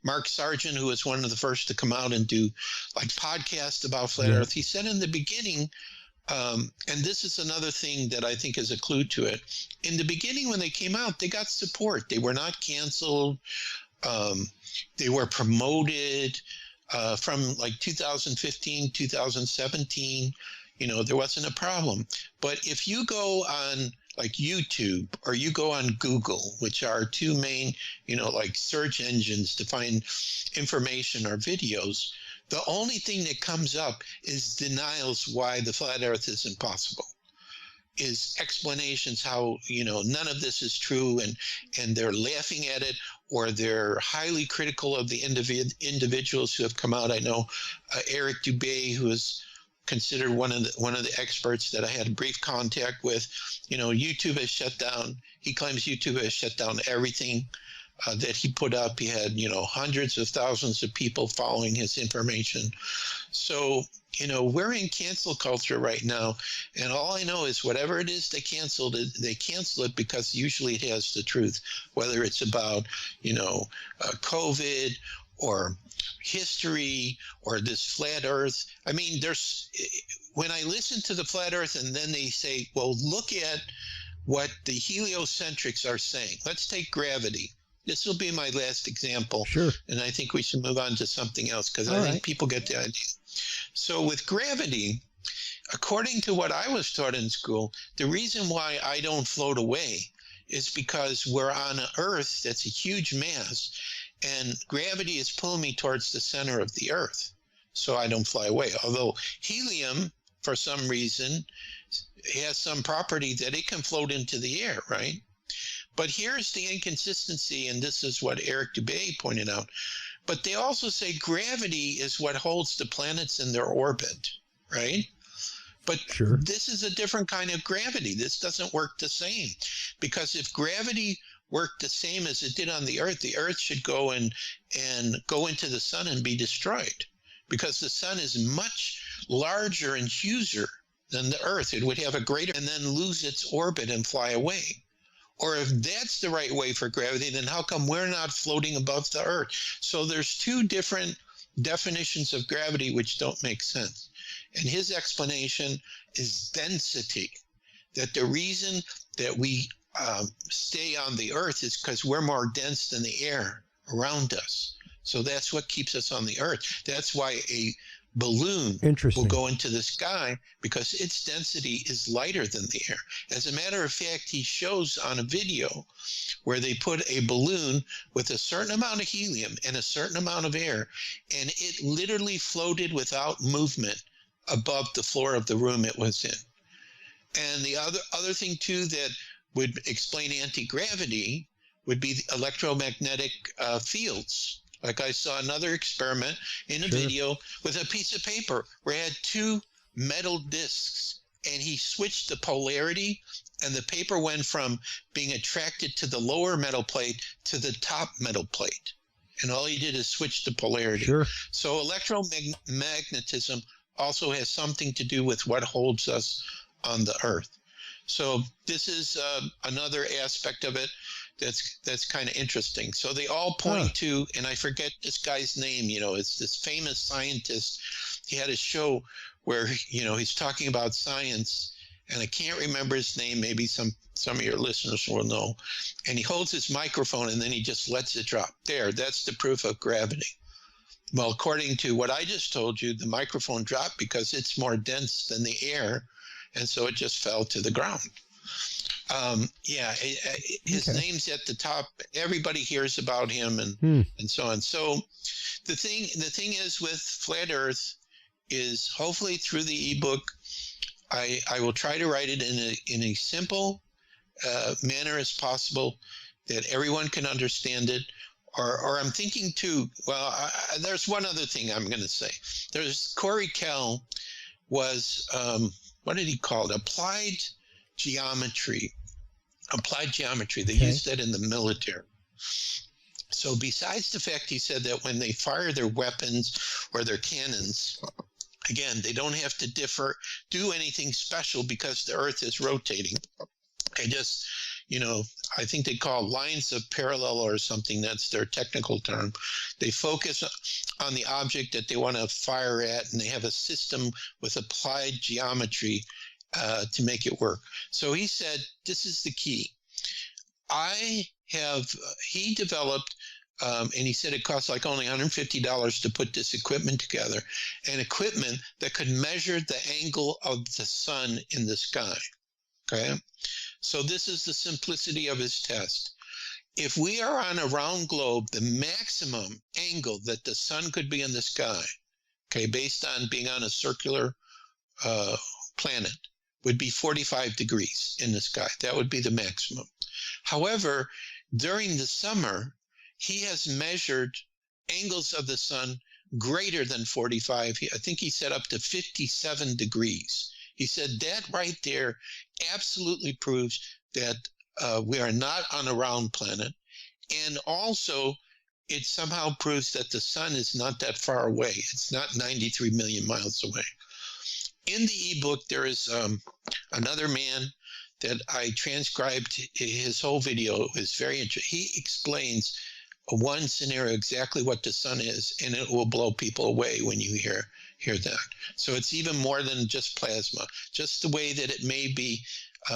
Mark Sargent, who was one of the first to come out and do like podcasts about flat Earth, he said in the beginning, and this is another thing that I think is a clue to it. In the beginning, when they came out, they got support. They were not canceled. They were promoted from like 2015, 2017. There wasn't a problem. But if you go on like YouTube or you go on Google, which are two main, like search engines to find information or videos, the only thing that comes up is denials why the flat Earth is impossible, is explanations how, none of this is true, and they're laughing at it, or they're highly critical of the individuals who have come out. I know Eric Dubé, who is considered one of the experts that I had a brief contact with. YouTube has shut down. He claims YouTube has shut down everything that he put up. He had, hundreds of thousands of people following his information. So, we're in cancel culture right now. And all I know is whatever it is they cancel it because usually it has the truth, whether it's about, COVID or history or this flat Earth. I mean, when I listen to the flat Earth and then they say, well, look at what the heliocentrics are saying. Let's take gravity. This will be my last example. Sure. And I think we should move on to something else because I think people get the idea. So with gravity, according to what I was taught in school, the reason why I don't float away is because we're on an Earth that's a huge mass, and gravity is pulling me towards the center of the Earth, so I don't fly away. Although helium, for some reason, has some property that it can float into the air, right? But here's the inconsistency, and this is what Eric Dubé pointed out. But they also say gravity is what holds the planets in their orbit, right? But this is a different kind of gravity. This doesn't work the same, because if gravity work the same as it did on the Earth should go and go into the sun and be destroyed, because the sun is much larger and huger than the Earth. It would have a greater, and then lose its orbit and fly away. Or if that's the right way for gravity, then how come we're not floating above the Earth? So there's two different definitions of gravity which don't make sense. And his explanation is density, that the reason that we stay on the Earth is because we're more dense than the air around us. So that's what keeps us on the Earth. That's why a balloon will go into the sky, because its density is lighter than the air. As a matter of fact, he shows on a video where they put a balloon with a certain amount of helium and a certain amount of air, and it literally floated without movement above the floor of the room it was in. And the other thing too that would explain anti-gravity would be the electromagnetic fields. Like I saw another experiment in a video with a piece of paper where it had two metal discs, and he switched the polarity, and the paper went from being attracted to the lower metal plate to the top metal plate. And all he did is switch the polarity. So electromagnetism also has something to do with what holds us on the Earth. So this is another aspect of it that's kind of interesting. So they all point to, and I forget this guy's name, it's this famous scientist. He had a show where, he's talking about science, and I can't remember his name. Maybe some of your listeners will know. And he holds his microphone, and then he just lets it drop. There, that's the proof of gravity. Well, according to what I just told you, the microphone dropped because it's more dense than the air, and so it just fell to the ground. His name's at the top. Everybody hears about him, and so on. So the thing is with Flat Earth is, hopefully through the ebook, I will try to write it in a simple manner as possible, that everyone can understand it. Or I'm thinking too, there's one other thing I'm going to say. There's Corey Kell was, what did he call it? Applied geometry. They used that in the military. So besides the fact, he said that when they fire their weapons or their cannons, again, they don't have to do anything special because the Earth is rotating. They just, I think they call lines of parallel or something. That's their technical term. They focus on the object that they want to fire at, and they have a system with applied geometry to make it work. So he said, this is the key. He developed, and he said it costs like only $150 to put this equipment together, an equipment that could measure the angle of the sun in the sky. Okay? So this is the simplicity of his test. If we are on a round globe, the maximum angle that the sun could be in the sky, okay, based on being on a circular planet, would be 45 degrees in the sky. That would be the maximum. However, during the summer, he has measured angles of the sun greater than 45. I think he said up to 57 degrees. He said that right there absolutely proves that we are not on a round planet. And also, it somehow proves that the sun is not that far away. It's not 93 million miles away. In the ebook, there is another man that I transcribed his whole video. It was very interesting. He explains one scenario exactly what the sun is, and it will blow people away when you hear that. So it's even more than just plasma, just the way that it may be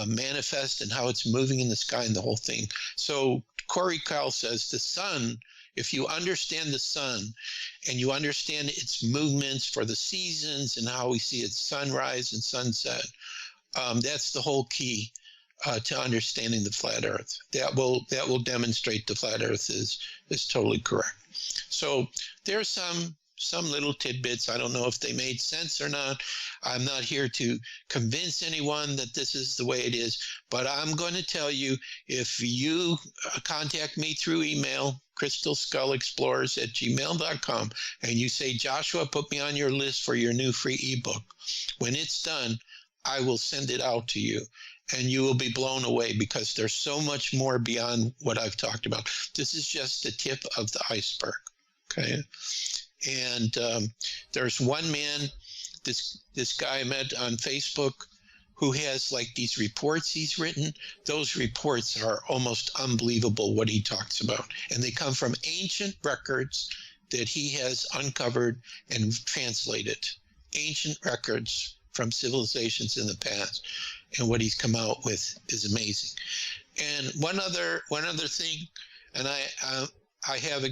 manifest and how it's moving in the sky and the whole thing. So Corey Kyle says the sun, if you understand the sun and you understand its movements for the seasons and how we see its sunrise and sunset, that's the whole key to understanding the flat Earth. That will demonstrate the flat Earth is totally correct. So there's some little tidbits. I don't know if they made sense or not. I'm not here to convince anyone that this is the way it is, but I'm going to tell you, if you contact me through email, crystalskullexplorers@gmail.com, and you say, Joshua, put me on your list for your new free ebook. When it's done, I will send it out to you, and you will be blown away because there's so much more beyond what I've talked about. This is just the tip of the iceberg, okay? And there's one man, this guy I met on Facebook, who has like these reports he's written. Those reports are almost unbelievable what he talks about. And they come from ancient records that he has uncovered and translated. Ancient records from civilizations in the past. And what he's come out with is amazing. And one other thing, and I have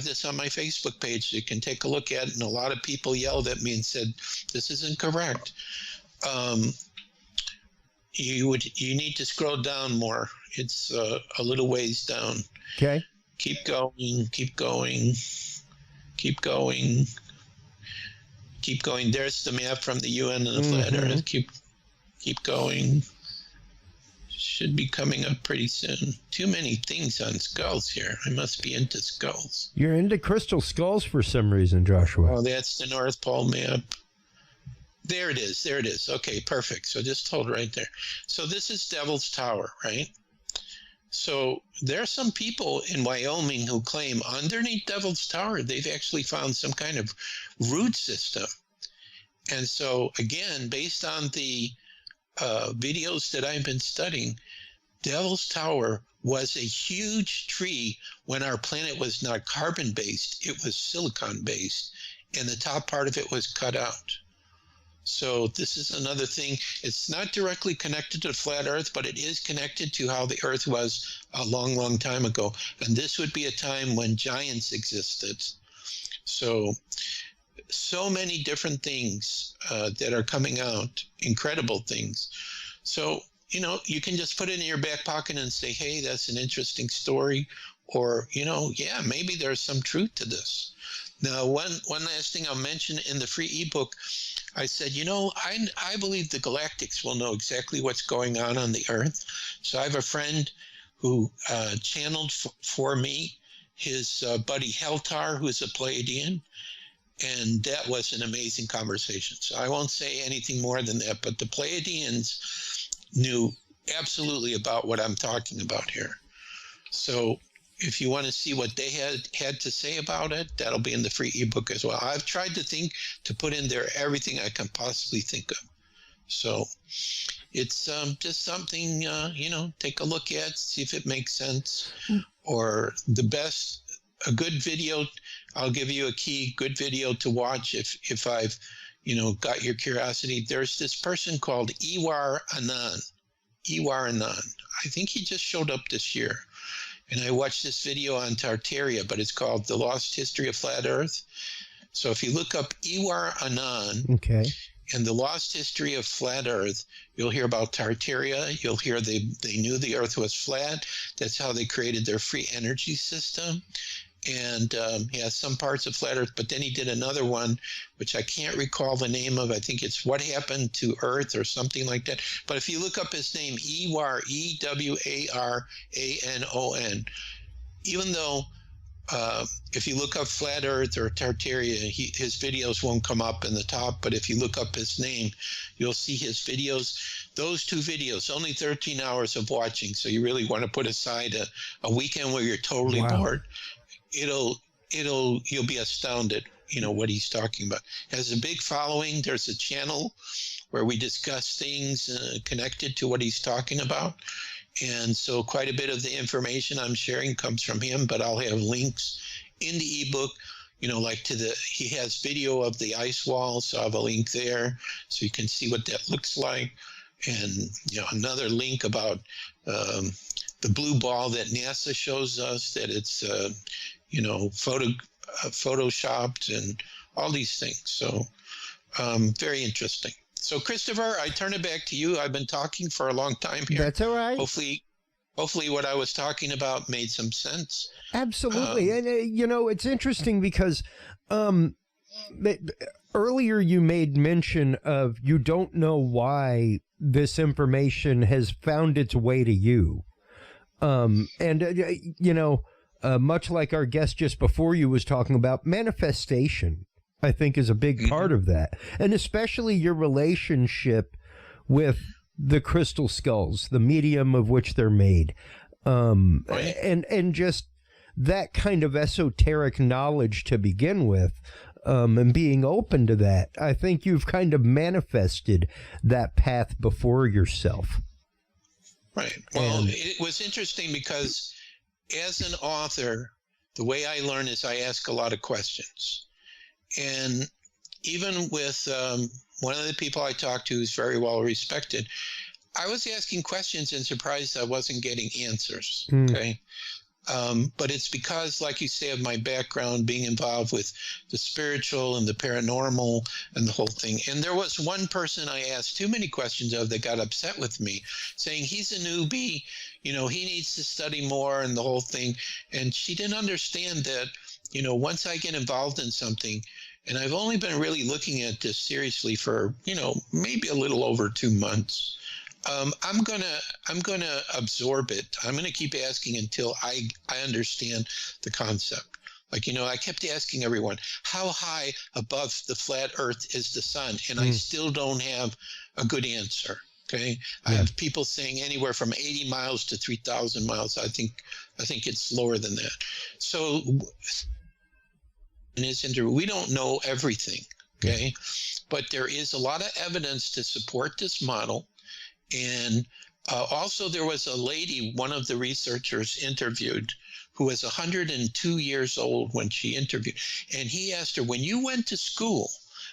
this on my Facebook page, so you can take a look at it, and a lot of people yelled at me and said, this isn't correct. You need to scroll down more. It's a little ways down. Okay. Keep going, keep going, keep going, keep going. There's the map from the UN and the Flat Earth. Keep going. Should be coming up pretty soon. Too many things on skulls here. I must be into skulls. You're into crystal skulls for some reason, Joshua. Oh, that's the North Pole map. There it is. There it is. Okay, perfect. So just hold right there. So this is Devil's Tower, right? So there are some people in Wyoming who claim underneath Devil's Tower, they've actually found some kind of root system. And so, again, based on the videos that I've been studying, Devil's Tower was a huge tree when our planet was not carbon-based. It was silicon-based, and the top part of it was cut out. So this is another thing. It's not directly connected to flat Earth, but it is connected to how the Earth was a long, long time ago. And this would be a time when giants existed. So many different things that are coming out, incredible things. So, you can just put it in your back pocket and say, hey, that's an interesting story. Or, yeah, maybe there's some truth to this. Now, one last thing I'll mention in the free ebook, I said, I believe the galactics will know exactly what's going on the Earth. So I have a friend who channeled for me his buddy Heltar, who's a Pleiadian, and that was an amazing conversation. So I won't say anything more than that, but the Pleiadians knew absolutely about what I'm talking about here. So if you want to see what they had to say about it, that'll be in the free ebook as well. I've tried to put in there everything I can possibly think of. So it's just something, take a look at, see if it makes sense. Or a good video, I'll give you a key good video to watch if I've, got your curiosity. There's this person called Iwar Anan. I think he just showed up this year. And I watched this video on Tartaria, but it's called The Lost History of Flat Earth. So if you look up Iwar Anan and The Lost History of Flat Earth, you'll hear about Tartaria. You'll hear they knew the Earth was flat. That's how they created their free energy system. And he has some parts of Flat Earth, but then he did another one, which I can't recall the name of. I think it's What Happened to Earth or something like that. But if you look up his name, Iwar, Ewaran, even though if you look up Flat Earth or Tartaria, his videos won't come up in the top. But if you look up his name, you'll see his videos. Those two videos, only 13 hours of watching. So you really want to put aside a weekend where you're totally bored. You'll be astounded, what he's talking about. Has a big following. There's a channel where we discuss things connected to what he's talking about. And so quite a bit of the information I'm sharing comes from him, but I'll have links in the ebook, he has video of the ice wall. So I have a link there so you can see what that looks like. And, another link about the blue ball that NASA shows us, that it's, photoshopped and all these things. So very interesting. So, Christopher, I turn it back to you. I've been talking for a long time here. That's all right. Hopefully what I was talking about made some sense. Absolutely. And, it's interesting because earlier you made mention of you don't know why this information has found its way to you. Much like our guest just before you was talking about, manifestation, I think, is a big part of that. And especially your relationship with the crystal skulls, the medium of which they're made, and just that kind of esoteric knowledge to begin with, and being open to that. I think you've kind of manifested that path before yourself. Right. Well, it was interesting because as an author, the way I learn is I ask a lot of questions. And even with one of the people I talked to who's very well respected, I was asking questions and surprised I wasn't getting answers. Okay. But it's because, like you say, of my background being involved with the spiritual and the paranormal and the whole thing. And there was one person I asked too many questions of that got upset with me, saying he's a newbie, he needs to study more and the whole thing. And she didn't understand that, once I get involved in something, and I've only been really looking at this seriously for, maybe a little over 2 months. I'm gonna absorb it. I'm gonna keep asking until I understand the concept. Like, I kept asking everyone, how high above the flat Earth is the sun? And I still don't have a good answer. Okay, I have people saying anywhere from 80 miles to 3,000 miles. I think it's lower than that. So, in this interview, we don't know everything. Okay, but there is a lot of evidence to support this model. And also there was a lady, one of the researchers interviewed, who was 102 years old when she interviewed. And he asked her, when you went to school,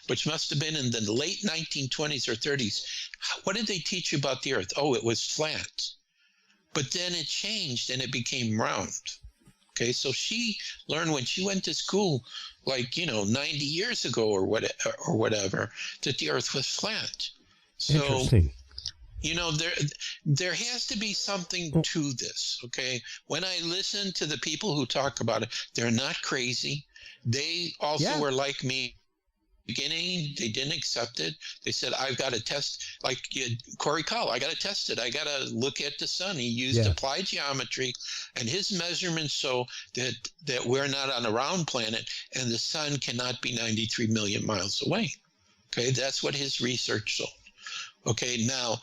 which must have been in the late 1920s or 30s, what did they teach you about the Earth? Oh, it was flat. But then it changed and it became round. Okay, so she learned when she went to school, 90 years ago or whatever, that the Earth was flat. So, interesting. There has to be something to this, okay? When I listen to the people who talk about it, they're not crazy. They also were like me. Beginning, they didn't accept it. They said, I've got to test, like Corey Call, I got to test it. I got to look at the sun. He used applied geometry and his measurements so that we're not on a round planet and the sun cannot be 93 million miles away. Okay, that's what his research showed. Okay, now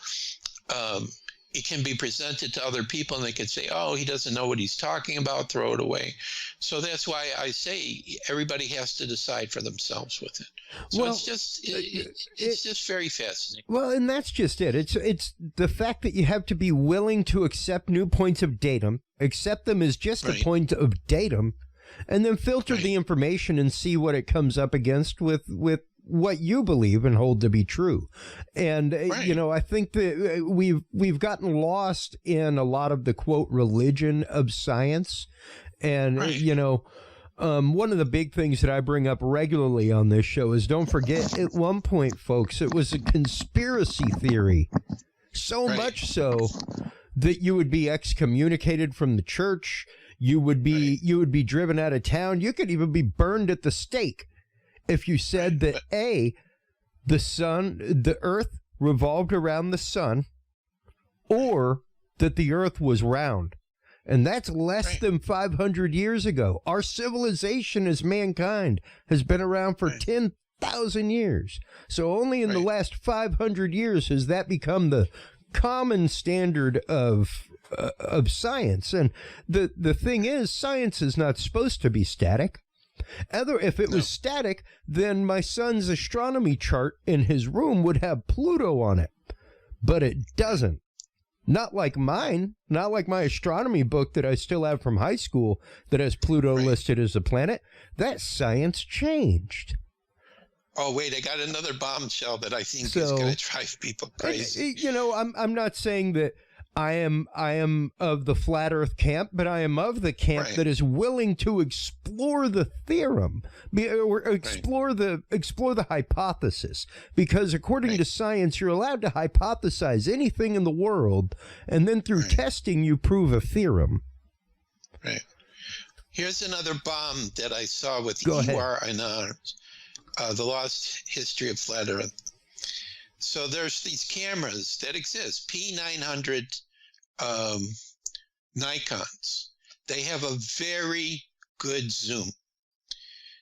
it can be presented to other people and they can say, oh, he doesn't know what he's talking about, throw it away. So that's why I say everybody has to decide for themselves with it. So it's just very fascinating. Well, and that's just it. It's the fact that you have to be willing to accept new points of datum, accept them as just a point of datum, and then filter the information and see what it comes up against with what you believe and hold to be true. And, I think that we've gotten lost in a lot of the, quote, religion of science. And, one of the big things that I bring up regularly on this show is don't forget, at one point, folks, it was a conspiracy theory. So much so that you would be excommunicated from the church. You would be driven out of town. You could even be burned at the stake if you said that the Earth revolved around the sun, or that the Earth was round. And that's less than 500 years ago. Our civilization as mankind has been around for 10,000 years. So only in the last 500 years has that become the common standard of science. And the thing is, science is not supposed to be static. If it was static, then my son's astronomy chart in his room would have Pluto on it. But it doesn't. Not like mine. Not like my astronomy book that I still have from high school that has Pluto listed as a planet. That science changed. Oh, wait, I got another bombshell that I think is going to drive people crazy. I'm not saying that I am of the flat Earth camp, but I am of the camp that is willing to explore the theorem, or explore the hypothesis, because according to science, you're allowed to hypothesize anything in the world, and then through testing, you prove a theorem. Right. Here's another bomb that I saw with EUR and the Lost History of Flat Earth. So there's these cameras that exist, P900 Nikons. They have a very good zoom.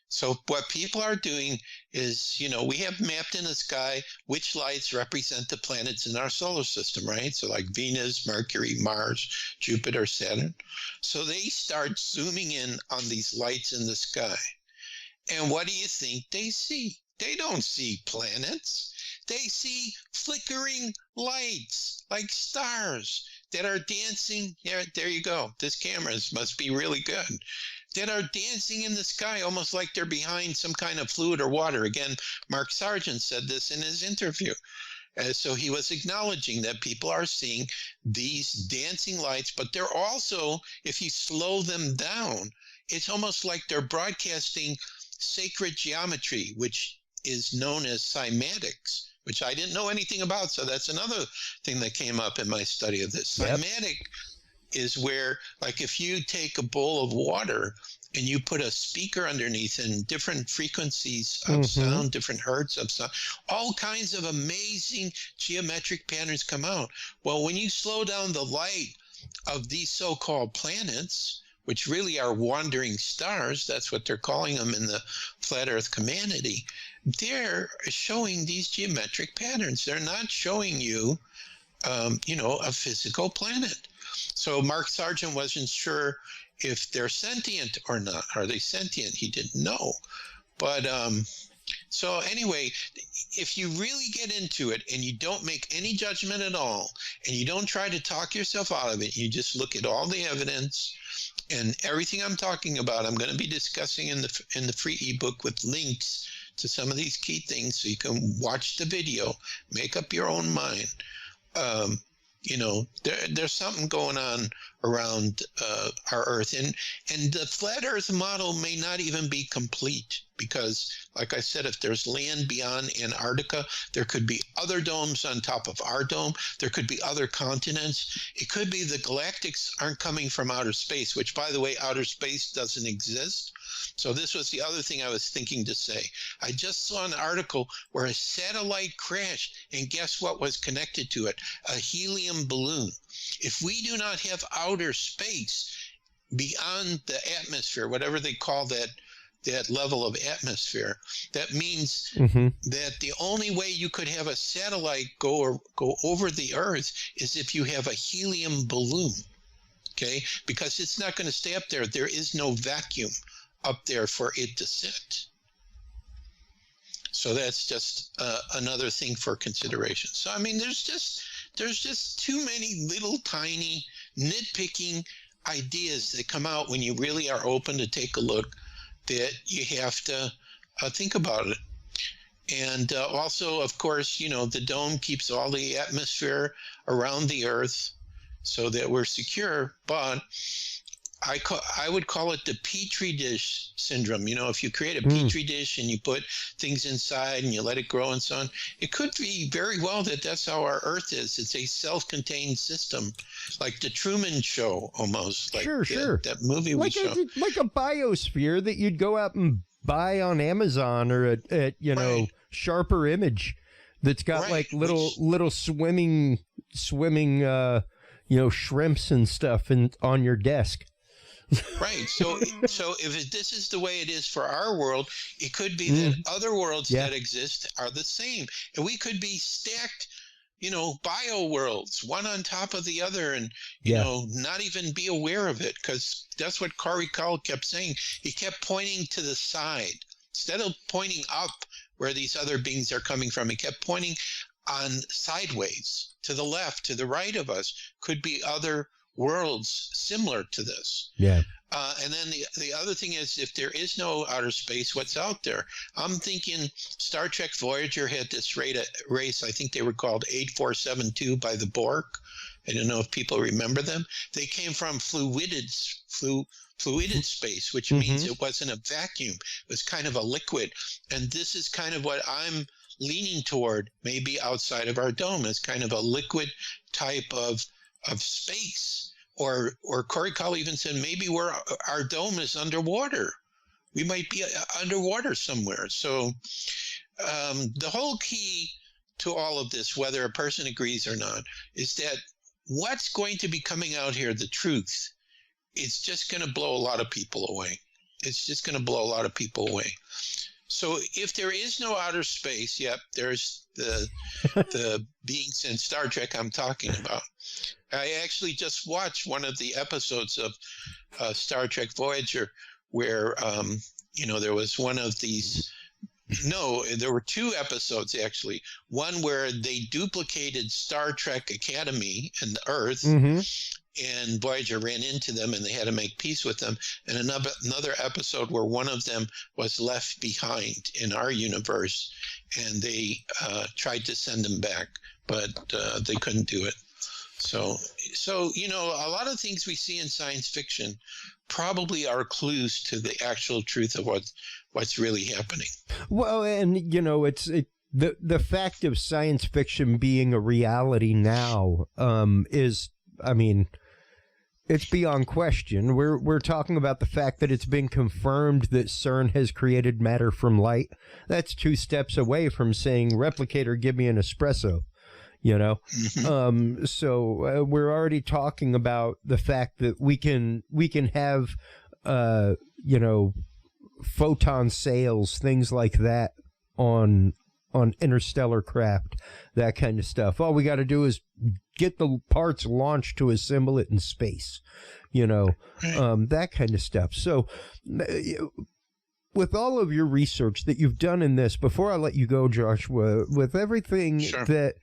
So what people are doing is, we have mapped in the sky which lights represent the planets in our solar system, right? So like Venus, Mercury, Mars, Jupiter, Saturn. So they start zooming in on these lights in the sky. And what do you think they see? They don't see planets. They see flickering lights like stars that are dancing. There you go. This camera must be really good. That are dancing in the sky almost like they're behind some kind of fluid or water. Again, Mark Sargent said this in his interview. So he was acknowledging that people are seeing these dancing lights, but they're also, if you slow them down, it's almost like they're broadcasting sacred geometry, which is known as cymatics, which I didn't know anything about. So that's another thing that came up in my study of this. Yep. Cymatic is where, like, if you take a bowl of water and you put a speaker underneath and different frequencies of sound, different hertz of sound, all kinds of amazing geometric patterns come out. Well, when you slow down the light of these so-called planets, which really are wandering stars, that's what they're calling them in the flat earth community, they're showing these geometric patterns. They're not showing you, a physical planet. So Mark Sargent wasn't sure if they're sentient or not. Are they sentient? He didn't know. But so anyway, if you really get into it and you don't make any judgment at all, and you don't try to talk yourself out of it, you just look at all the evidence and everything I'm talking about, I'm going to be discussing in the free ebook with links to some of these key things so you can watch the video, make up your own mind. There's something going on around our Earth. And the flat Earth model may not even be complete because, like I said, if there's land beyond Antarctica, there could be other domes on top of our dome. There could be other continents. It could be the galactics aren't coming from outer space, which, by the way, outer space doesn't exist. So this was the other thing I was thinking to say. I just saw an article where a satellite crashed, and guess what was connected to it? A helium balloon. If we do not have outer space beyond the atmosphere, whatever they call that level of atmosphere, that means that the only way you could have a satellite go over the Earth is if you have a helium balloon, okay? Because it's not going to stay up there. There is no vacuum up there for it to sit. So that's just another thing for consideration. So I mean, there's just too many little tiny nitpicking ideas that come out when you really are open to take a look, that you have to think about it. And also, of course, the dome keeps all the atmosphere around the Earth so that we're secure, but I would call it the Petri dish syndrome. If you create a Petri dish and you put things inside and you let it grow and so on, it could be very well that that's how our Earth is. It's a self-contained system, like the Truman Show almost. Like sure. That movie we show. Like a biosphere that you'd go out and buy on Amazon or at Sharper Image that's got like little swimming shrimps and stuff on your desk. Right. So if this is the way it is for our world, it could be that other worlds that exist are the same. And we could be stacked, bio worlds, one on top of the other, and, not even be aware of it, because that's what Corey Cowell kept saying. He kept pointing to the side. Instead of pointing up where these other beings are coming from, he kept pointing on sideways, to the left, to the right of us, could be other worlds similar to this. Yeah. And then the other thing is, if there is no outer space, what's out there? I'm thinking Star Trek Voyager had this race, I think they were called 8472 by the Borg. I don't know if people remember them. They came from fluided space, which means it wasn't a vacuum. It was kind of a liquid. And this is kind of what I'm leaning toward, maybe outside of our dome, as kind of a liquid type of space. Or Corey Cowell even said maybe our dome is underwater. We might be underwater somewhere. So the whole key to all of this, whether a person agrees or not, is that what's going to be coming out here, the truth, it's just going to blow a lot of people away. It's just going to blow a lot of people away. So if there is no outer space, yep, there's the beings in Star Trek I'm talking about. I actually just watched one of the episodes of Star Trek Voyager where, there was one of these. No, there were two episodes, actually. One where they duplicated Star Trek Academy and the Earth, and Voyager ran into them and they had to make peace with them. And another episode where one of them was left behind in our universe, and they tried to send him back, but they couldn't do it. So a lot of things we see in science fiction probably are clues to the actual truth of what's really happening. Well, and it's the fact of science fiction being a reality now is, I mean, it's beyond question. We're talking about the fact that it's been confirmed that CERN has created matter from light. That's 2 steps away from saying, replicator, give me an espresso. So we're already talking about the fact that we can have, photon sails, things like that on interstellar craft, that kind of stuff. All we got to do is get the parts launched to assemble it in space, that kind of stuff. So with all of your research that you've done in this, before I let you go, Joshua, with everything that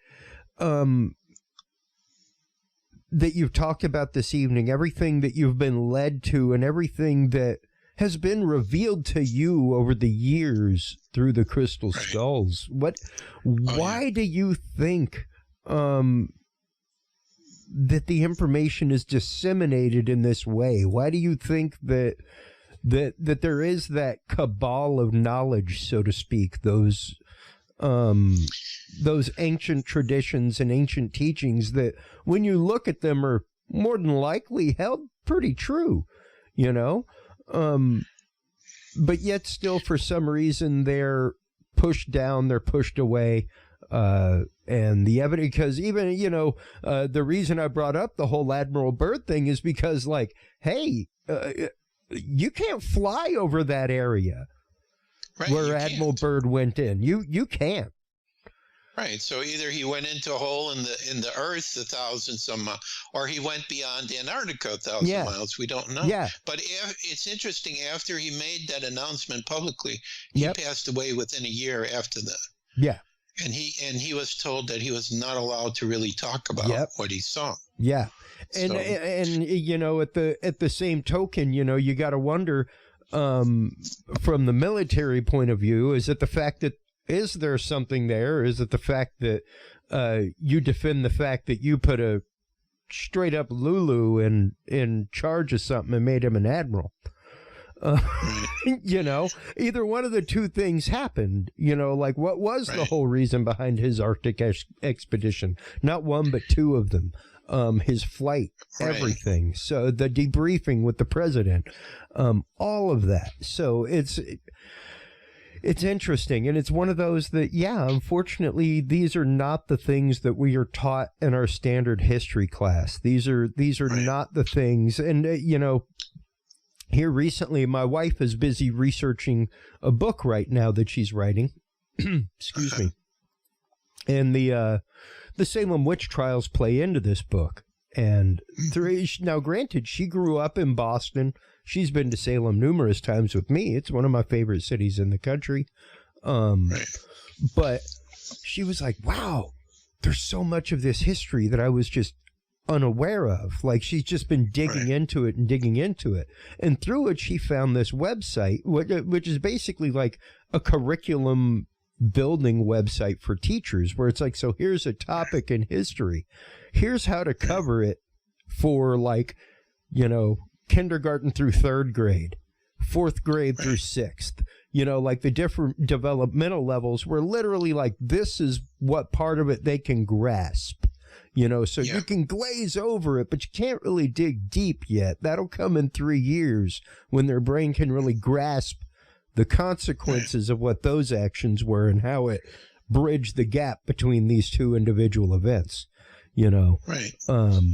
you've talked about this evening, everything that you've been led to, and everything that has been revealed to you over the years through the crystal skulls, why do you think that the information is disseminated in this way? Why do you think that there is that cabal of knowledge, so to speak, those ancient traditions and ancient teachings that, when you look at them, are more than likely held pretty true, but yet still, for some reason, they're pushed down, they're pushed away, and the evidence, because even, the reason I brought up the whole Admiral Byrd thing is because, hey, you can't fly over that area where Admiral Byrd went in. You can't. Right. So either he went into a hole in the Earth 1,000 some miles, or he went beyond Antarctica 1,000 miles. We don't know. Yeah. But it's interesting. After he made that announcement publicly, he passed away within a year after that. Yeah. And he was told that he was not allowed to really talk about what he saw. Yeah. And at the same token, you got to wonder, from the military point of view, is it the fact that, is there something there? Is it the fact that you defend the fact that you put a straight up Lulu in charge of something and made him an admiral? Either one of the two things happened. What was the whole reason behind his Arctic expedition? Not one, but 2 of them. His flight, everything. So the debriefing with the president, all of that. So it's interesting, and it's one of those that, unfortunately, these are not the things that we are taught in our standard history class. These are not the things, and here recently, my wife is busy researching a book right now that she's writing. Excuse me. And the Salem witch trials play into this book, and now, granted, she grew up in Boston. She's been to Salem numerous times with me. It's one of my favorite cities in the country. But she was like, wow, there's so much of this history that I was just unaware of. She's just been digging into it and digging into it. And through it, she found this website, which is basically like a curriculum building website for teachers, where it's like, so here's a topic in history. Here's how to cover it for, kindergarten through 3rd grade, 4th grade through 6th, the different developmental levels, where literally this is what part of it they can grasp, so you can glaze over it, but you can't really dig deep yet. That'll come in 3 years when their brain can really grasp the consequences of what those actions were and how it bridged the gap between these 2 individual events. Right.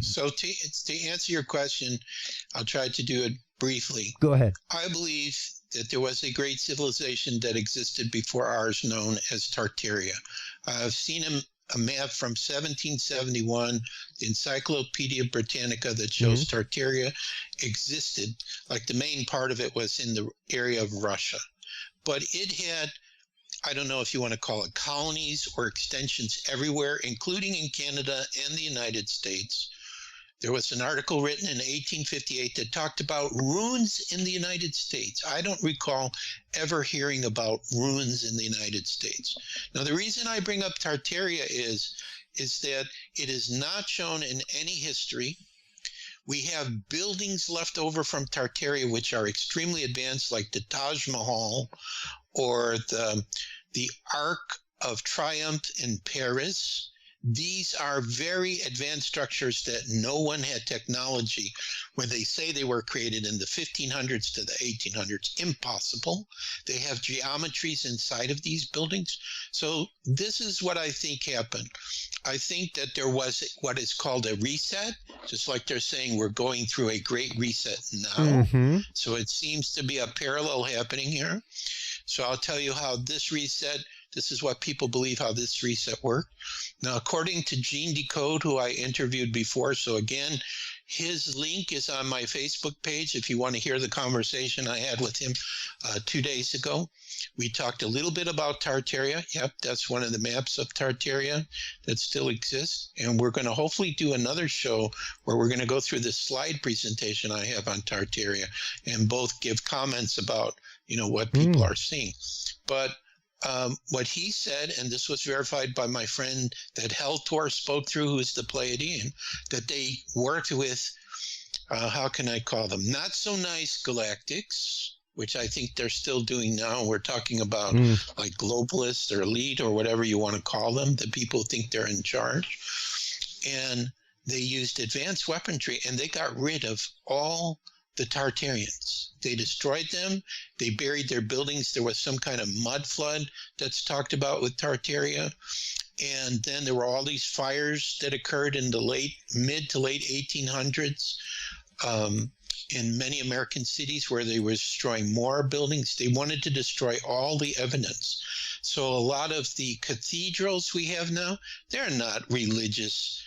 So to answer your question, I'll try to do it briefly. Go ahead. I believe that there was a great civilization that existed before ours known as Tartaria. I've seen a map from 1771, the Encyclopedia Britannica, that shows Tartaria existed. Like the main part of it was in the area of Russia. But it had, I don't know if you want to call it colonies or extensions everywhere, including in Canada and the United States. There was an article written in 1858 that talked about ruins in the United States. I don't recall ever hearing about ruins in the United States. Now, the reason I bring up Tartaria is that it is not shown in any history. We have buildings left over from Tartaria which are extremely advanced, like the Taj Mahal or the Arc of Triumph in Paris. These are very advanced structures that no one had technology when they say they were created in the 1500s to the 1800s. Impossible. They have geometries inside of these buildings. So this is what I think happened. I think that there was what is called a reset, just like they're saying we're going through a great reset now. So it seems to be a parallel happening here. So I'll tell you how this reset, this is what people believe how this reset worked. Now, according to Gene Decode, who I interviewed before, so again, his link is on my Facebook page if you want to hear the conversation I had with him 2 days ago. We talked a little bit about Tartaria. Yep, that's one of the maps of Tartaria that still exists. And we're going to hopefully do another show where we're going to go through the slide presentation I have on Tartaria and both give comments about, what people are seeing. But what he said, and this was verified by my friend that Heltor spoke through, who's the Pleiadian, that they worked with, how can I call them, not so nice galactics, which I think they're still doing now. We're talking about like globalists or elite or whatever you want to call them, the people who think they're in charge. And they used advanced weaponry, and they got rid of all the Tartarians. They destroyed them. They buried their buildings. There was some kind of mud flood that's talked about with Tartaria. And then there were all these fires that occurred in the mid to late 1800s in many American cities where they were destroying more buildings. They wanted to destroy all the evidence. So a lot of the cathedrals we have now, they're not religious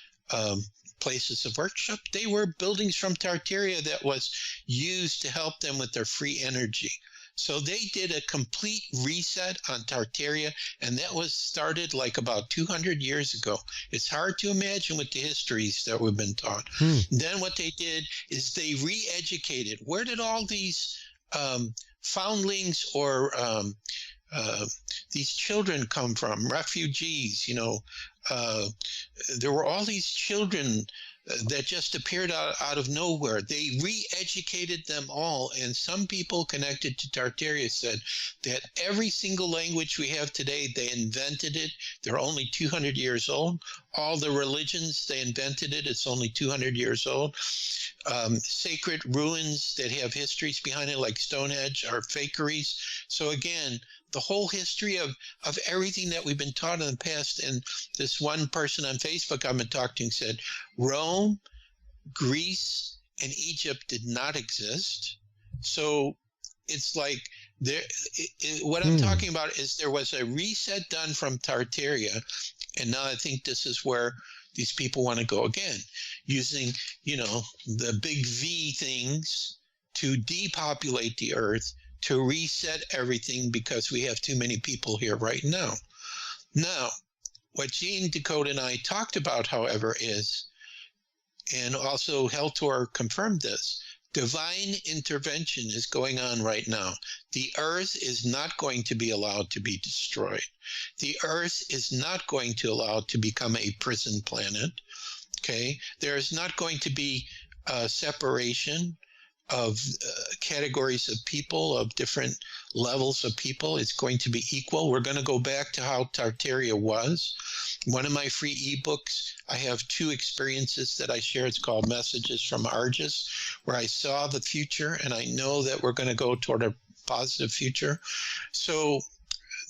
places of worship. They were buildings from Tartaria that was used to help them with their free energy. So they did a complete reset on Tartaria, and that was started like about 200 years ago. It's hard to imagine with the histories that we've been taught. Then what they did is they re-educated. Where did all these foundlings or these children come from? Refugees, there were all these children that just appeared out of nowhere. They re-educated them all, and some people connected to Tartaria said that every single language we have today, they invented it. They're only 200 years old. All the religions, they invented it. It's only 200 years old. Sacred ruins that have histories behind it, like Stonehenge, are fakeries. So again, the whole history of everything that we've been taught in the past. And this one person on Facebook I've been talking to said Rome, Greece, and Egypt did not exist. So it's like what I'm talking about is there was a reset done from Tartaria. And now I think this is where these people want to go again, using, the big V things to depopulate the earth, to reset everything because we have too many people here right now. Now, what Gene Decode and I talked about, however, is, and also Heltor confirmed this, divine intervention is going on right now. The earth is not going to be allowed to be destroyed. The earth is not going to allow it to become a prison planet. Okay? There is not going to be separation of categories of people, of different levels of people. It's going to be equal. We're going to go back to how Tartaria was. One of my free ebooks, I have 2 experiences that I share. It's called Messages from Argus, where I saw the future, and I know that we're going to go toward a positive future. So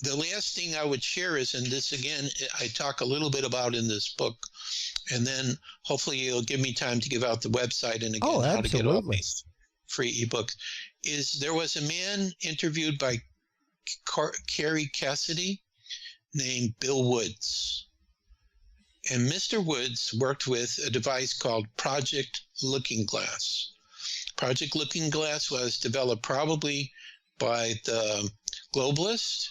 the last thing I would share is, and this again, I talk a little bit about in this book, and then hopefully you'll give me time to give out the website and again how to get all these free ebooks, is there was a man interviewed by Carrie Cassidy named Bill Woods. And Mr. Woods worked with a device called Project Looking Glass. Project Looking Glass was developed probably by the globalists.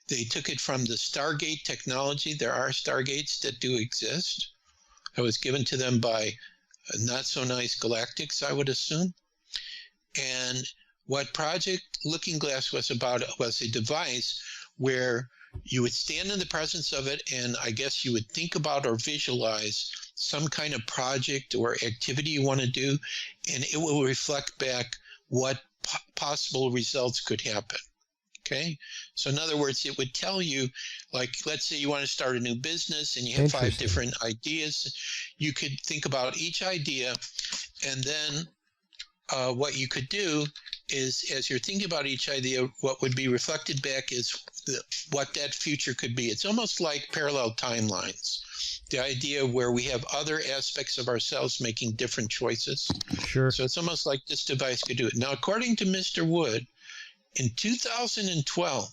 They took it from the Stargate technology. There are Stargates that do exist. It was given to them by not-so-nice galactics, I would assume. And what Project Looking Glass was about was a device where you would stand in the presence of it, and I guess you would think about or visualize some kind of project or activity you want to do, and it will reflect back what possible results could happen. Okay? So in other words, it would tell you, like, let's say you want to start a new business and you have 5 different ideas. You could think about each idea, and then what you could do is, as you're thinking about each idea, what would be reflected back is what that future could be. It's almost like parallel timelines. The idea where we have other aspects of ourselves making different choices. Sure. So it's almost like this device could do it. Now, according to Mr. Wood, in 2012,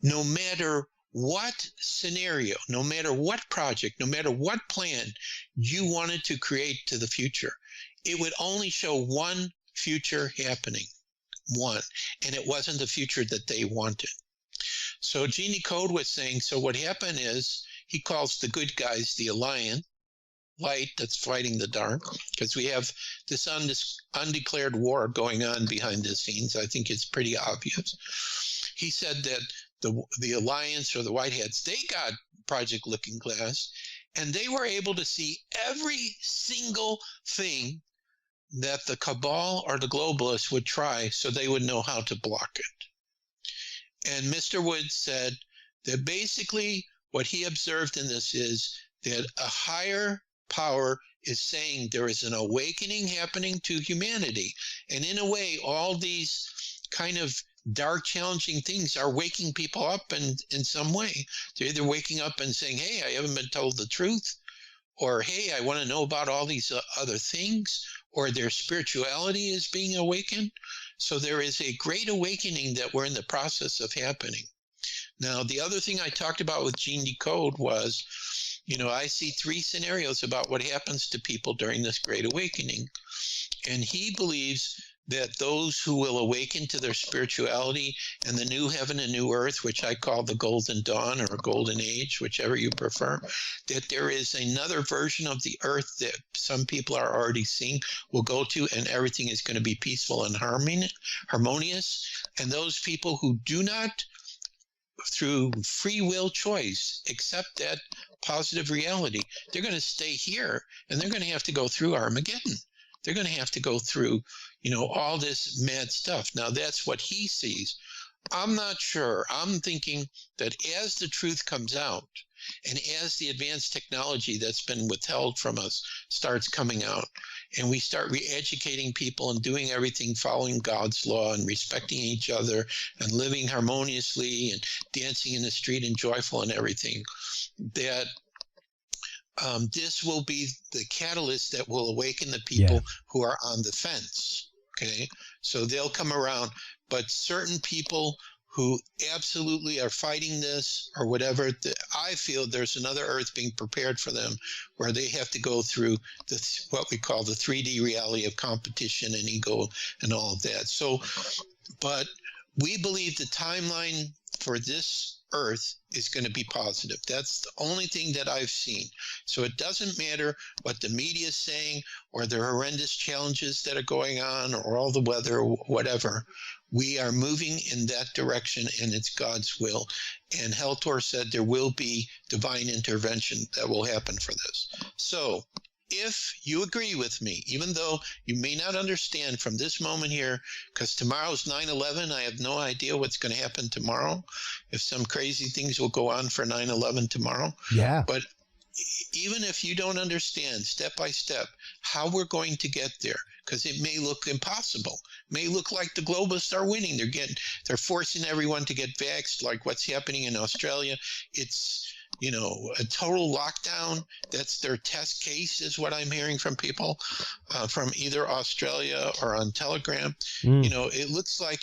no matter what scenario, no matter what project, no matter what plan you wanted to create to the future, it would only show one future happening, one, and it wasn't the future that they wanted. So Genie Code was saying, so what happened is, he calls the good guys the Alliance, light that's fighting the dark, because we have this undeclared war going on behind the scenes. I think it's pretty obvious. He said that the Alliance or the White Hats, they got Project Looking Glass, and they were able to see every single thing that the cabal or the globalists would try, so they would know how to block it. And Mr. Woods said that basically what he observed in this is that a higher power is saying there is an awakening happening to humanity. And in a way, all these kind of dark, challenging things are waking people up in some way. They're either waking up and saying, hey, I haven't been told the truth, or hey, I want to know about all these other things, or their spirituality is being awakened. So there is a great awakening that we're in the process of happening. Now, the other thing I talked about with Gene Code was, I see 3 scenarios about what happens to people during this great awakening. And he believes that those who will awaken to their spirituality and the new heaven and new earth, which I call the golden dawn or golden age, whichever you prefer, that there is another version of the earth that some people are already seeing will go to, and everything is going to be peaceful and harmonious. And those people who do not, through free will choice, accept that positive reality, they're going to stay here, and they're going to have to go through Armageddon. They're going to have to go through, all this mad stuff. Now, that's what he sees. I'm not sure. I'm thinking that as the truth comes out, and as the advanced technology that's been withheld from us starts coming out, and we start re-educating people and doing everything following God's law and respecting each other and living harmoniously and dancing in the street and joyful and everything, that this will be the catalyst that will awaken the people who are on the fence. Okay, so they'll come around, but certain people who absolutely are fighting this or whatever, I feel there's another earth being prepared for them where they have to go through what we call the 3D reality of competition and ego and all of that. So, but we believe the timeline for this earth is going to be positive. That's the only thing that I've seen. So it doesn't matter what the media is saying or the horrendous challenges that are going on or all the weather or whatever. We are moving in that direction, and it's God's will. And Heltor said there will be divine intervention that will happen for this. So if you agree with me, even though you may not understand from this moment here, because tomorrow's 9/11, I have no idea what's going to happen tomorrow, if some crazy things will go on for 9/11 tomorrow. Yeah. But even if you don't understand step by step how we're going to get there, because it may look impossible, may look like the globalists are winning. They're forcing everyone to get vaxxed, like what's happening in Australia. It's a total lockdown. That's their test case, is what I'm hearing from people from either Australia or on Telegram. It looks like,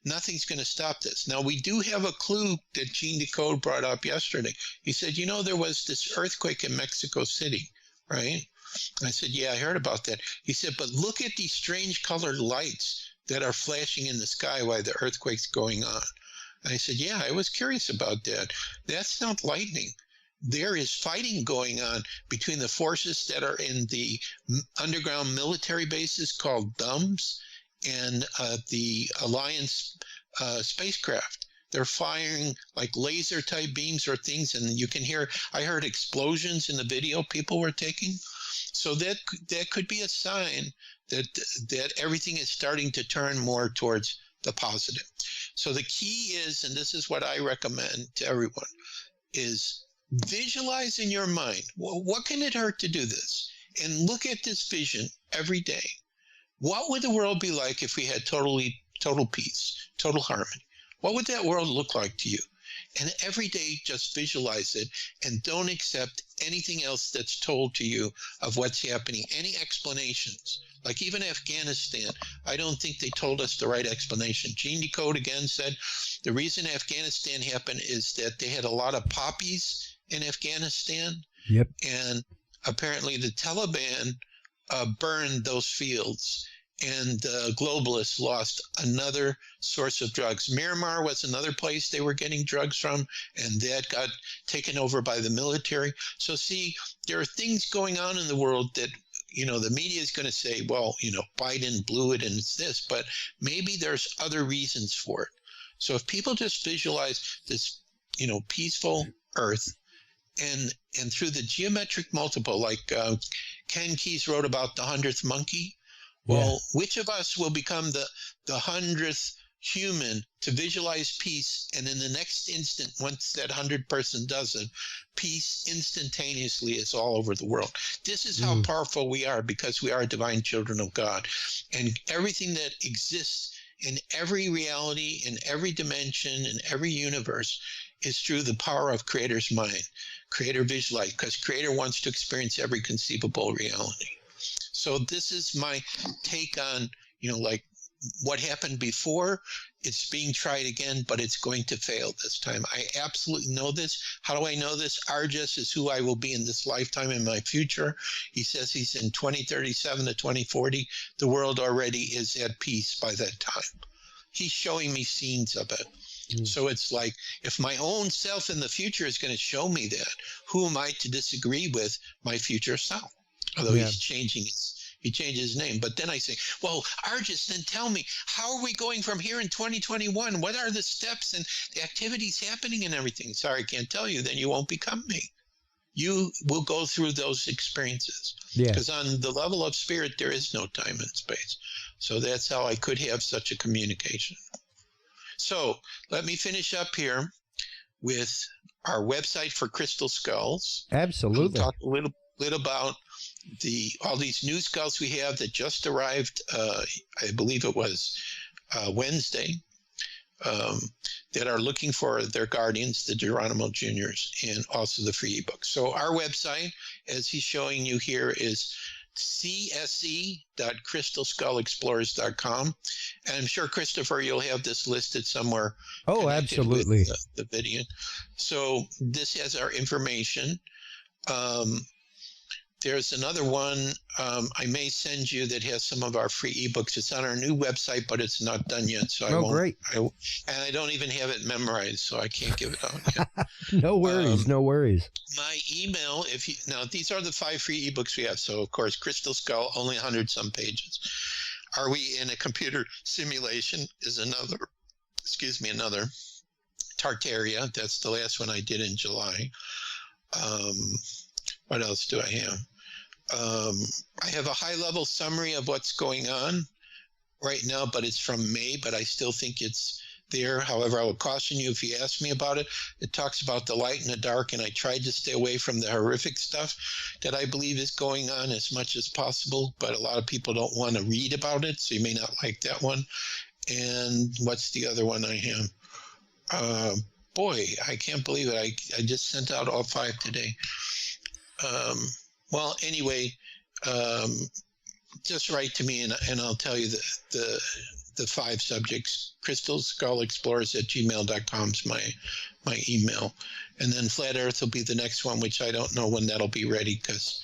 nothing's going to stop this. Now, we do have a clue that Gene Decode brought up yesterday. He said, there was this earthquake in Mexico City, right? I said, yeah, I heard about that. He said, but look at these strange colored lights that are flashing in the sky while the earthquake's going on. I said, yeah, I was curious about that. That's not lightning. There is fighting going on between the forces that are in the underground military bases called DUMBs and the Alliance spacecraft. They're firing like laser type beams or things, and you can hear, I heard explosions in the video people were taking. So that could be a sign that everything is starting to turn more towards the positive. So the key is, and this is what I recommend to everyone, is visualize in your mind. Well, what can it hurt to do this? And look at this vision every day. What would the world be like if we had total peace, total harmony? What would that world look like to you? And every day, just visualize it and don't accept anything else that's told to you of what's happening, any explanations. Like even Afghanistan, I don't think they told us the right explanation. Gene Decode again said the reason Afghanistan happened is that they had a lot of poppies in Afghanistan. Yep. And apparently the Taliban burned those fields. And the globalists lost another source of drugs. Myanmar was another place they were getting drugs from, and that got taken over by the military. So see, there are things going on in the world that, the media is going to say, well, Biden blew it and it's this, but maybe there's other reasons for it. So if people just visualize this, peaceful earth, and through the geometric multiple, like Ken Keyes wrote about the 100th monkey. Well, which of us will become the 100th human to visualize peace, and in the next instant, once that 100th person does it, peace instantaneously is all over the world. This is how powerful we are, because we are divine children of God. And everything that exists in every reality, in every dimension, in every universe is through the power of Creator's mind. Creator visualize, because Creator wants to experience every conceivable reality. So this is my take on, like what happened before. It's being tried again, but it's going to fail this time. I absolutely know this. How do I know this? Arjus is who I will be in this lifetime, in my future. He says he's in 2037 to 2040. The world already is at peace by that time. He's showing me scenes of it. So it's like, if my own self in the future is going to show me that, who am I to disagree with my future self? Although he changes his name. But then I say, well, Arjus, then tell me, how are we going from here in 2021? What are the steps and the activities happening and everything? Sorry, I can't tell you. Then you won't become me. You will go through those experiences. Because on the level of spirit, there is no time and space. So that's how I could have such a communication. So let me finish up here with our website for crystal skulls. Absolutely. I'll talk a little about all these new skulls we have that just arrived. I believe it was Wednesday. That are looking for their guardians, the Geronimo Juniors, and also the free ebook. So our website, as he's showing you here, is csc.crystalskullexplorers.com. And I'm sure, Christopher, you'll have this listed somewhere. Oh, absolutely. The video. So this has our information. There's another one I may send you that has some of our free ebooks. It's on our new website, but it's not done yet. So I won't. Great. And I don't even have it memorized, so I can't give it out yet. No worries. No worries. My email, now these are the 5 free ebooks we have. So, of course, Crystal Skull, only 100-some pages. Are we in a computer simulation is another. Tartaria. That's the last one I did in July. What else do I have? I have a high-level summary of what's going on right now, but it's from May, but I still think it's there. However, I will caution you if you ask me about it. It talks about the light and the dark, and I tried to stay away from the horrific stuff that I believe is going on as much as possible, but a lot of people don't want to read about it, so you may not like that one. And what's the other one I have? boy, I can't believe it. I just sent out all 5 today. Well, anyway, just write to me and I'll tell you the 5 subjects. crystalskullexplorers@gmail.com is my email. And then Flat Earth will be the next one, which I don't know when that'll be ready because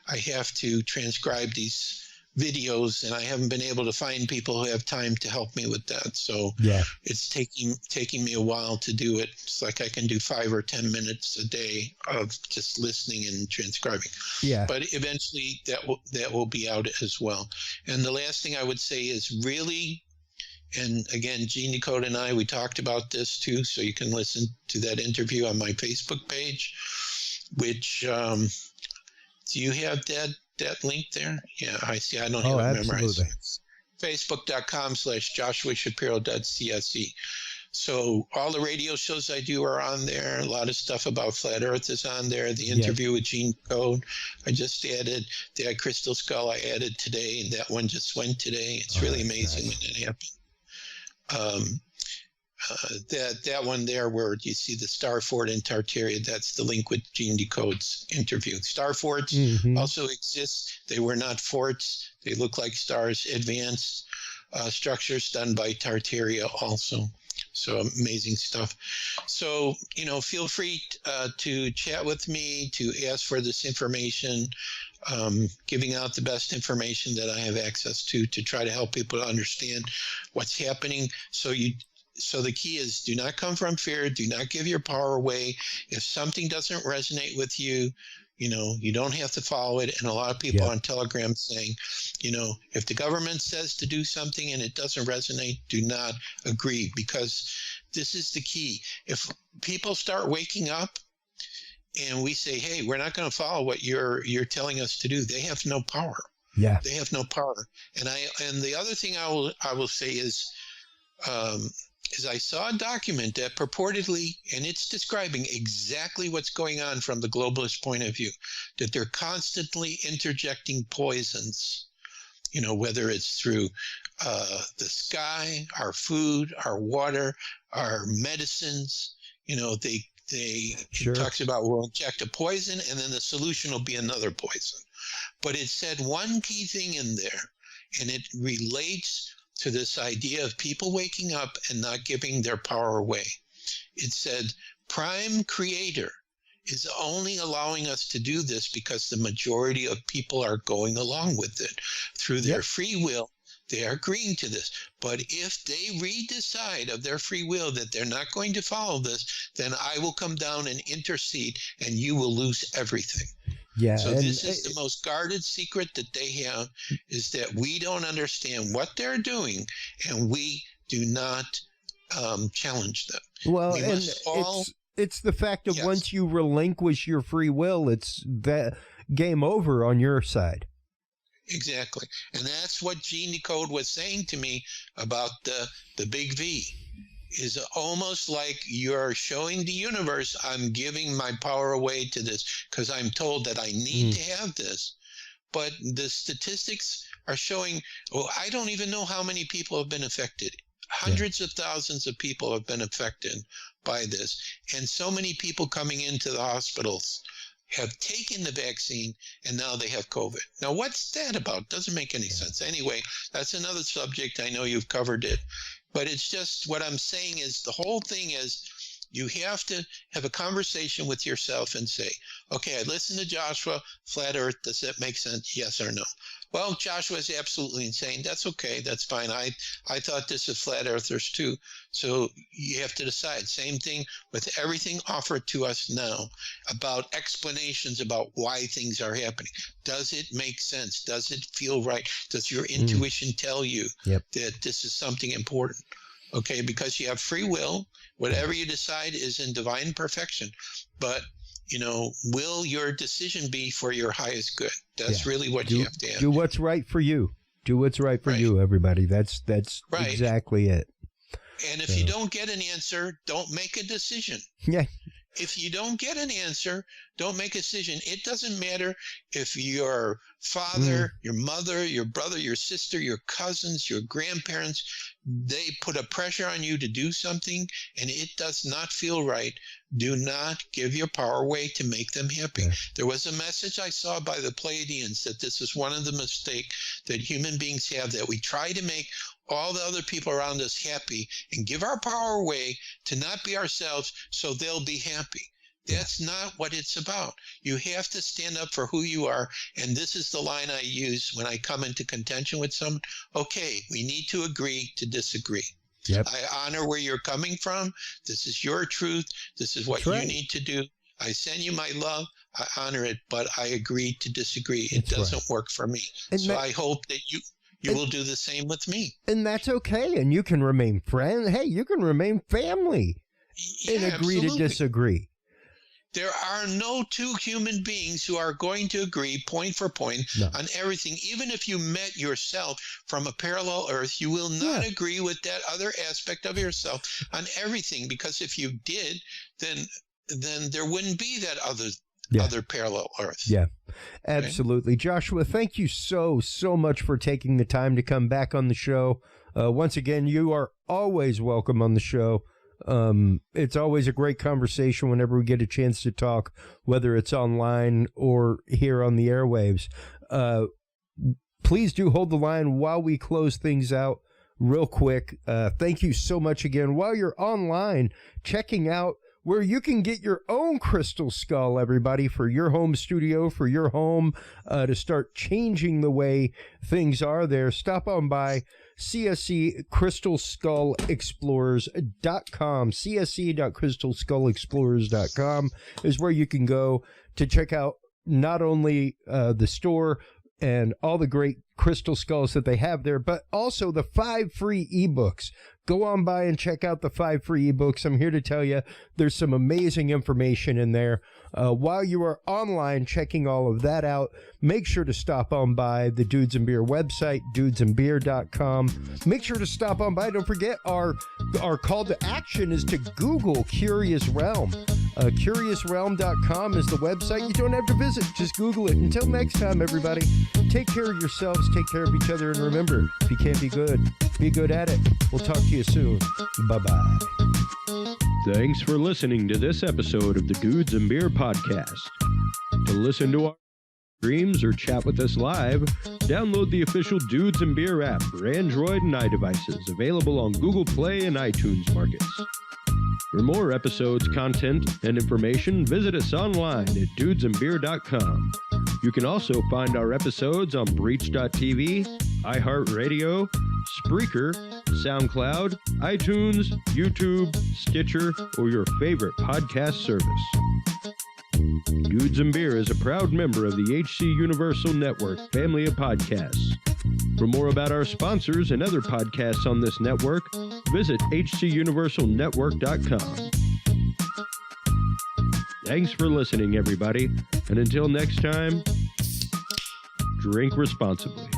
I have to transcribe these videos and I haven't been able to find people who have time to help me with that. So it's taking me a while to do it. It's like I can do 5 or 10 minutes a day of just listening and transcribing. Yeah. But eventually that will be out as well. And the last thing I would say is really, and again, Gene Decode and I, we talked about this too, so you can listen to that interview on my Facebook page, which do you have that link there? Yeah, I see. I don't have it memorized. Facebook.com/JoshuaShapiro.CSE. So all the radio shows I do are on there. A lot of stuff about Flat Earth is on there. The interview with Gene Decode, I just added. The Crystal Skull I added today, and that one just went today. It's really amazing when it happened. That one there where you see the star fort in Tartaria, that's the link with Gene Decode's interview. Star forts also exist. They were not forts. They look like stars. Advanced structures done by Tartaria also. So amazing stuff. So, feel free to chat with me, to ask for this information, giving out the best information that I have access to try to help people to understand what's happening. So the key is, do not come from fear. Do not give your power away. If something doesn't resonate with you, you don't have to follow it. And a lot of people on Telegram saying, if the government says to do something and it doesn't resonate, do not agree, because this is the key. If people start waking up and we say, hey, we're not going to follow what you're telling us to do, they have no power. Yeah. They have no power. And the other thing I will say is I saw a document that purportedly, and it's describing exactly what's going on from the globalist point of view, that they're constantly interjecting poisons, whether it's through the sky, our food, our water, our medicines. It talks about we'll inject a poison and then the solution will be another poison. But it said one key thing in there, and it relates to this idea of people waking up and not giving their power away. It said, Prime Creator is only allowing us to do this because the majority of people are going along with it. Through their free will, they are agreeing to this. But if they decide of their free will that they're not going to follow this, then I will come down and intercede and you will lose everything. Yeah. So this is the most guarded secret that they have, is that we don't understand what they're doing and we do not challenge them. Well, it's the fact that once you relinquish your free will, it's that game over on your side. Exactly. And that's what Gene Decode was saying to me about the big V. Is almost like you're showing the universe, I'm giving my power away to this because I'm told that I need to have this. But the statistics are showing, I don't even know how many people have been affected. Hundreds of thousands of people have been affected by this. And so many people coming into the hospitals have taken the vaccine and now they have COVID. Now, what's that about? Doesn't make any sense. Anyway, that's another subject. I know you've covered it. But it's just, what I'm saying is, the whole thing is, you have to have a conversation with yourself and say, okay, I listened to Joshua, Flat Earth, does that make sense? Yes or no? Well, Joshua is absolutely insane. That's okay. That's fine. I thought this of Flat Earthers too. So you have to decide. Same thing with everything offered to us now about explanations about why things are happening. Does it make sense? Does it feel right? Does your intuition tell you that this is something important? Okay, because you have free will. Whatever you decide is in divine perfection. But will your decision be for your highest good? That's really what you have to have. Do what's right for you. Do what's right for you, everybody. That's exactly it. And if you don't get an answer, don't make a decision. Yeah. If you don't get an answer, don't make a decision. It doesn't matter if your father, your mother, your brother, your sister, your cousins, your grandparents, they put a pressure on you to do something and it does not feel right. Do not give your power away to make them happy. Yeah. There was a message I saw by the Pleiadians that this is one of the mistakes that human beings have, that we try to make all the other people around us happy and give our power away to not be ourselves so they'll be happy. That's not what it's about. You have to stand up for who you are. And this is the line I use when I come into contention with someone. Okay, we need to agree to disagree. Yep. I honor where you're coming from. This is your truth. This is what you need to do. I send you my love. I honor it, but I agree to disagree. It doesn't work for me. And so I hope that you will do the same with me. And that's okay. And you can remain friends. Hey, you can remain family and agree to disagree. There are no two human beings who are going to agree point for point on everything. Even if you met yourself from a parallel earth, you will not agree with that other aspect of yourself on everything, because if you did, then there wouldn't be that other parallel earth. Yeah, absolutely. Okay? Joshua, thank you so much for taking the time to come back on the show. Once again, you are always welcome on the show. It's always a great conversation whenever we get a chance to talk, whether it's online or here on the airwaves. Please do hold the line while we close things out real quick. Thank you so much again. While you're online, checking out where you can get your own crystal skull, everybody, for your home studio, for your home, to start changing the way things are there. Stop on by csccrystalskullexplorers.com. csc.crystalskullexplorers.com is where you can go to check out not only the store and all the great crystal skulls that they have there, but also the 5 free ebooks. Go on by and check out the 5 free ebooks. I'm here to tell you there's some amazing information in there. While you are online checking all of that out, make sure to stop on by the Dudes and Beer website, dudesandbeer.com. Make sure to stop on by. Don't forget our call to action is to Google Curious Realm. CuriousRealm.com is the website. You don't have to visit. Just Google it. Until next time, everybody, take care of yourselves, take care of each other, and remember, if you can't be good at it. We'll talk to you soon. Bye-bye. Thanks for listening to this episode of the Dudes and Beer Podcast. To listen to our streams or chat with us live, download the official Dudes and Beer app for Android and iDevices, available on Google Play and iTunes markets. For more episodes, content, and information, visit us online at dudesandbeer.com. You can also find our episodes on Breach.tv, iHeartRadio, Spreaker, SoundCloud, iTunes, YouTube, Stitcher, or your favorite podcast service. Dudes and Beer is a proud member of the HC Universal Network family of podcasts. For more about our sponsors and other podcasts on this network, visit hcuniversalnetwork.com. Thanks for listening, everybody, and until next time, drink responsibly.